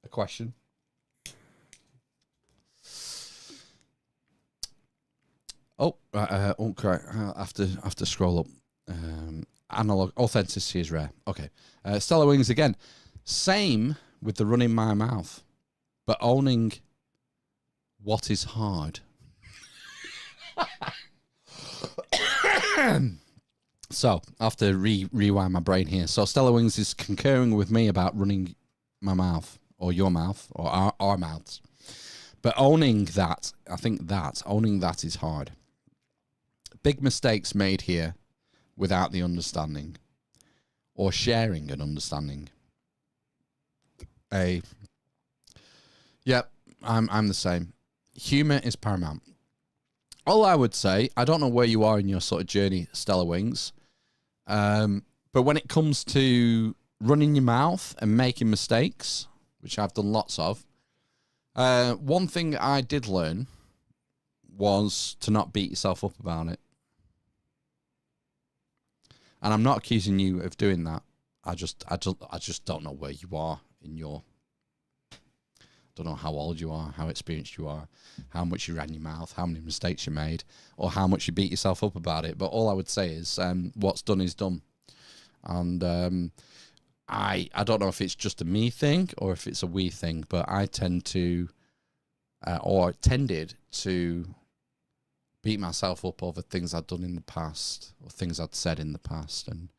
question. Correct. I have to scroll up. Analog authenticity is rare. Okay. Stellar Wings again. Same with the running my mouth, but owning what is hard. So, I have to rewind my brain here. So, Stellar Wings is concurring with me about running my mouth, or your mouth, or our mouths. But owning that is hard. Big mistakes made here without the understanding, or sharing an understanding. Yep, I'm the same. Humor is paramount. All I would say, I don't know where you are in your sort of journey, Stellar Wings, But when it comes to running your mouth and making mistakes, which I've done lots of, one thing I did learn was to not beat yourself up about it. And I'm not accusing you of doing that. I just don't know where you are in your... Don't know how old you are, how experienced you are, how much you ran your mouth, how many mistakes you made, or how much you beat yourself up about it. But all I would say is what's done is done. And I don't know if it's just a me thing or if it's a we thing, but I tend to, or tended to beat myself up over things I'd done in the past or things I'd said in the past and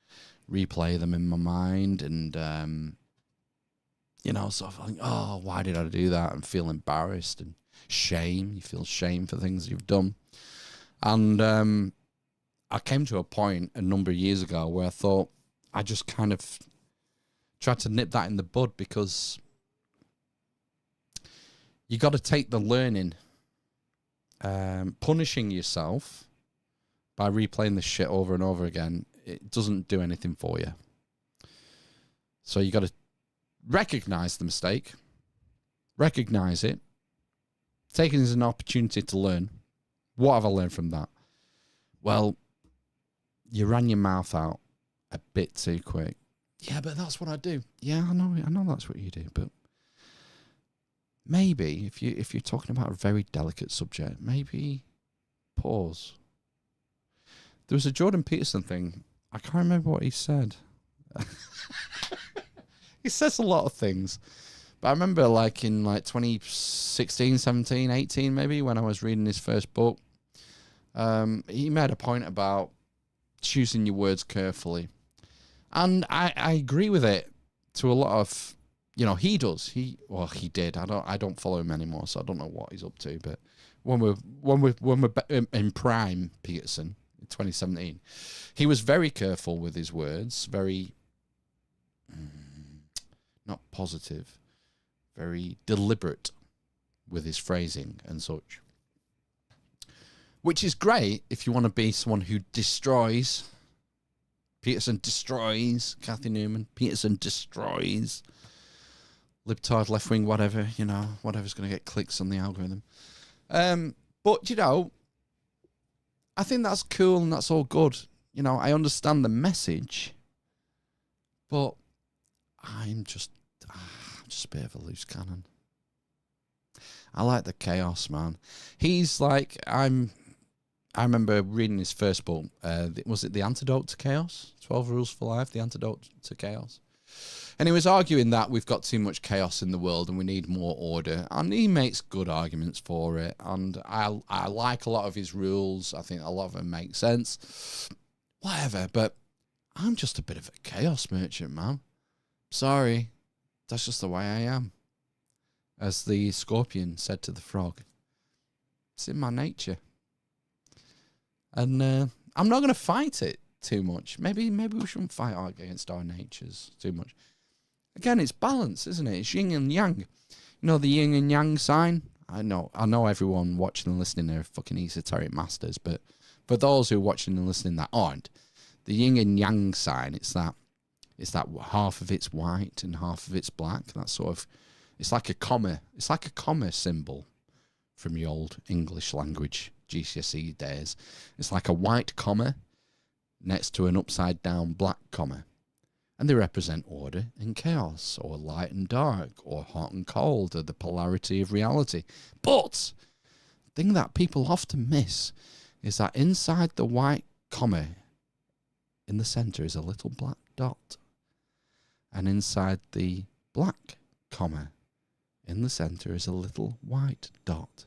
replay them in my mind and... sort of like, oh, why did I do that? And feel embarrassed and shame. You feel shame for things you've done. And I came to a point a number of years ago where I thought I just kind of tried to nip that in the bud because you got to take the learning. Punishing yourself by replaying this shit over and over again, it doesn't do anything for you. So you got to recognize the mistake, recognize it, take it as an opportunity to learn. What have I learned from that? Well, you ran your mouth out a bit too quick. Yeah, but that's what I do. Yeah, I know that's what you do, but maybe if you're talking about a very delicate subject, maybe pause. There was a Jordan Peterson thing. I can't remember what he said. He says a lot of things. But I remember in 2016, 17, 18 maybe, when I was reading his first book, he made a point about choosing your words carefully. And I agree with it to a lot of, he does. He did. I don't follow him anymore, so I don't know what he's up to. But when we're in prime Peterson in 2017, he was very careful with his words, very... not positive, very deliberate with his phrasing and such. Which is great if you want to be someone who destroys. Peterson destroys. Kathy Newman. Peterson destroys. Libtard, left wing, whatever, whatever's going to get clicks on the algorithm. But, I think that's cool and that's all good. I understand the message, but I'm just a bit of a loose cannon. I like the chaos, man. He's like, I remember reading his first book. Was it The Antidote to Chaos? 12 Rules for Life, The Antidote to Chaos. And he was arguing that we've got too much chaos in the world and we need more order. And he makes good arguments for it. And I like a lot of his rules. I think a lot of them make sense. Whatever, but I'm just a bit of a chaos merchant, man. Sorry, that's just the way I am. As the scorpion said to the frog, it's in my nature. And I'm not going to fight it too much. Maybe we shouldn't fight against our natures too much. Again, it's balance, isn't it? It's yin and yang. The yin and yang sign? I know everyone watching and listening are fucking esoteric masters, but for those who are watching and listening that aren't, the yin and yang sign, it's that half of it's white and half of it's black. That sort of, it's like a comma. It's like a comma symbol from the old English language GCSE days. It's like a white comma next to an upside down black comma. And they represent order and chaos, or light and dark, or hot and cold, or the polarity of reality. But the thing that people often miss is that inside the white comma, in the center is a little black dot. And inside the black comma, in the center is a little white dot.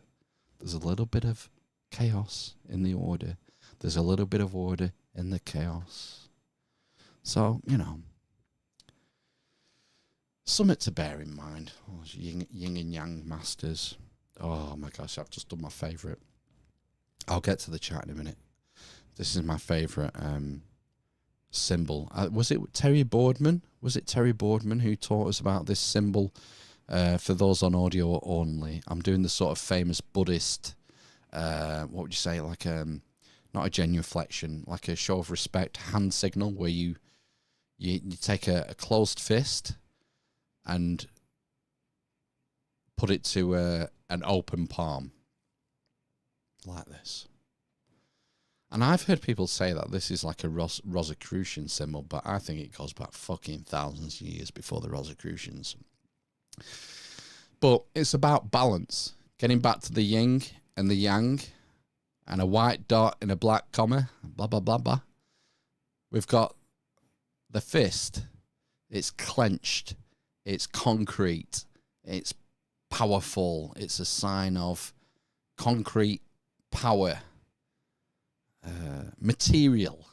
There's a little bit of chaos in the order. There's a little bit of order in the chaos. So, something to bear in mind. Oh, yin and yang masters. Oh my gosh, I've just done my favourite. I'll get to the chat in a minute. This is my favourite symbol. Was it Terry Boardman? Was it Terry Boardman who taught us about this symbol? For those on audio only, I'm doing the sort of famous Buddhist, what would you say, like not not a genuflection, like a show of respect hand signal where you take a closed fist and put it to an open palm like this. And I've heard people say that this is like a Rosicrucian symbol, but I think it goes back fucking thousands of years before the Rosicrucians. But it's about balance, getting back to the yin and the yang, and a white dot in a black comma, blah, blah, blah, blah. We've got the fist. It's clenched. It's concrete. It's powerful. It's a sign of concrete power. Material.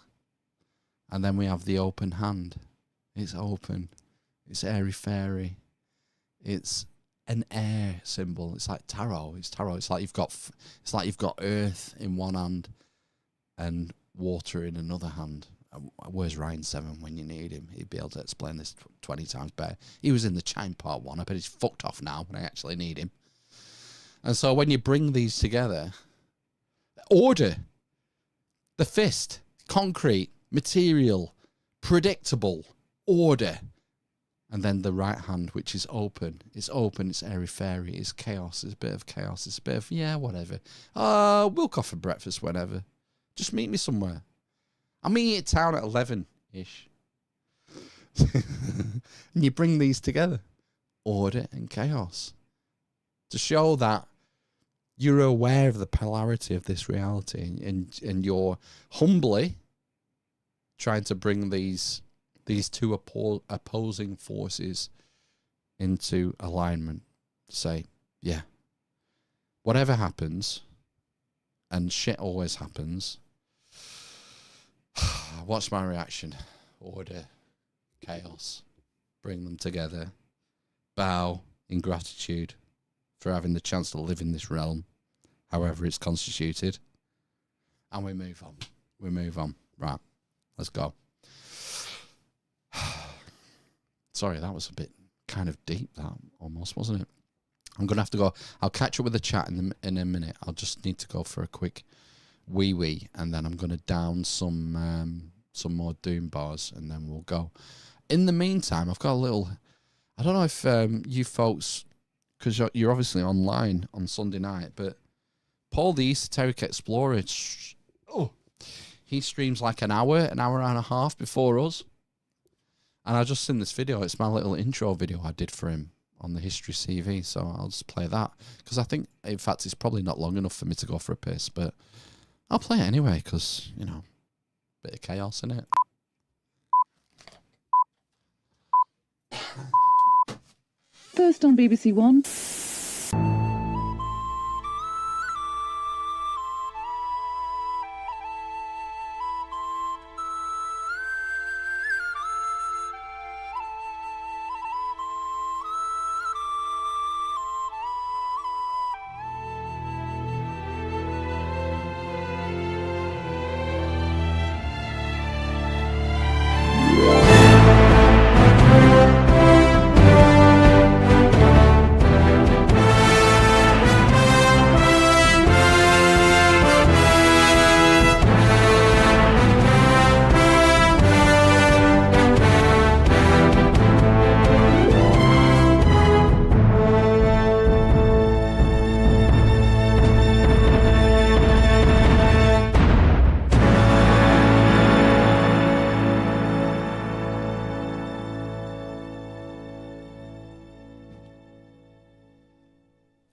And then we have the open hand. It's open. It's airy-fairy. It's an air symbol. It's like tarot. It's tarot. It's like you've got earth in one hand and water in another hand. Where's Ryan 7 when you need him? He'd be able to explain this 20 times better. He was in the Chime Part 1. I bet he's fucked off now when I actually need him. And so when you bring these together, order. The fist, concrete, material, predictable, order. And then the right hand, which is open. It's open, it's airy-fairy, it's chaos, it's a bit of chaos, it's a bit of, yeah, whatever. We'll go for breakfast whenever. Just meet me somewhere. I'll meet you at town at 11-ish. And you bring these together. Order and chaos. To show that you're aware of the polarity of this reality, and you're humbly trying to bring these two opposing forces into alignment. Say, yeah, whatever happens, and shit always happens, what's my reaction? Order, chaos, bring them together, bow in gratitude for having the chance to live in this realm, however it's constituted. And we move on. We move on. Right, let's go. Sorry, that was a bit kind of deep, that almost, wasn't it? I'm going to have to go. I'll catch up with the chat in a minute. I'll just need to go for a quick wee, and then I'm going to down some more Doom bars, and then we'll go. In the meantime, I've got a little... I don't know if you folks... because you're obviously online on Sunday night, but Paul the Esoteric Explorer, he streams like an hour and a half before us. And I just seen this video. It's my little intro video I did for him on the History CV, so I'll just play that. Because I think, in fact, it's probably not long enough for me to go for a piss, but I'll play it anyway, because, you know, bit of chaos in it. First on BBC One.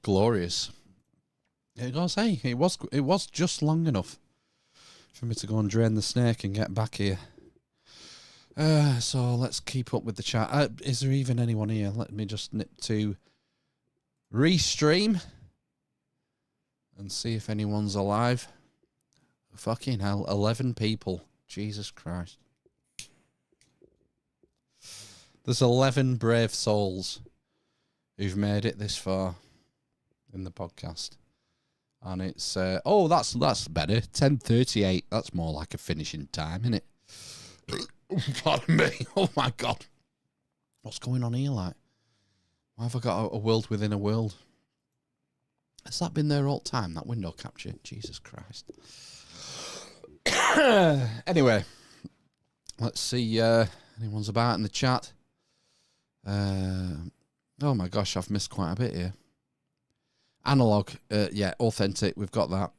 Glorious. It goes, hey, it was just long enough for me to go and drain the snake and get back here. So let's keep up with the chat. Is there even anyone here? Let me just nip to restream and see if anyone's alive. Fucking hell, 11 people. Jesus Christ. There's 11 brave souls who've made it this far in the podcast. And it's that's better. 10:38. That's more like a finishing time, isn't it? Pardon me. Oh my god. What's going on here, like? Why have I got a world within a world? Has that been there all the time, that window capture? Jesus Christ. Anyway, let's see. Anyone's about in the chat. Oh my gosh, I've missed quite a bit here. Analog, yeah, authentic. We've got that.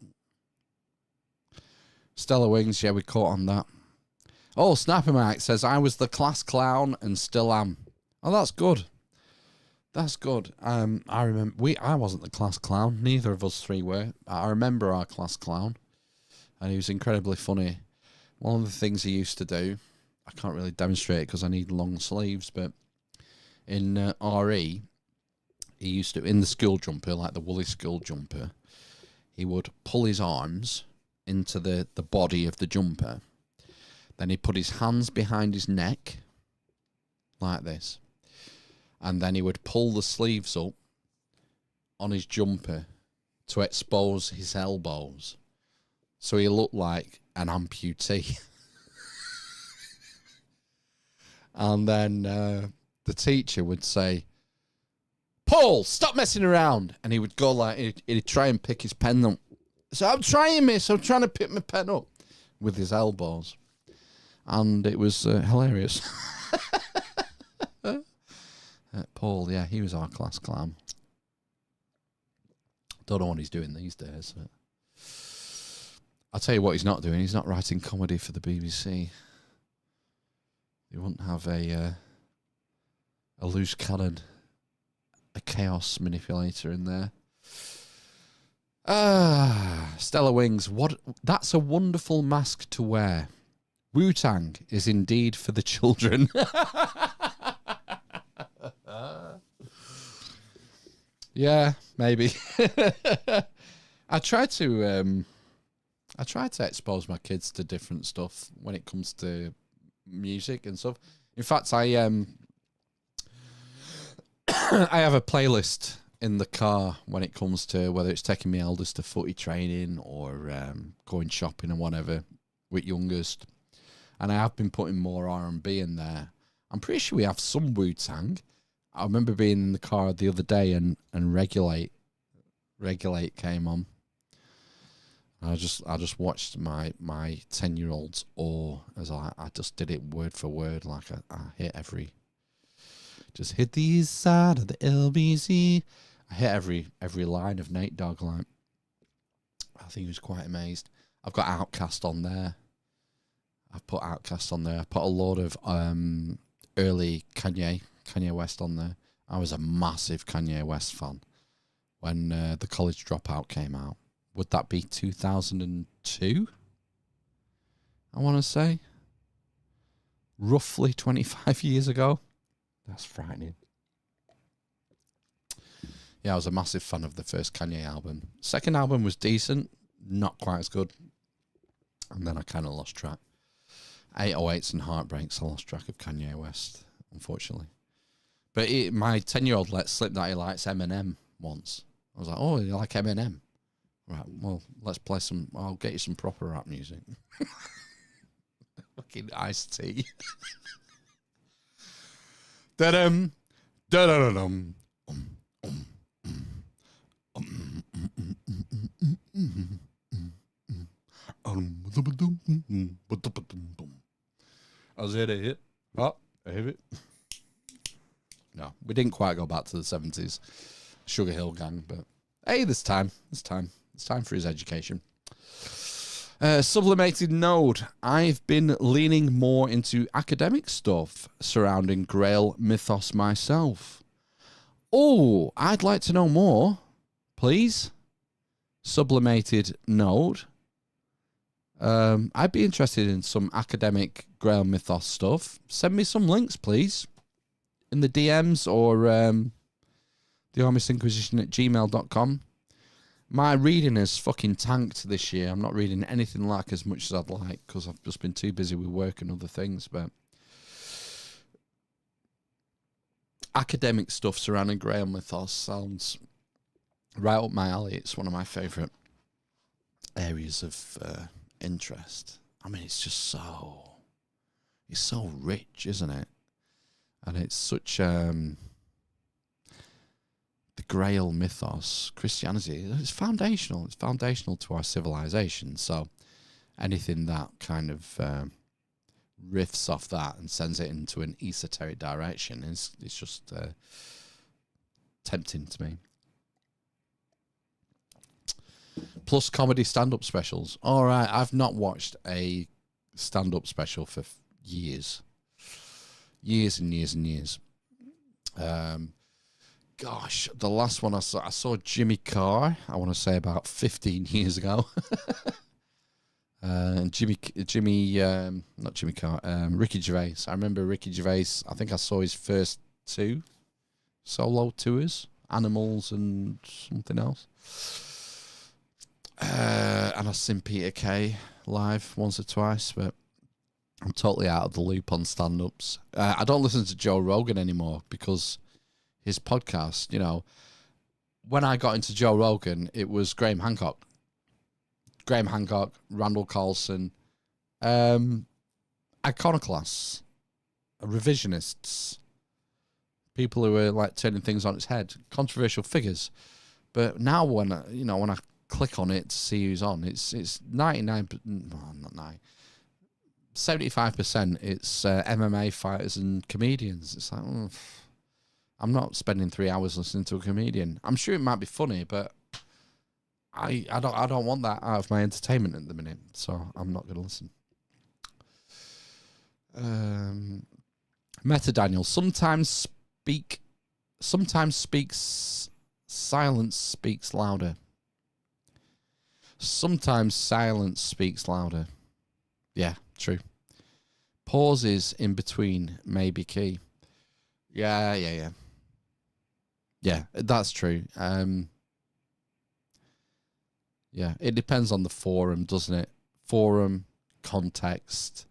Stellar Wings, yeah, we caught on that. Oh, Snapper Mike says, I was the class clown and still am. Oh, that's good. That's good. I remember I wasn't the class clown. Neither of us three were. I remember our class clown, and he was incredibly funny. One of the things he used to do, I can't really demonstrate it because I need long sleeves, but in RE, he used to, in the school jumper, like the woolly school jumper, he would pull his arms into the body of the jumper. Then he'd put his hands behind his neck, like this. And then he would pull the sleeves up on his jumper to expose his elbows. So he looked like an amputee. And then the teacher would say, Paul, stop messing around. And he would go like, he'd try and pick his pen up. So I'm trying, miss. I'm trying to pick my pen up with his elbows. And it was hilarious. Paul, yeah, he was our class clown. Don't know what he's doing these days. But I'll tell you what he's not doing. He's not writing comedy for the BBC. He wouldn't have a loose cannon, a chaos manipulator in there. Stellar Wings. What? That's a wonderful mask to wear. Wu-Tang is indeed for the children. Yeah, maybe. I try to expose my kids to different stuff when it comes to music and stuff. In fact, I I have a playlist in the car when it comes to whether it's taking my eldest to footy training or going shopping and whatever with youngest. And I have been putting more R&B in there. I'm pretty sure we have some Wu-Tang. I remember being in the car the other day and Regulate came on. I just watched my 10-year-old's awe as I just did it word for word, like I hit just hit the east side of the LBC. I hit every line of Nate Dogg. Like, I think he was quite amazed. I've got Outkast on there. I've put Outkast on there. I put a load of early Kanye West on there. I was a massive Kanye West fan when the College Dropout came out. Would that be 2002? I want to say. Roughly 25 years ago. That's frightening. Yeah, I was a massive fan of the first Kanye album. Second album was decent. Not quite as good. And then I kind of lost track. 808s and Heartbreaks, I lost track of Kanye West, unfortunately. But my 10-year-old let slip that he likes Eminem once. I was like, oh, you like Eminem? Right, well, let's play some, I'll get you some proper rap music. Fucking Ice-T. Da-dum, da-da-da-dum. Was it a hit? Oh, a hit. No, we didn't quite go back to the 70s. Sugar Hill Gang, but hey, this time. It's time for his education. Sublimated Node. I've been leaning more into academic stuff surrounding Grail mythos myself. Oh, I'd like to know more, please. Sublimated Node. I'd be interested in some academic Grail mythos stuff. Send me some links, please, in the DMs or the Amish Inquisition at gmail.com. My reading has fucking tanked this year. I'm not reading anything like as much as I'd like because I've just been too busy with work and other things. But academic stuff surrounding Grail mythos sounds right up my alley. It's one of my favourite areas of interest. I mean, it's just so rich, isn't it? And it's such the Grail mythos, Christianity, it's foundational to our civilization. So anything that kind of riffs off that and sends it into an esoteric direction it's just tempting to me. Plus comedy stand-up specials. All right, I've not watched a stand-up special for years and years and years. Gosh, the last one I saw Jimmy Carr, I want to say about 15 years ago. And not Jimmy Carr, Ricky Gervais. I remember Ricky Gervais, I think I saw his first 2 solo tours, Animals and something else. And I've seen Peter Kay live once or twice, but I'm totally out of the loop on stand-ups. I don't listen to Joe Rogan anymore because his podcast, when I got into Joe Rogan, it was Graham Hancock, Randall Carlson, iconoclasts, revisionists, people who are like turning things on its head, controversial figures. But now when I click on it to see who's on, it's 75% it's MMA fighters and comedians. It's like, I'm not spending 3 hours listening to a comedian. I'm sure it might be funny, but I don't want that out of my entertainment at the minute, so I'm not going to listen. Meta Daniel, sometimes speaks silence speaks louder. Sometimes silence speaks louder. Yeah, true. Pauses in between may be key. Yeah, that's true. Yeah, it depends on the forum, doesn't it? Forum, context,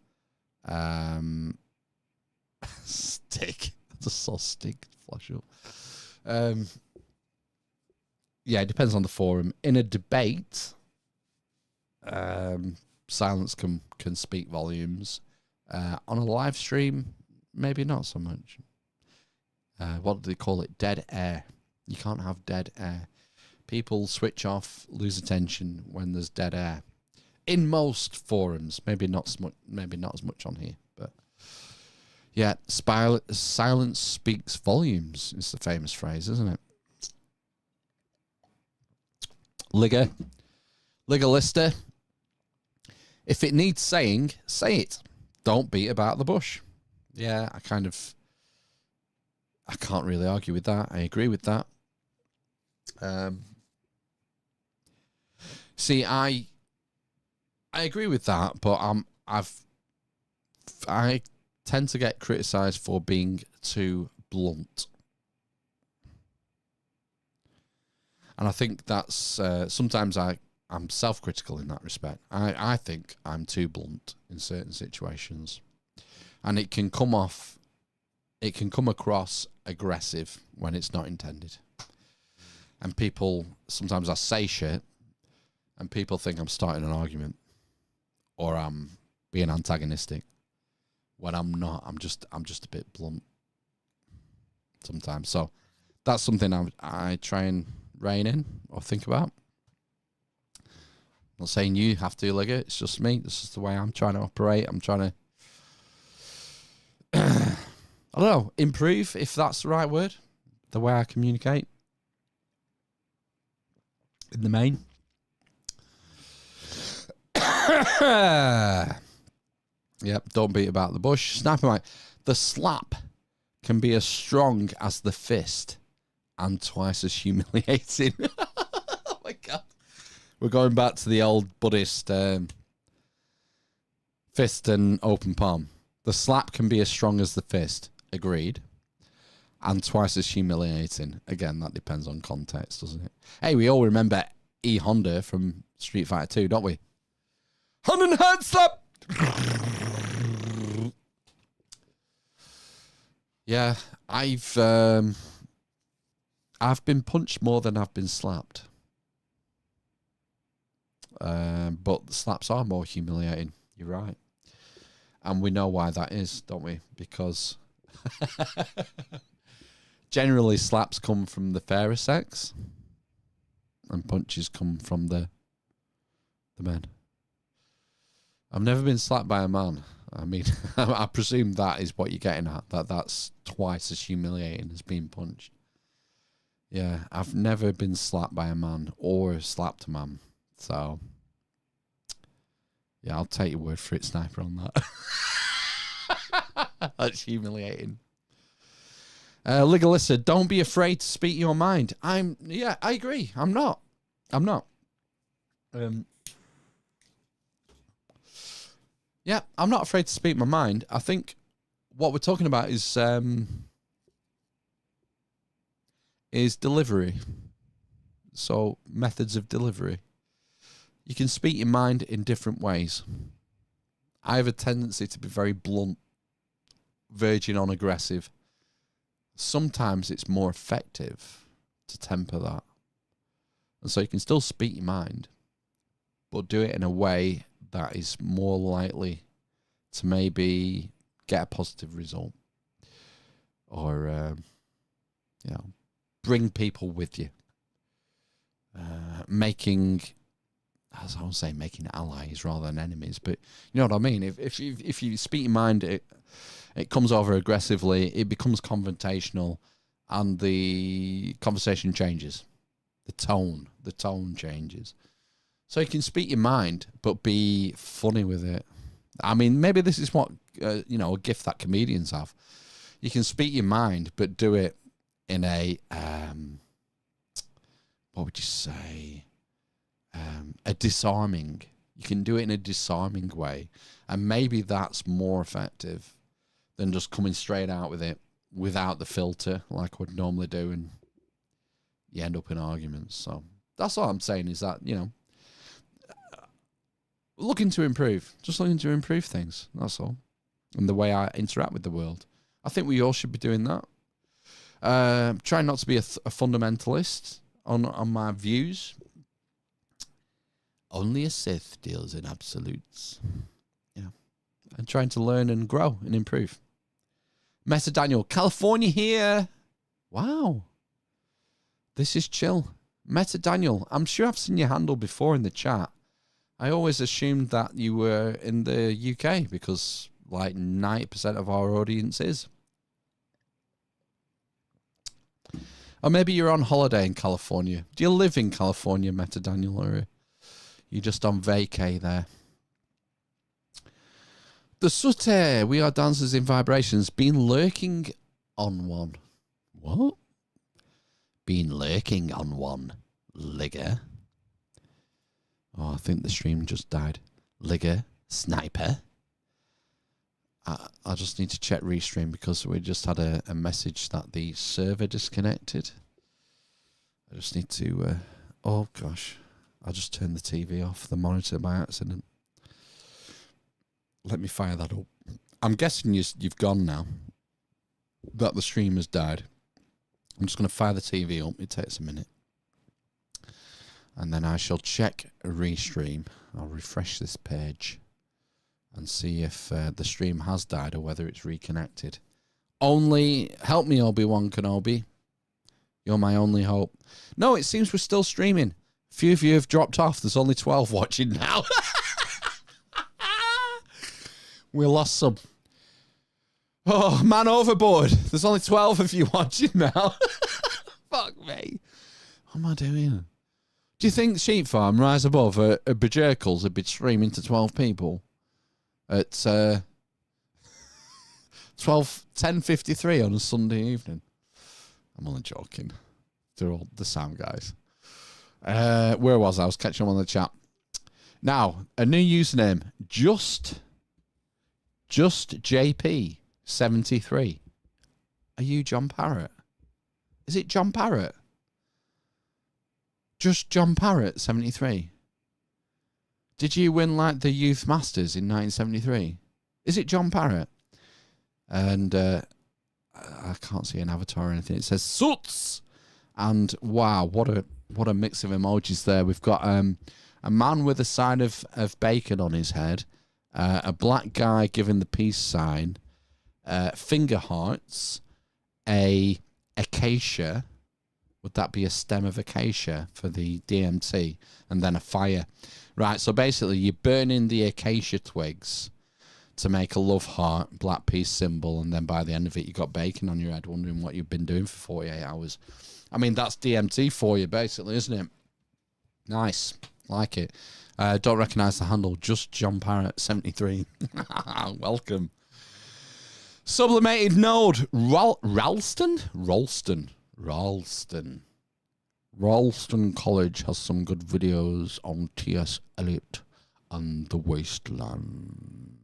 stick. I just saw stick flash up. Yeah, it depends on the forum. In a debate, silence can speak volumes. On a live stream, maybe not so much. What do they call it? Dead air. You can't have dead air. People switch off, lose attention when there's dead air. In most forums, maybe not as much on here, but yeah, silence speaks volumes. It's the famous phrase, isn't it? Lister. If it needs saying, say it. Don't beat about the bush. Yeah, I can't really argue with that. I agree with that. See, I agree with that, but I tend to get criticised for being too blunt, and I think that's sometimes I'm self-critical in that respect. I think I'm too blunt in certain situations, and it can come across aggressive when it's not intended. And sometimes I say shit, and people think I'm starting an argument or I'm being antagonistic when I'm not. I'm just a bit blunt sometimes. So that's something I try and rein in or think about. I'm not saying you have to, Ligger. It's just me. This is the way I'm trying to operate. I'm trying to, I don't know, improve, if that's the right word, the way I communicate in the main. Yep, don't beat about the bush. Sniper Mike, the slap can be as strong as the fist and twice as humiliating. Oh my God. We're going back to the old Buddhist fist and open palm. The slap can be as strong as the fist. Agreed. And twice as humiliating. Again, that depends on context, doesn't it? Hey, we all remember E. Honda from Street Fighter 2, don't we? Hand and hand slap! Yeah, I've been punched more than I've been slapped. But the slaps are more humiliating. You're right. And we know why that is, don't we? Because generally slaps come from the fairer sex and punches come from the men. I've never been slapped by a man. I mean, I presume that is what you're getting at. That's twice as humiliating as being punched. Yeah, I've never been slapped by a man or slapped a man. So, yeah, I'll take your word for it, Sniper, on that. That's humiliating. Legalissa, don't be afraid to speak your mind. Yeah, I agree. I'm not. Yeah, I'm not afraid to speak my mind. I think what we're talking about is delivery. So, methods of delivery. You can speak your mind in different ways. I have a tendency to be very blunt, verging on aggressive. Sometimes it's more effective to temper that. And so you can still speak your mind, but do it in a way that is more likely to maybe get a positive result. Or, bring people with you. Making allies rather than enemies, but you know what I mean? If you speak your mind, it comes over aggressively, it becomes confrontational, and the conversation changes. The tone changes. So you can speak your mind, but be funny with it. I mean, maybe this is what, a gift that comedians have. You can speak your mind, but do it in a, what would you say? A disarming. You can do it in a disarming way. And maybe that's more effective than just coming straight out with it without the filter like I would normally do, and you end up in arguments. So that's all I'm saying, is that, looking to improve things. That's all. And the way I interact with the world. I think we all should be doing that. Trying not to be a fundamentalist on my views. Only a Sith deals in absolutes. And trying to learn and grow and improve. Meta Daniel, California here. Wow. This is chill. Meta Daniel, I'm sure I've seen your handle before in the chat. I always assumed that you were in the UK because like 90% of our audience is. Or maybe you're on holiday in California. Do you live in California, Meta Daniel, or are you just on vacay there? The Sute, we are dancers in vibrations. Been lurking on one. What? Been lurking on one. Ligger. Oh, I think the stream just died. Ligger. Sniper. I just need to check restream because we just had a message that the server disconnected. I just need to... oh, gosh. I just turned the TV off, the monitor by accident. Let me fire that up. I'm guessing you've gone now. That the stream has died. I'm just going to fire the TV up. It takes a minute. And then I shall check a restream. I'll refresh this page and see if the stream has died or whether it's reconnected. Only help me, Obi-Wan Kenobi. You're my only hope. No, it seems we're still streaming. A few of you have dropped off. There's only 12 watching now. We lost some. Oh, man overboard. There's only 12 of you watching now. Fuck me. What am I doing? Do you think Sheep Farm Rise Above at Bejirkles would be streaming to 12 people at 10:53 on a Sunday evening? I'm only joking. They're all the sound guys. Where was I? I was catching them on the chat. Now, a new username. Just JP73. Are you John Parrott? Is it John Parrott? Just John Parrott, 73. Did you win like the Youth Masters in 1973? Is it John Parrott? And I can't see an avatar or anything. It says Suts. And wow, what a mix of emojis there. We've got a man with a sign of bacon on his head, a black guy giving the peace sign, finger hearts, a acacia. Would that be a stem of acacia for the DMT? And then a fire. Right, so basically you're burning the acacia twigs to make a love heart, black peace symbol, and then by the end of it you got bacon on your head wondering what you've been doing for 48 hours. I mean, that's DMT for you, basically, isn't it? Nice. Like it. Don't recognise the handle. Just John Parrott, 73. Welcome. Sublimated Node. Ralston College has some good videos on T.S. Eliot and the Wasteland.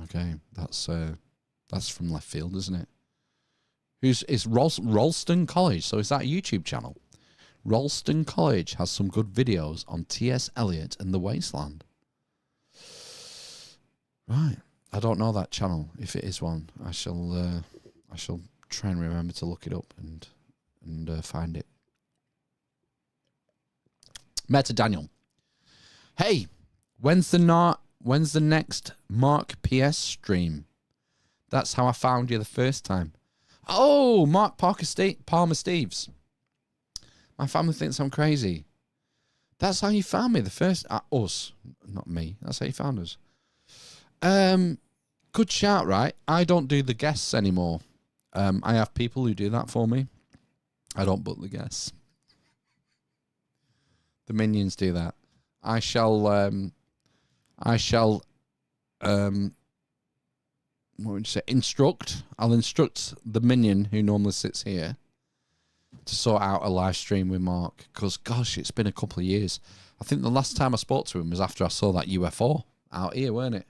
Okay, that's from left field, isn't it? It's Ralston College, so is that a YouTube channel? Ralston College has some good videos on T.S. Eliot and the Wasteland. Right. I don't know that channel. If it is one, I shall try and remember to look it up and find it. Meta Daniel. Hey, when's the next Mark PS stream? That's how I found you the first time. Oh, Mark Palmer Steves. My family thinks I'm crazy. That's how you found me the first... us, not me. That's how you found us. Good shout, right? I don't do the guests anymore. I have people who do that for me. I don't book the guests. The minions do that. I shall what would you say? I'll instruct the minion who normally sits here to sort out a live stream with Mark, because gosh, it's been a couple of years. I think the last time I spoke to him was after I saw that UFO out here, weren't it?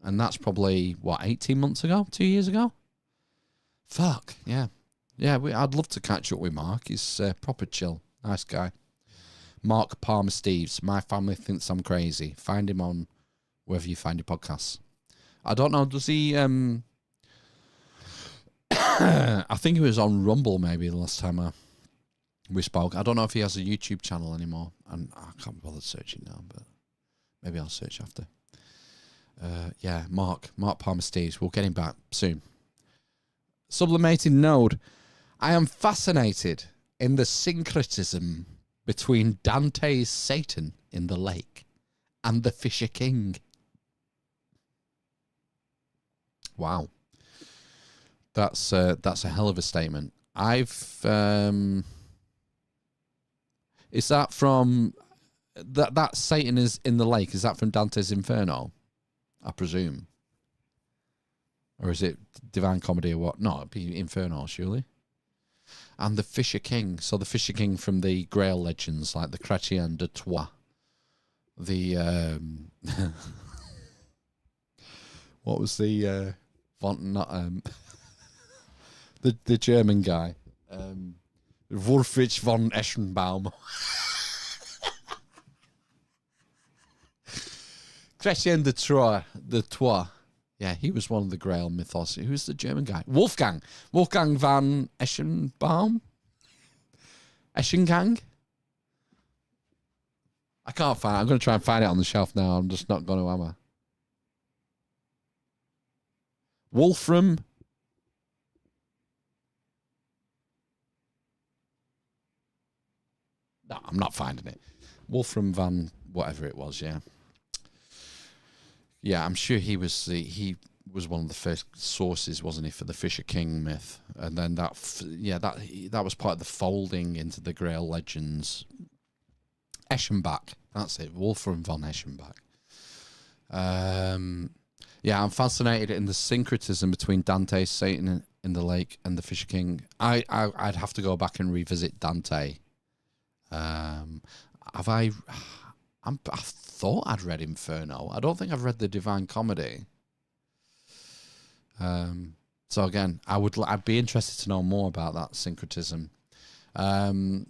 And that's probably, 18 months ago? 2 years ago? Fuck, yeah. Yeah, I'd love to catch up with Mark. He's proper chill. Nice guy. Mark Palmer Steves. My family thinks I'm crazy. Find him on wherever you find your podcasts. I don't know, does he... I think he was on Rumble maybe the last time we spoke. I don't know if he has a YouTube channel anymore. And I can't bother searching now, but maybe I'll search after. Yeah, Mark Palmer Steves. We'll get him back soon. Sublimated Node. I am fascinated in the syncretism between Dante's Satan in the lake and the Fisher King. Wow. That's a hell of a statement. Is that from that Satan is in the lake? Is that from Dante's Inferno? I presume. Or is it Divine Comedy or what? No, it'd be Inferno, surely. And the Fisher King. So the Fisher King from the Grail legends, like the Chrétien de Troyes. The what was the the German guy, Wolfrich von Eschenbaum. Chrétien de Troyes. Yeah, he was one of the Grail mythos. Who's the German guy? Wolfgang van Eschenbaum? Eschengang? I can't find it. I'm going to try and find it on the shelf now. I'm just not going to, am I? Wolfram. No, I'm not finding it. Wolfram van whatever it was, yeah. Yeah, I'm sure he was one of the first sources, wasn't he, for the Fisher King myth? And then that was part of the folding into the Grail legends. Eschenbach, that's it, Wolfram von Eschenbach. Yeah, I'm fascinated in the syncretism between Dante's Satan in the lake and the Fisher King. I'd have to go back and revisit Dante. I thought I'd read Inferno. I don't think I've read the Divine Comedy. So again, I'd be interested to know more about that syncretism. Now,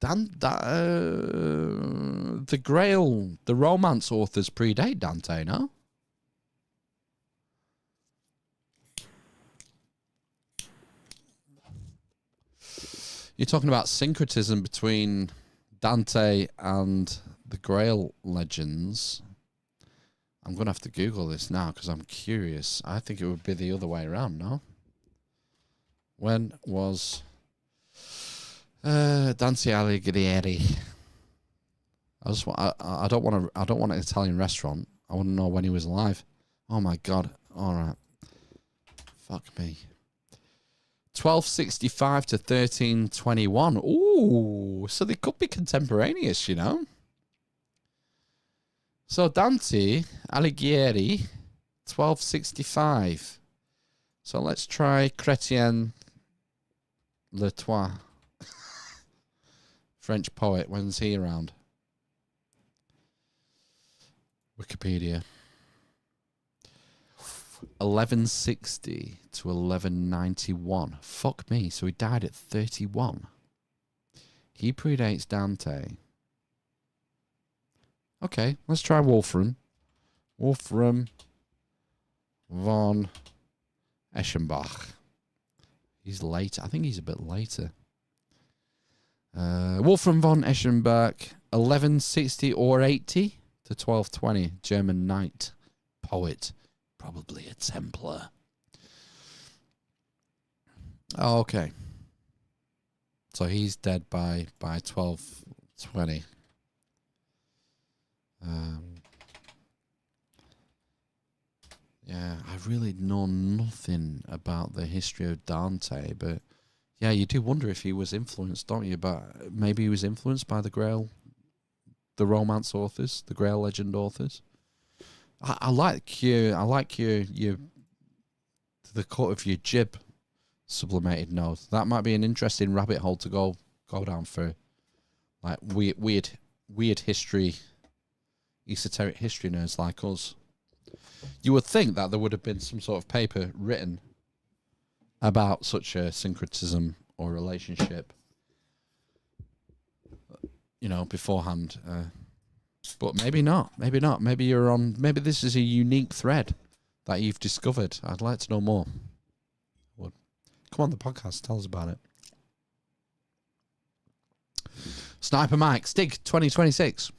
the Grail, the romance authors predate Dante, no? You're talking about syncretism between Dante and the Grail legends. I'm going to have to Google this now because I'm curious. I think it would be the other way around, no? When was Dante Alighieri. I don't want an Italian restaurant. I want to know when he was alive. Oh my god. All right. Fuck me. 1265 to 1321. Ooh, so they could be contemporaneous, you know. So Dante Alighieri, 1265. So let's try Chrétien Latois, French poet. When's he around? Wikipedia. 1160 to 1191. Fuck me. So he died at 31. He predates Dante. Okay, let's try Wolfram. Wolfram von Eschenbach. He's late. I think he's a bit later. Wolfram von Eschenbach, 1160 or 80 to 1220. German knight, poet, probably a Templar. Oh, okay. So he's dead by 1220. Yeah, I really know nothing about the history of Dante, but yeah, you do wonder if he was influenced, don't you? But maybe he was influenced by the Grail, the Romance authors, the Grail legend authors. I like your the cut of your jib sublimated nose. That might be an interesting rabbit hole to go down for, like weird history, esoteric history nerds like us. You would think that there would have been some sort of paper written about such a syncretism or relationship, you know, beforehand. But maybe not. Maybe not. Maybe you're on. Maybe this is a unique thread that you've discovered. I'd like to know more. Come on the podcast. Tell us about it. Sniper Mike, Stig 2026.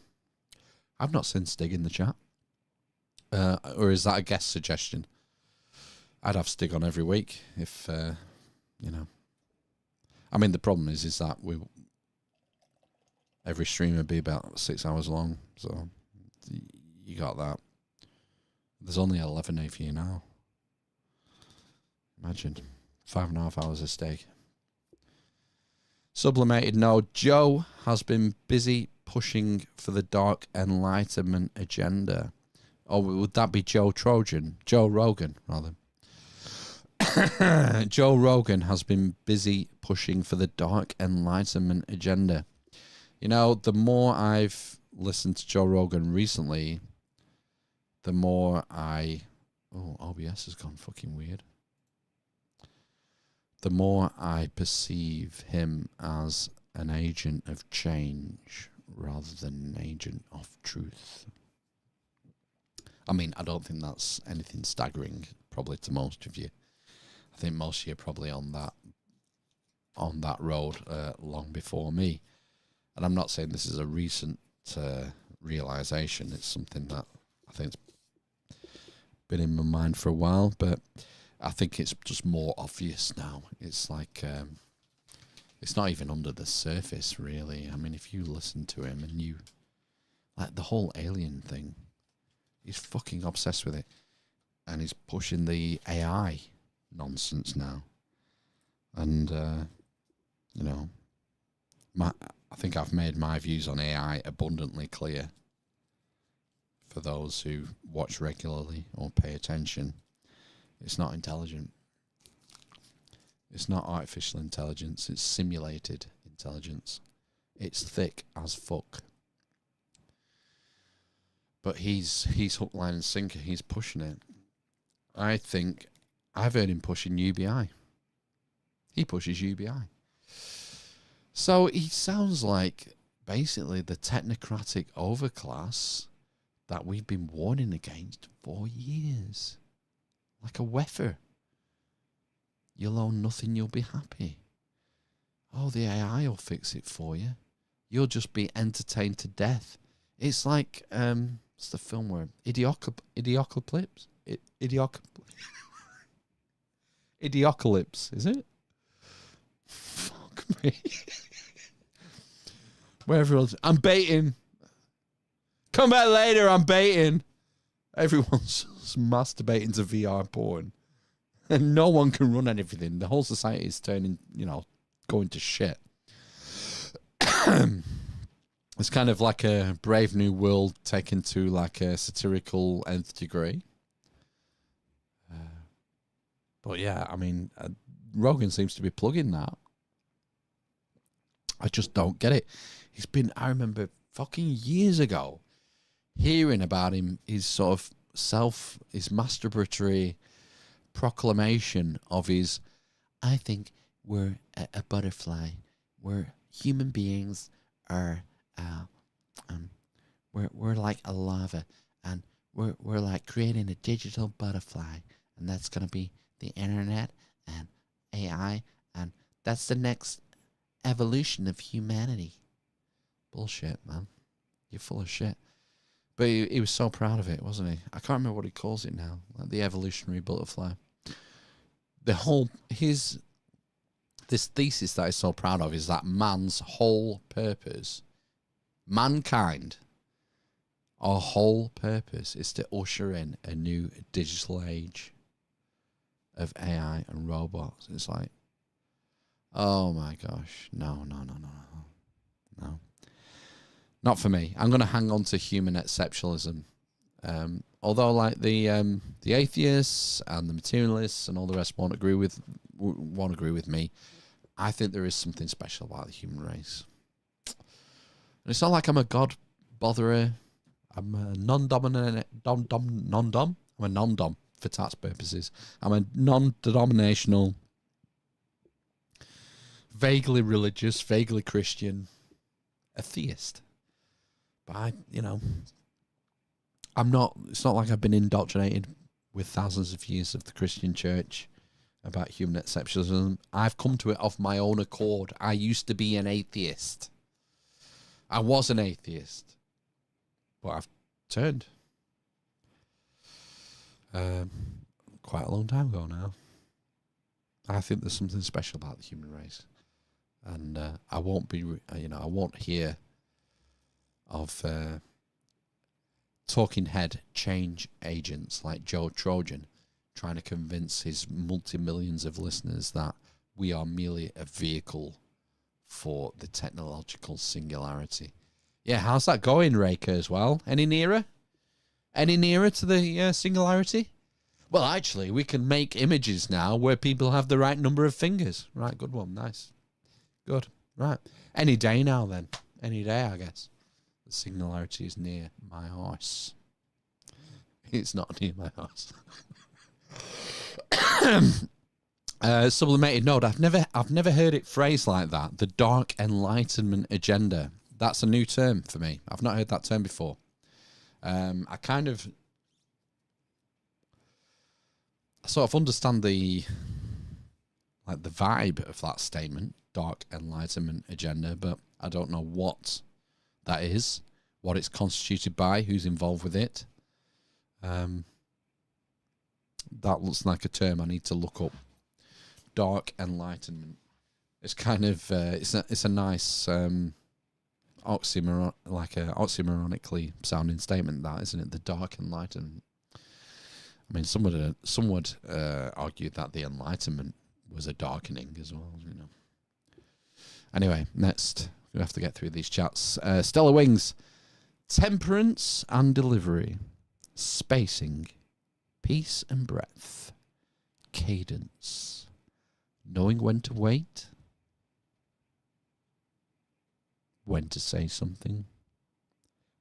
I've not seen Stig in the chat. Or is that a guest suggestion? I'd have Stig on every week if, you know. I mean, the problem is that every stream would be about 6 hours long, so you got that. There's only 11 of you now. Imagine 5.5 hours of steak. Sublimated no. Joe has been busy pushing for the Dark Enlightenment agenda. Or would that be Joe Rogan, rather. Joe Rogan has been busy pushing for the Dark Enlightenment agenda. You know, the more I've listened to Joe Rogan recently, the more OBS has gone fucking weird. The more I perceive him as an agent of change rather than an agent of truth. I mean, I don't think that's anything staggering, probably to most of you. I think most of you are probably on that road long before me. And I'm not saying this is a recent realization. It's something that I think's been in my mind for a while, but I think it's just more obvious now. It's like it's not even under the surface, really. I mean, if you listen to him and you like the whole alien thing. He's fucking obsessed with it. And he's pushing the AI nonsense now. And, you know, I think I've made my views on AI abundantly clear for those who watch regularly or pay attention. It's not intelligent. It's not artificial intelligence. It's simulated intelligence. It's thick as fuck. But he's hook, line and sinker. He's pushing it. I think I've heard him pushing UBI. He pushes UBI. So he sounds like basically the technocratic overclass that we've been warning against for years. Like a weffer. You'll own nothing, you'll be happy. Oh, the AI will fix it for you. You'll just be entertained to death. It's like, what's the film where? Idiocalypse? Idiocalypse, is it? Fuck me. Where everyone's, I'm baiting. Come back later, I'm baiting. Everyone's masturbating to VR porn. And no one can run anything. The whole society is turning, going to shit. It's kind of like a Brave New World taken to like a satirical nth degree. But yeah, I mean, Rogan seems to be plugging that. I just don't get it. I remember fucking years ago hearing about him, his sort of his masturbatory proclamation of his, I think we're a butterfly. We're human beings are, we're like a larva, and we're like creating a digital butterfly, and that's going to be the internet and AI, and that's the next evolution of humanity. Bullshit, man. You're full of shit. But he was so proud of it, wasn't he? I can't remember what he calls it now. Like the evolutionary butterfly. This thesis that he's so proud of is that man's whole purpose, mankind, our whole purpose is to usher in a new digital age of AI and robots. It's like, oh my gosh, no. Not for me. I'm going to hang on to human exceptionalism. Although, like the atheists and the materialists and all the rest won't agree with me, I think there is something special about the human race. And it's not like I'm a god botherer. I'm a non-dominant, non-dom. I'm a non-dom for tax purposes. I'm a non-denominational, vaguely religious, vaguely Christian atheist. But I'm not, it's not like I've been indoctrinated with thousands of years of the Christian church about human exceptionalism. I've come to it of my own accord. I used to be an atheist. I was an atheist. But I've turned. Quite a long time ago now. I think there's something special about the human race. And I won't hear of talking head change agents like Joe Trojan trying to convince his multi-millions of listeners that we are merely a vehicle for the technological singularity. Yeah, how's that going, Raker, as well? Any nearer? Any nearer to the singularity? Well, actually, we can make images now where people have the right number of fingers. Right, good one, nice. Good, right. Any day now, then. Any day, I guess. The singularity is near my house. It's not near my house. Sublimated note. I've never heard it phrased like that. The dark enlightenment agenda. That's a new term for me. I've not heard that term before. I sort of understand the vibe of that statement, dark enlightenment agenda, but I don't know what that is, what it's constituted by, who's involved with it. That looks like a term I need to look up. Dark enlightenment. It's kind of it's a nice oxymoronically sounding statement, that, isn't it? The dark enlightenment. I mean, some would argue that the Enlightenment was a darkening as well, Anyway, next, we have to get through these chats. Stellar Wings, temperance and delivery, spacing, peace and breadth, cadence, knowing when to wait, when to say something,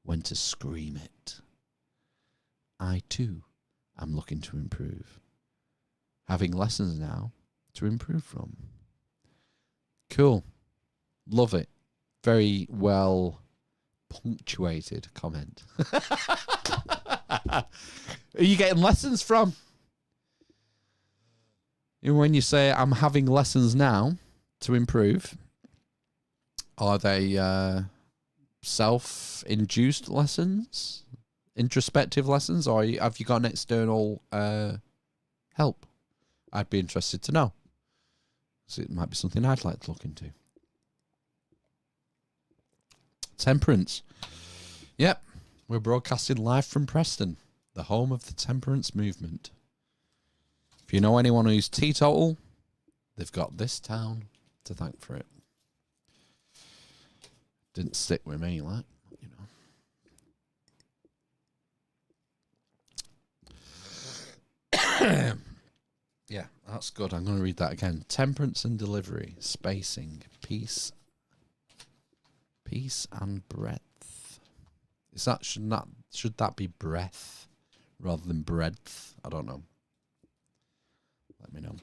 when to scream it. I too am looking to improve, having lessons now to improve from. Cool. Love it. Very well punctuated comment. Are you getting lessons from? When you say I'm having lessons now to improve, are they self-induced lessons, introspective lessons, or have you got an external help? I'd be interested to know. So it might be something I'd like to look into. Temperance. Yep, we're broadcasting live from Preston, the home of the temperance movement. If you know anyone who's teetotal, they've got this town to thank for it. Didn't stick with me, like, you know. Yeah, that's good. I'm going to read that again. Temperance and delivery, spacing, peace and breadth. Is that should that be breath rather than breadth? I don't know. Let me know.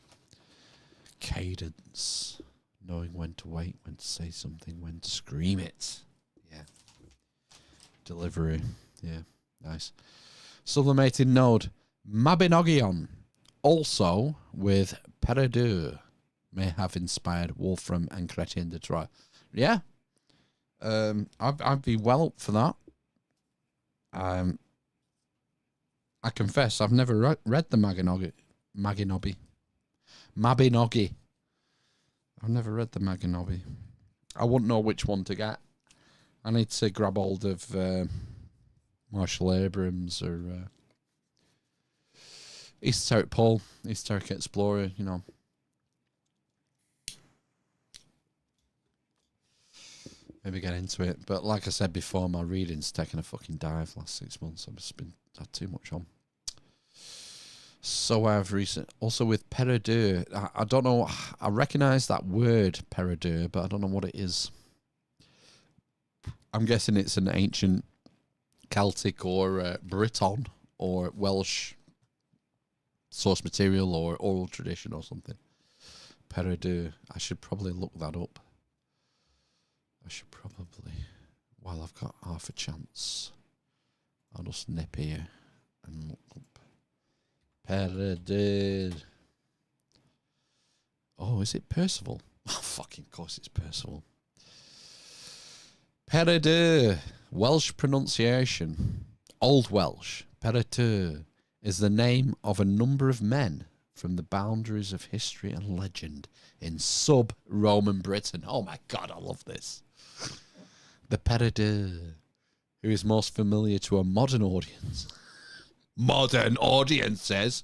Cadence, knowing when to wait, when to say something, when to scream it. Yeah. Delivery. Yeah, nice. Sublimated node, Mabinogion, also with Peridou, may have inspired Wolfram and Chrétien de Troyes. Yeah. I'd be well up for that. I confess, I've never read the Mabinogi. I've never read the Mabinogi. I wouldn't know which one to get. I need to grab hold of Marshall Abrams or Esoteric Paul, Esoteric Explorer, you know. Maybe get into it. But like I said before, my reading's taken a fucking dive last 6 months. I've just had too much on. So I've also with Peridou. I don't know. I recognise that word Peridou, but I don't know what it is. I'm guessing it's an ancient Celtic or Briton or Welsh source material or oral tradition or something. Peridou. I should probably look that up. While I've got half a chance, I'll just nip here and look up Peridou. Oh, is it Percival? Oh, fucking course it's Percival. Peridou, Welsh pronunciation, Old Welsh. Peridou is the name of a number of men from the boundaries of history and legend in sub-Roman Britain. Oh my God, I love this. The Peridou, who is most familiar to a modern audience. Modern audiences.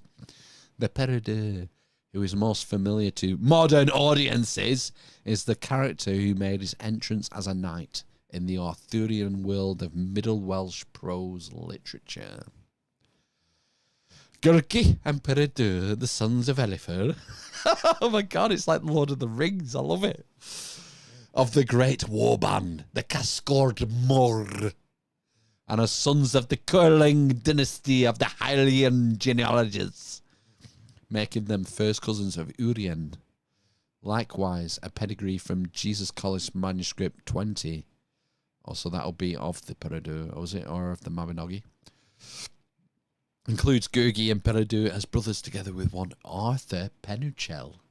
The Peridou, who is most familiar to modern audiences, is the character who made his entrance as a knight in the Arthurian world of Middle Welsh prose literature. Gurgi and Peridou, the sons of Elifer. Oh my God, it's like Lord of the Rings. I love it. Of the great war band, the Cascord Mor, and are sons of the curling dynasty of the Hylian genealogies, making them first cousins of Urien. Likewise, a pedigree from Jesus College manuscript 20. Also, that'll be of the Peridou, or of the Mabinogi. Includes Gurgi and Peridou as brothers together with one Arthur Penuchel.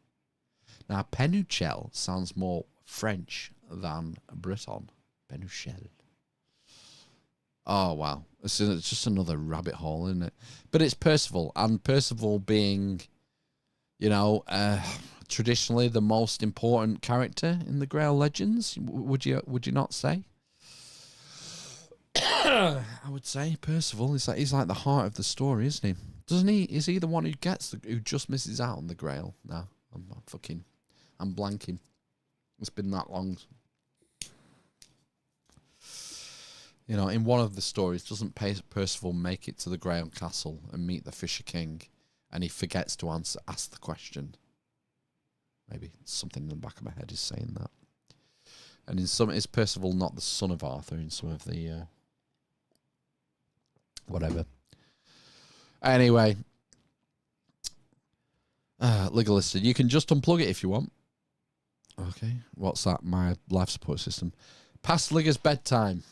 Now, Penuchel sounds more French than Breton. Penuchel. Oh, wow. It's just another rabbit hole, isn't it? But it's Percival, and Percival being, you know, traditionally the most important character in the Grail legends. Would you not say? I would say Percival he's like the heart of the story, isn't he? Doesn't he? Is he the one who just misses out on the Grail? No, I'm blanking. It's been that long. You know, in one of the stories, doesn't Percival make it to the Grail Castle and meet the Fisher King, and he forgets to ask the question? Maybe something in the back of my head is saying that. And in some, is Percival not the son of Arthur in some of the whatever? Anyway, Legalisted. You can just unplug it if you want. Okay, what's that? My life support system. Past Ligger's bedtime.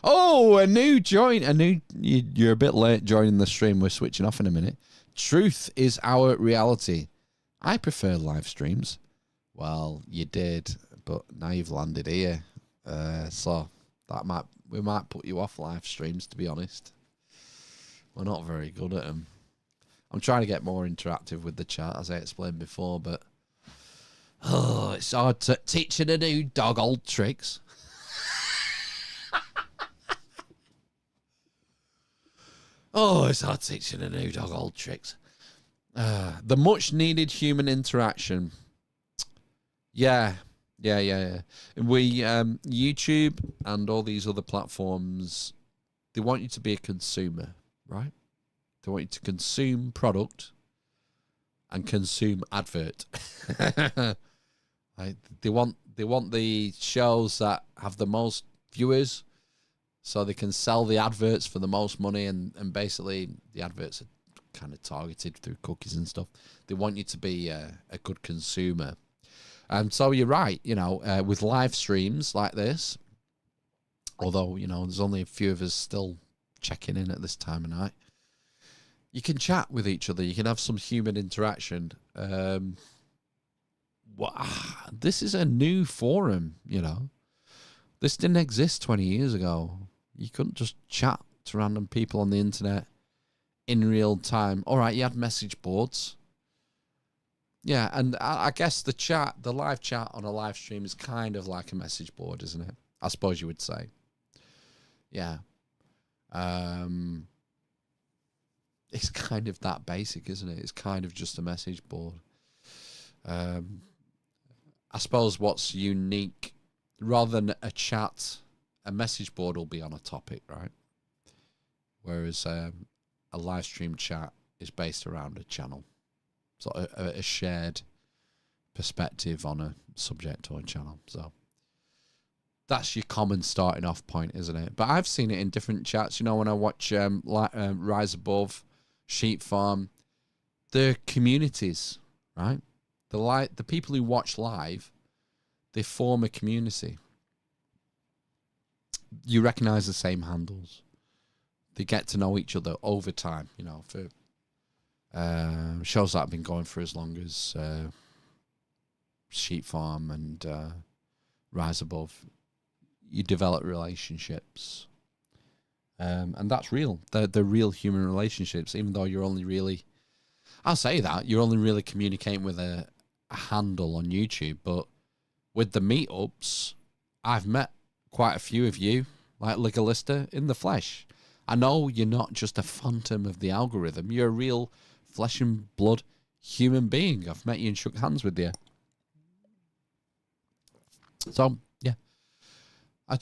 Oh, a new join. You're a bit late joining the stream. We're switching off in a minute. Truth is our reality. I prefer live streams. Well, you did, but now you've landed here. So we might put you off live streams, to be honest. We're not very good at them. I'm trying to get more interactive with the chat, as I explained before, but Oh, it's hard to teaching a new dog old tricks. Oh, it's hard teaching a new dog old tricks. The much needed human interaction. Yeah. We, YouTube and all these other platforms, they want you to be a consumer, right? They want you to consume product and consume advert. Like, they want the shows that have the most viewers so they can sell the adverts for the most money, and basically the adverts are kind of targeted through cookies and stuff. They want you to be a good consumer. So you're right, with live streams like this, although, there's only a few of us still checking in at this time of night, you can chat with each other. You can have some human interaction. This is a new forum, This didn't exist 20 years ago. You couldn't just chat to random people on the internet in real time. All right, you had message boards. Yeah, and I guess the live chat on a live stream is kind of like a message board, isn't it? I suppose you would say. Yeah. It's kind of that basic, isn't it? It's kind of just a message board. I suppose what's unique, rather than a chat, a message board will be on a topic, right? Whereas a live stream chat is based around a channel. So a shared perspective on a subject or a channel. So that's your common starting off point, isn't it? But I've seen it in different chats. When I watch Rise Above, Sheep Farm, they're communities, right? The people who watch live, they form a community. You recognize the same handles. They get to know each other over time, for shows that have been going for as long as Sheep Farm and Rise Above. You develop relationships. And that's real. They're real human relationships, even though you're only really... I'll say that. You're only really communicating with a handle on YouTube. But with the meetups, I've met quite a few of you, like Legalista, in the flesh. I know you're not just a phantom of the algorithm. You're a real flesh and blood human being. I've met you and shook hands with you. So, yeah.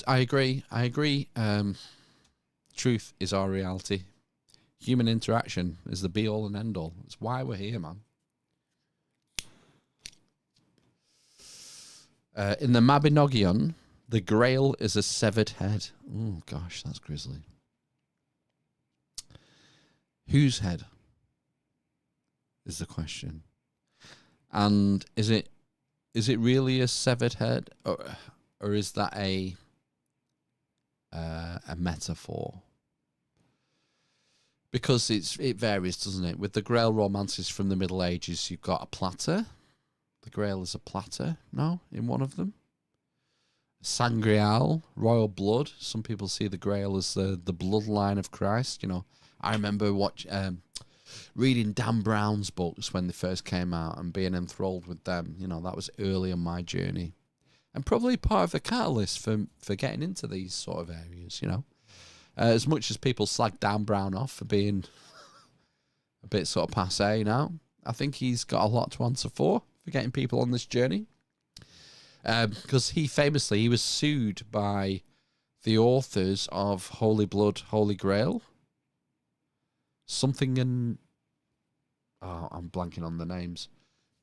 I agree. Truth is our reality. Human interaction is the be-all and end-all. It's why we're here, man. In the Mabinogion, the Grail is a severed head. Oh, gosh, that's grisly. Whose head is the question. And is it really a severed head, or is that a metaphor? Because it varies, doesn't it? With the Grail romances from the Middle Ages, you've got a platter. The Grail is a platter, no, in one of them. Sangreal, royal blood. Some people see the Grail as the bloodline of Christ. I remember reading Dan Brown's books when they first came out and being enthralled with them. That was early on my journey. And probably part of the catalyst for getting into these sort of areas, As much as people slag Dan Brown off for being a bit sort of passé now, I think he's got a lot to answer for getting people on this journey. Because he was sued by the authors of Holy Blood, Holy Grail. Something in... Oh, I'm blanking on the names.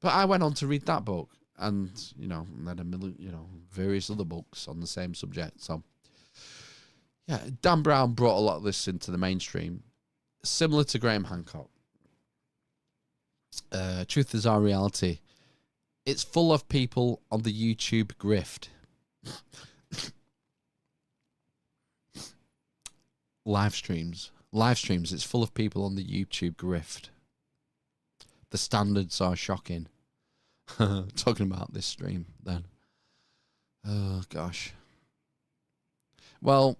But I went on to read that book. And, then various other books on the same subject. So, yeah, Dan Brown brought a lot of this into the mainstream. Similar to Graham Hancock. Truth is our reality. It's full of people on the YouTube grift. Live streams, it's full of people on the YouTube grift. The standards are shocking. Talking about this stream, then. Oh, gosh. Well,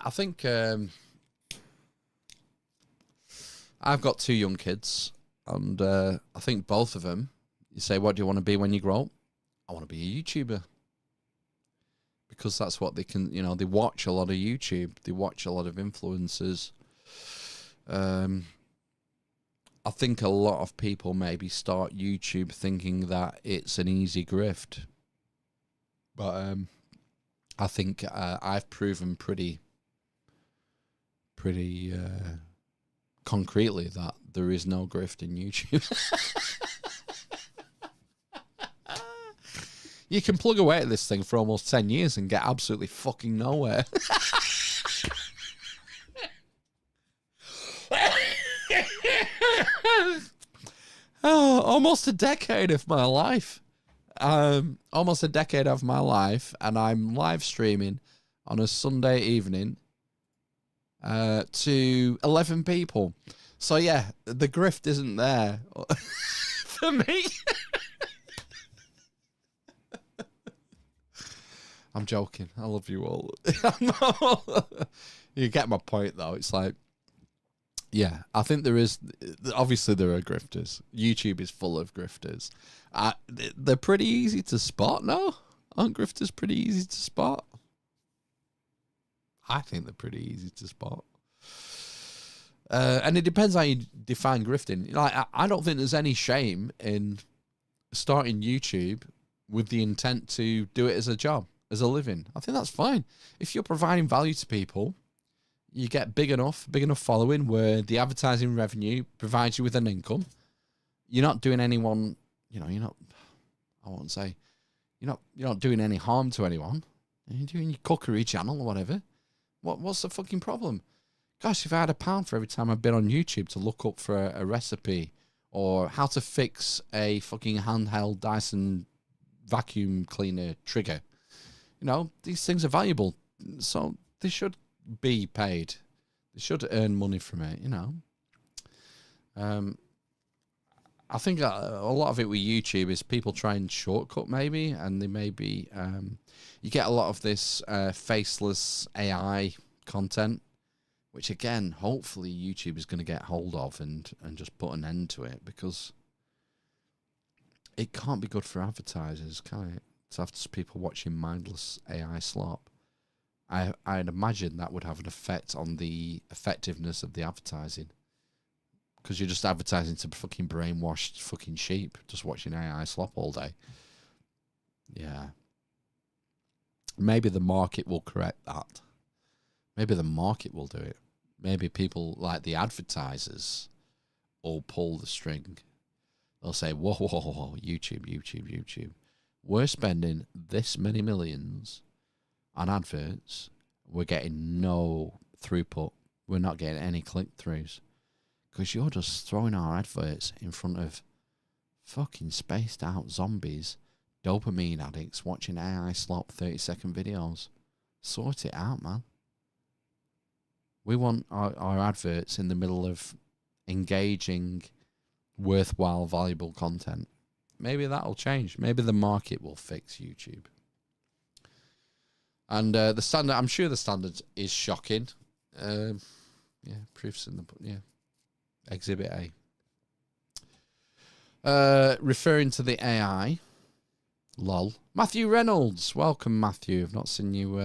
I think I've got 2 young kids. And I think both of them, you say, what do you want to be when you grow up? I want to be a YouTuber. Because that's what they can, you know, they watch a lot of YouTube. They watch a lot of influencers. I think a lot of people maybe start YouTube thinking that it's an easy grift. But I think I've proven pretty concretely that there is no grift in YouTube. You can plug away at this thing for almost 10 years and get absolutely fucking nowhere. Oh, almost a decade of my life. Almost a decade of my life, and I'm live streaming on a Sunday evening to 11 people. So yeah, the grift isn't there for me. I'm joking. I love you all. You get my point, though. It's like, yeah, I think there is. Obviously, there are grifters. YouTube is full of grifters. They're pretty easy to spot, no? Aren't grifters pretty easy to spot? I think they're pretty easy to spot. And it depends how you define grifting. Like, I don't think there's any shame in starting YouTube with the intent to do it as a job, as a living. I think that's fine. If you're providing value to people, you get big enough following where the advertising revenue provides you with an income. You're not doing anyone, you know, I won't say, you're not doing any harm to anyone. You're doing your cookery channel or whatever. What's the fucking problem? Gosh, if I had £1 for every time I've been on YouTube to look up for a recipe or how to fix a fucking handheld Dyson vacuum cleaner trigger, you know, these things are valuable. So they should be paid. They should earn money from it, you know. I think a lot of it with YouTube is people try and shortcut maybe, and they maybe you get a lot of this faceless AI content, which again, hopefully YouTube is going to get hold of and just put an end to it, because it can't be good for advertisers, can it? To have people watching mindless AI slop. I'd imagine that would have an effect on the effectiveness of the advertising, because you're just advertising to fucking brainwashed fucking sheep just watching AI slop all day. Yeah. Maybe the market will correct that. Maybe the market will do it. Maybe people like the advertisers will pull the string. They'll say, whoa, whoa, whoa, YouTube. We're spending this many millions on adverts. We're getting no throughput. We're not getting any click-throughs. Because you're just throwing our adverts in front of fucking spaced out zombies, dopamine addicts watching AI slop 30-second videos. Sort it out, man. We want our adverts in the middle of engaging, worthwhile, valuable content. Maybe that'll change. Maybe the market will fix YouTube. And the standard, I'm sure the standard is shocking. Yeah, proofs in the, yeah. Exhibit A. Referring to the AI. Lol. Matthew Reynolds. Welcome, Matthew. I've not seen you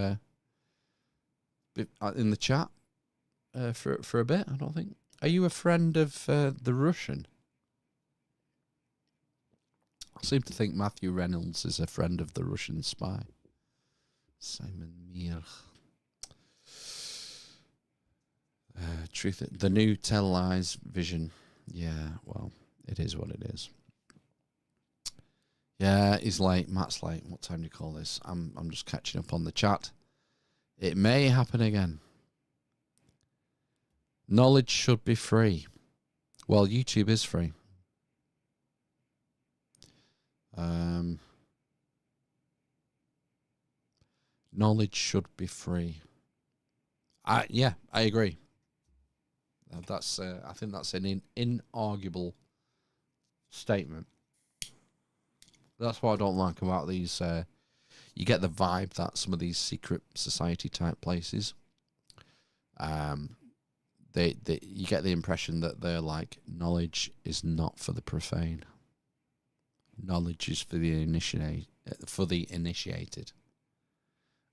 in the chat for a bit, I don't think. Are you a friend of the Russian? I seem to think Matthew Reynolds is a friend of the Russian spy. Simon Mir. Truth, the new Tell Lies vision. Yeah, well, it is what it is. Yeah, he's late. Matt's late. What time do you call this? I'm just catching up on the chat. It may happen again. Knowledge should be free. Well, YouTube is free. Knowledge should be free. Yeah, I agree. That's I think that's an inarguable statement. That's what I don't like about these. You get the vibe that some of these secret society type places, you get the impression that they're like, knowledge is not for the profane. Knowledge is for the initiated.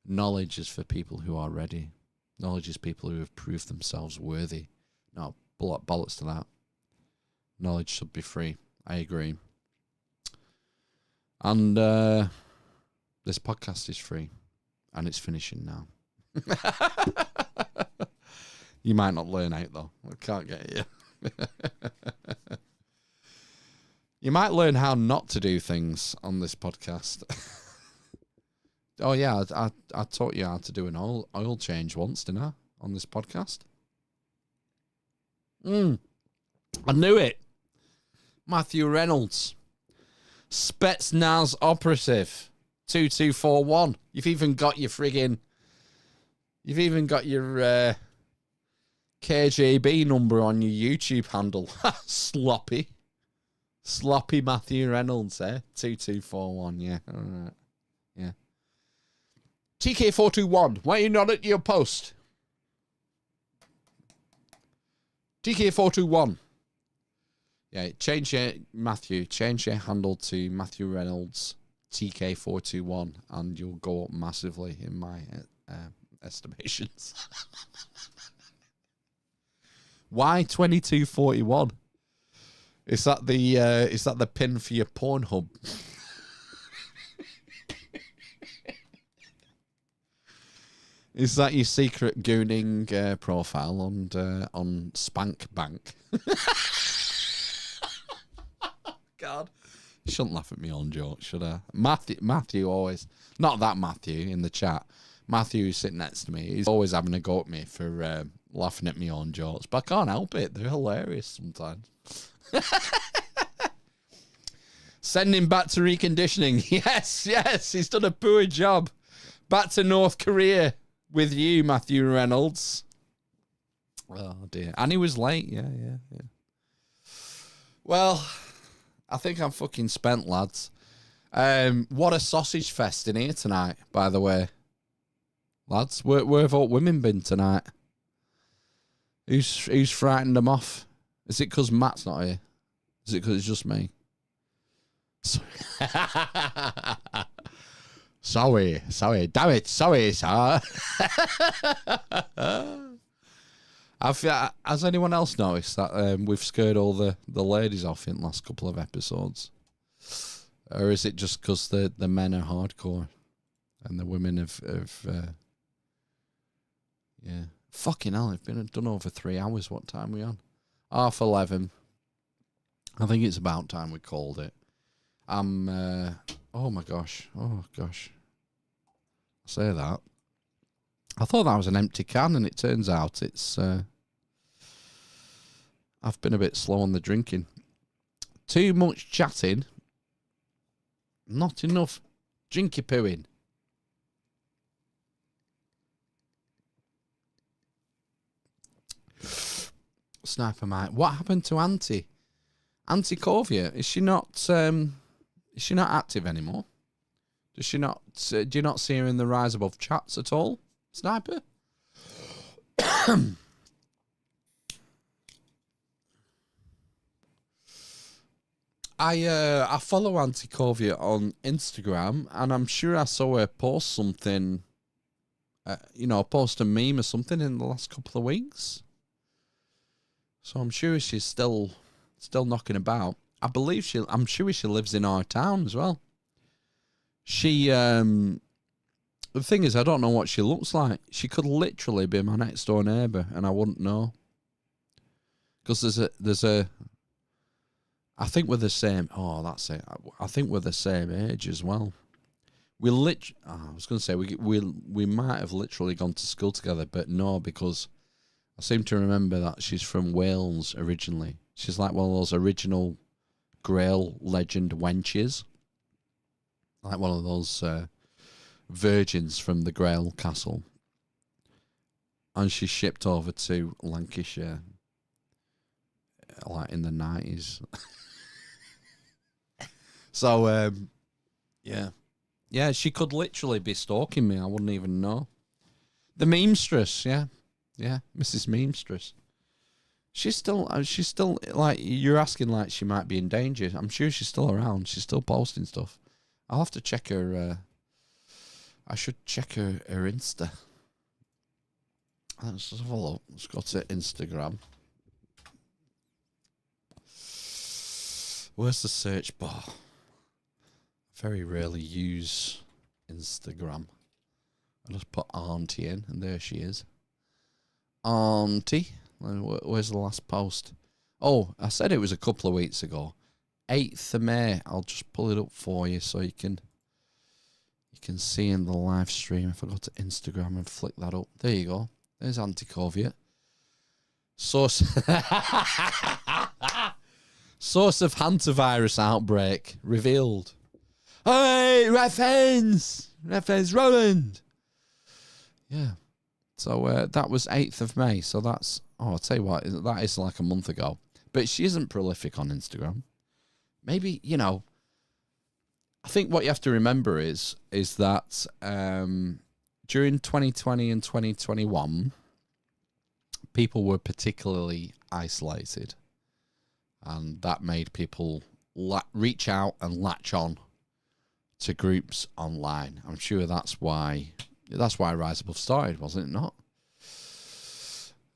Knowledge is for people who are ready. Knowledge is people who have proved themselves worthy. No, bollocks to that. Knowledge should be free. I agree. And this podcast is free. And it's finishing now. You might not learn out, though. I can't get you. You might learn how not to do things on this podcast. Oh, yeah, I taught you how to do an oil change once, didn't I? On this podcast. I knew it. Matthew Reynolds. Spetsnaz operative. 2241. You've even got your KJB number on your YouTube handle. Sloppy Matthew Reynolds, 2241, yeah. All right. Yeah. TK421, why are you not at your post? TK421. Yeah, change your handle to Matthew Reynolds TK421 and you'll go up massively in my estimations. Why 2241? Is that the pin for your Pornhub? Is that your secret gooning profile on Spank Bank? God, shouldn't laugh at me on jokes, should I? Matthew always, not that Matthew in the chat. Matthew who's sitting next to me, he's always having a go at me for laughing at me on jokes, but I can't help it. They're hilarious sometimes. Send him back to reconditioning. Yes, he's done a poor job. Back to North Korea with you, Matthew Reynolds. Oh dear, and he was late. Yeah. Well, I think I'm fucking spent, lads. What a sausage fest in here tonight, by the way. Lads, where have all women been tonight? Who's frightened them off? Is it because Matt's not here? Is it because it's just me? Sorry. Damn it. Sorry, sir. Has anyone else noticed that we've scared all the ladies off in the last couple of episodes? Or is it just because the men are hardcore and the women have yeah. Fucking hell, it's been done over 3 hours. What time are we on? 11:30. I think it's about time we called it. Oh my gosh. I say that. I thought that was an empty can, and it turns out it's... I've been a bit slow on the drinking. Too much chatting. Not enough drinky pooing. Sniper Mike. What happened to Auntie? Auntie Corvia? Is she not active anymore? Does she not? Do you not see her in the Rise Above chats at all, Sniper? I follow Auntie Corvia on Instagram, and I'm sure I saw her post something. Post a meme or something in the last couple of weeks. So I'm sure she's still knocking about. I'm sure she lives in our town as well. She, the thing is, I don't know what she looks like. She could literally be my next door neighbour, and I wouldn't know. Because there's a. I think we're the same. Oh, that's it. I think we're the same age as well. I was going to say we might have literally gone to school together, but no, because I seem to remember that she's from Wales originally. She's like one of those original Grail legend wenches. Like one of those virgins from the Grail castle. And she's shipped over to Lancashire like in the 90s. So, yeah. Yeah, she could literally be stalking me. I wouldn't even know. The Memestress, yeah. Yeah, Mrs. Memestress. She's still like, you're asking like she might be in danger. I'm sure she's still around. She's still posting stuff. I'll have to check her. I should check her Insta. Let's have a look. Let's go to Instagram. Where's the search bar? I very rarely use Instagram. I just put Auntie in, and there she is. Auntie. Where's the last post? Oh, I said it was a couple of weeks ago. 8th of May. I'll just pull it up for you so you can see in the live stream. If I go to Instagram and flick that up. There you go. There's Auntie Coviet. Source of hantavirus outbreak revealed. Hey, reference Roland. Yeah. So that was 8th of May. So that's, I'll tell you what, that is like a month ago. But she isn't prolific on Instagram. Maybe, you know, I think what you have to remember is that during 2020 and 2021, people were particularly isolated. And that made people reach out and latch on to groups online. I'm sure that's why Rise Above started, wasn't it not?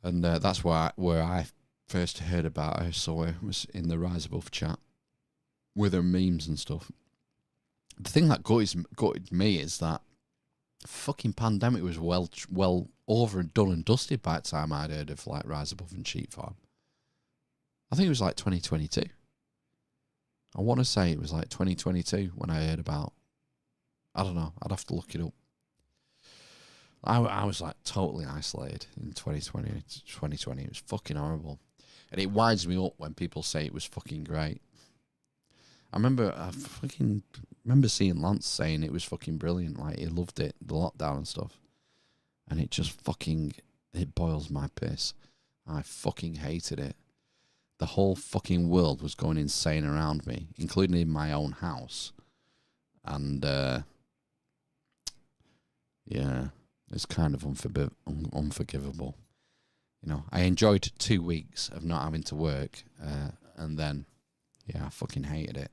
And that's where I first heard about her. So it was in the Rise Above chat with her memes and stuff. The thing that gutted me is that fucking pandemic was well over and done and dusted by the time I'd heard of like Rise Above and Sheep Farm. I think it was like 2022. I want to say it was like 2022 when I heard about. I don't know. I'd have to look it up. I was like totally isolated in 2020. It was fucking horrible. And it winds me up when people say it was fucking great. I fucking remember seeing Lance saying it was fucking brilliant. Like, he loved it, the lockdown and stuff. And it just it boils my piss. I fucking hated it. The whole fucking world was going insane around me, including in my own house. And, yeah, it's kind of unforgivable. You know, I enjoyed 2 weeks of not having to work, and then, yeah, I fucking hated it.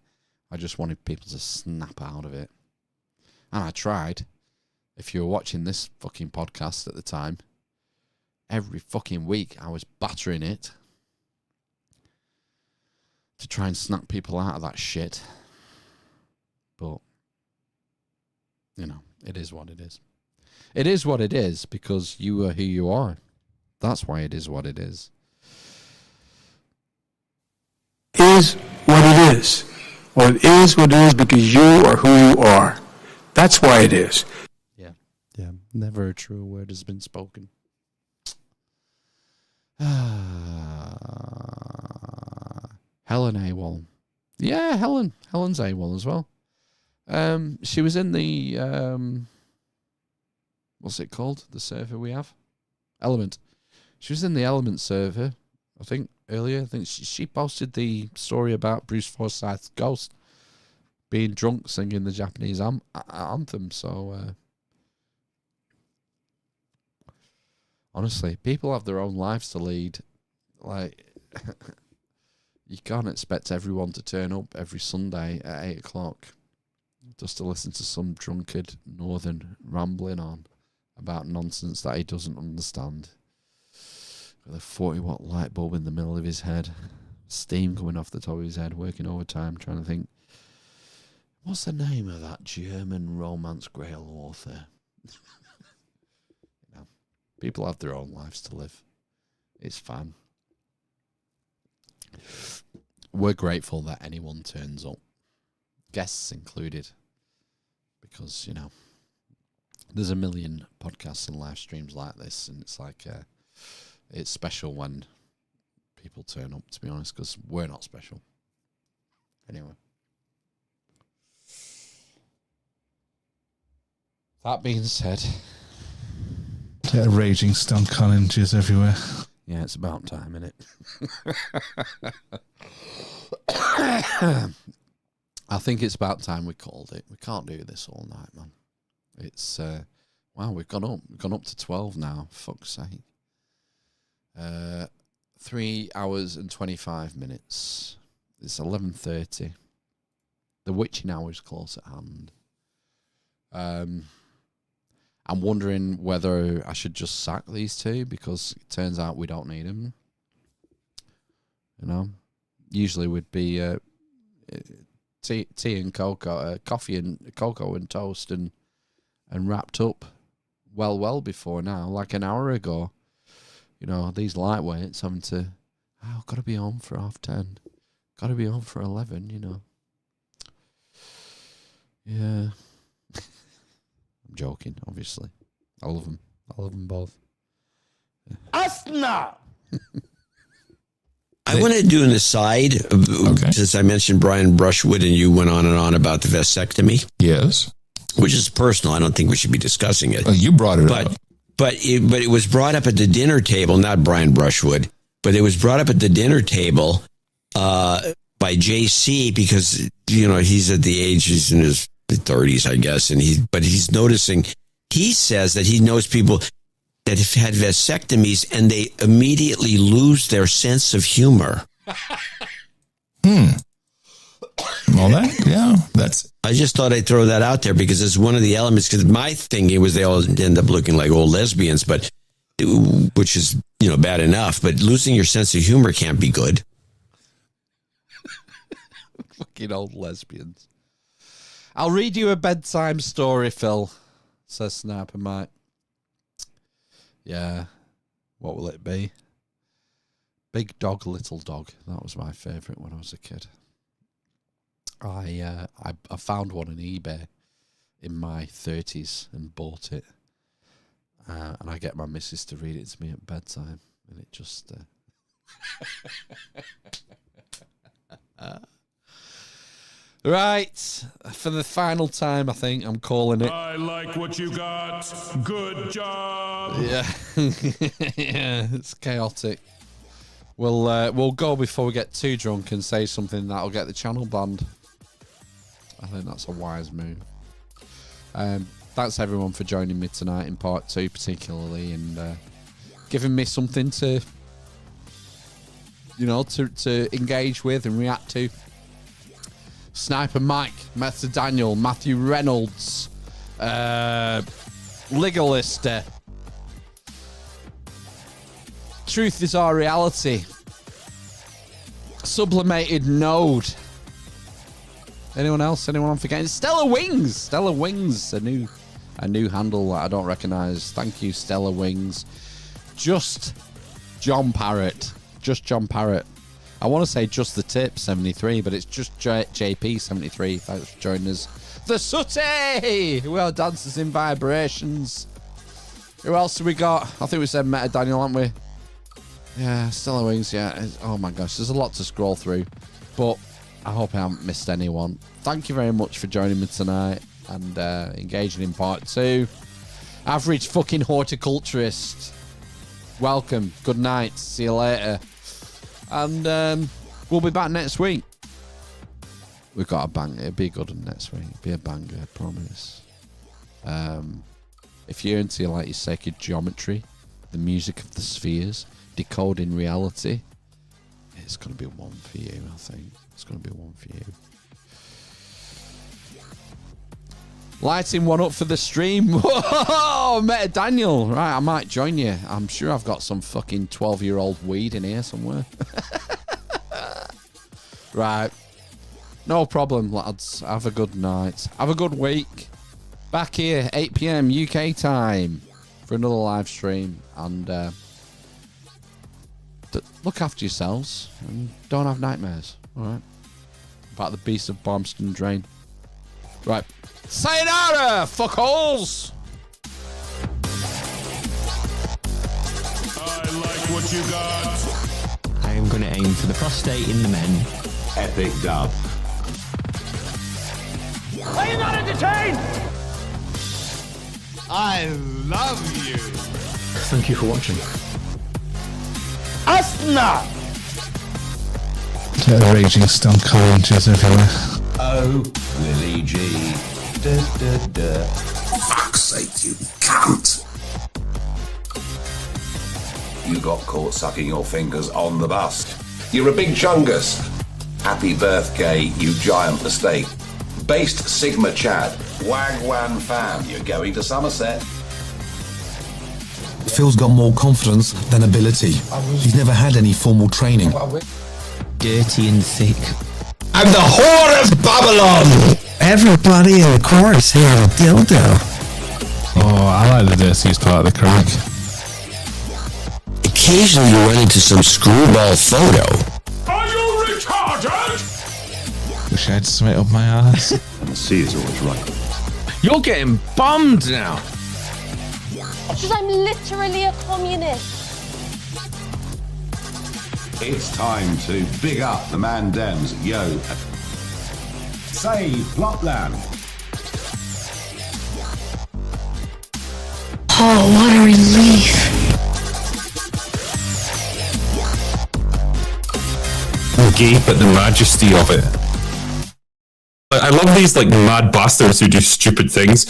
I just wanted people to snap out of it. And I tried. If you were watching this fucking podcast at the time, every fucking week I was battering it to try and snap people out of that shit. But, you know, it is what it is. It is what it is because you are who you are. That's why it is what it is. Is what it is. Or it is what it is because you are who you are. That's why it is. Yeah. Yeah. Never a true word has been spoken. Helen AWOL. Yeah, Helen's AWOL as well. She was in the what's it called? The server we have? Element. She was in the Element server, I think, earlier. I think she posted the story about Bruce Forsyth's ghost being drunk singing the Japanese anthem. So, honestly, people have their own lives to lead. Like, you can't expect everyone to turn up every Sunday at 8 o'clock just to listen to some drunkard northern rambling on about nonsense that he doesn't understand. With a 40-watt light bulb in the middle of his head, steam coming off the top of his head, working overtime, trying to think, what's the name of that German romance grail author? You know, people have their own lives to live. It's fun. We're grateful that anyone turns up, guests included, because, you know, there's a million podcasts and live streams like this, and it's like, it's special when people turn up, to be honest, because we're not special. Anyway. That being said. Raging stone collinges everywhere. Yeah, it's about time, isn't it? I think it's about time we called it. We can't do this all night, man. It's, wow, we've gone up to 12 now, fuck's sake. 3 hours and 25 minutes. It's 11:30. The witching hour is close at hand. I'm wondering whether I should just sack these two because it turns out we don't need them. You know, usually we'd be tea and cocoa, coffee and cocoa and toast and wrapped up well before now, like an hour ago. You know, these lightweights having to, got to be home for 10:30. Got to be home for 11, you know. Yeah. I'm joking, obviously. I love them. I love them both. Asna! I want to do an aside, since I mentioned Brian Brushwood and you went on and on about the vasectomy. Yes. Which is personal. I don't think we should be discussing it. You brought it up. But it was brought up at the dinner table, not Brian Brushwood, but it was brought up at the dinner table by JC because, you know, he's at the age, he's in his 30s, I guess, but he's noticing, he says that he knows people that have had vasectomies and they immediately lose their sense of humor. Well, that's. I just thought I'd throw that out there because it's one of the elements. Because my thinking was they all end up looking like old lesbians, which is, you know, bad enough. But losing your sense of humor can't be good. Fucking old lesbians. I'll read you a bedtime story, Phil, says Sniper Mike. Yeah, what will it be? Big Dog, Little Dog. That was my favourite when I was a kid. I found one on eBay in my 30s and bought it. And I get my missus to read it to me at bedtime. And it just... Right, for the final time, I think I'm calling it. I like what you got. Good job. Yeah, yeah, it's chaotic. We'll go before we get too drunk and say something that'll get the channel banned. I think that's a wise move. Thanks everyone for joining me tonight in part 2, particularly, and giving me something to, you know, to engage with and react to. Sniper Mike, Matthew Daniel, Matthew Reynolds, Legalist, Truth is Our Reality, Sublimated Node. Anyone else? Anyone I'm forgetting? Stellar Wings! Stellar Wings, a new handle that I don't recognise. Thank you, Stellar Wings. Just John Parrott. Just John Parrott. I want to say Just the Tip 73, but it's just JP 73. Thanks for joining us. The Sooty! Well, Dancers in Vibrations. Who else have we got? I think we said Meta Daniel, haven't we? Yeah, Stellar Wings, yeah. Oh my gosh, there's a lot to scroll through. But I hope I haven't missed anyone. Thank you very much for joining me tonight and engaging in part 2. Average fucking horticulturist. Welcome. Good night. See you later. And we'll be back next week. We've got a banger. It'll be a good one next week. It'll be a banger, I promise. If you're into like your sacred geometry, the music of the spheres, decoding reality, it's going to be one for you, I think. It's going to be one for you. Lighting one up for the stream. Whoa, Meta Daniel. Right, I might join you. I'm sure I've got some fucking 12-year-old weed in here somewhere. Right. No problem, lads. Have a good night. Have a good week. Back here, 8 PM UK time for another live stream. And look after yourselves and don't have nightmares. All right. About the beast of Barmston Drain. Right. Sayonara, fuckholes! I like what you got. I am going to aim for the prostate in the men. Epic dub. Are you not entertained? I love you. Thank you for watching. Asna! Raging stone cold just everywhere. Oh, Willie G. Da, da, da. Fuck's sake, you cunt. You got caught sucking your fingers on the bus. You're a big chungus. Happy birthday, you giant mistake. Based Sigma Chad. Wagwan fam, you're going to Somerset. Phil's got more confidence than ability. He's never had any formal training. Dirty and thick. I'm the whore of Babylon! Everybody in the chorus here a dildo. Oh, I like the dirtiest part of the crack. Occasionally you run into some screwball photo. Are you retarded? Wish I had something up my ass. And the sea is always right. You're getting bummed now. Because I'm literally a communist. It's time to big up the man Dems. Yo. Save Plotland. Oh, what a relief. Gape at the majesty of it. I love these like mad bastards who do stupid things.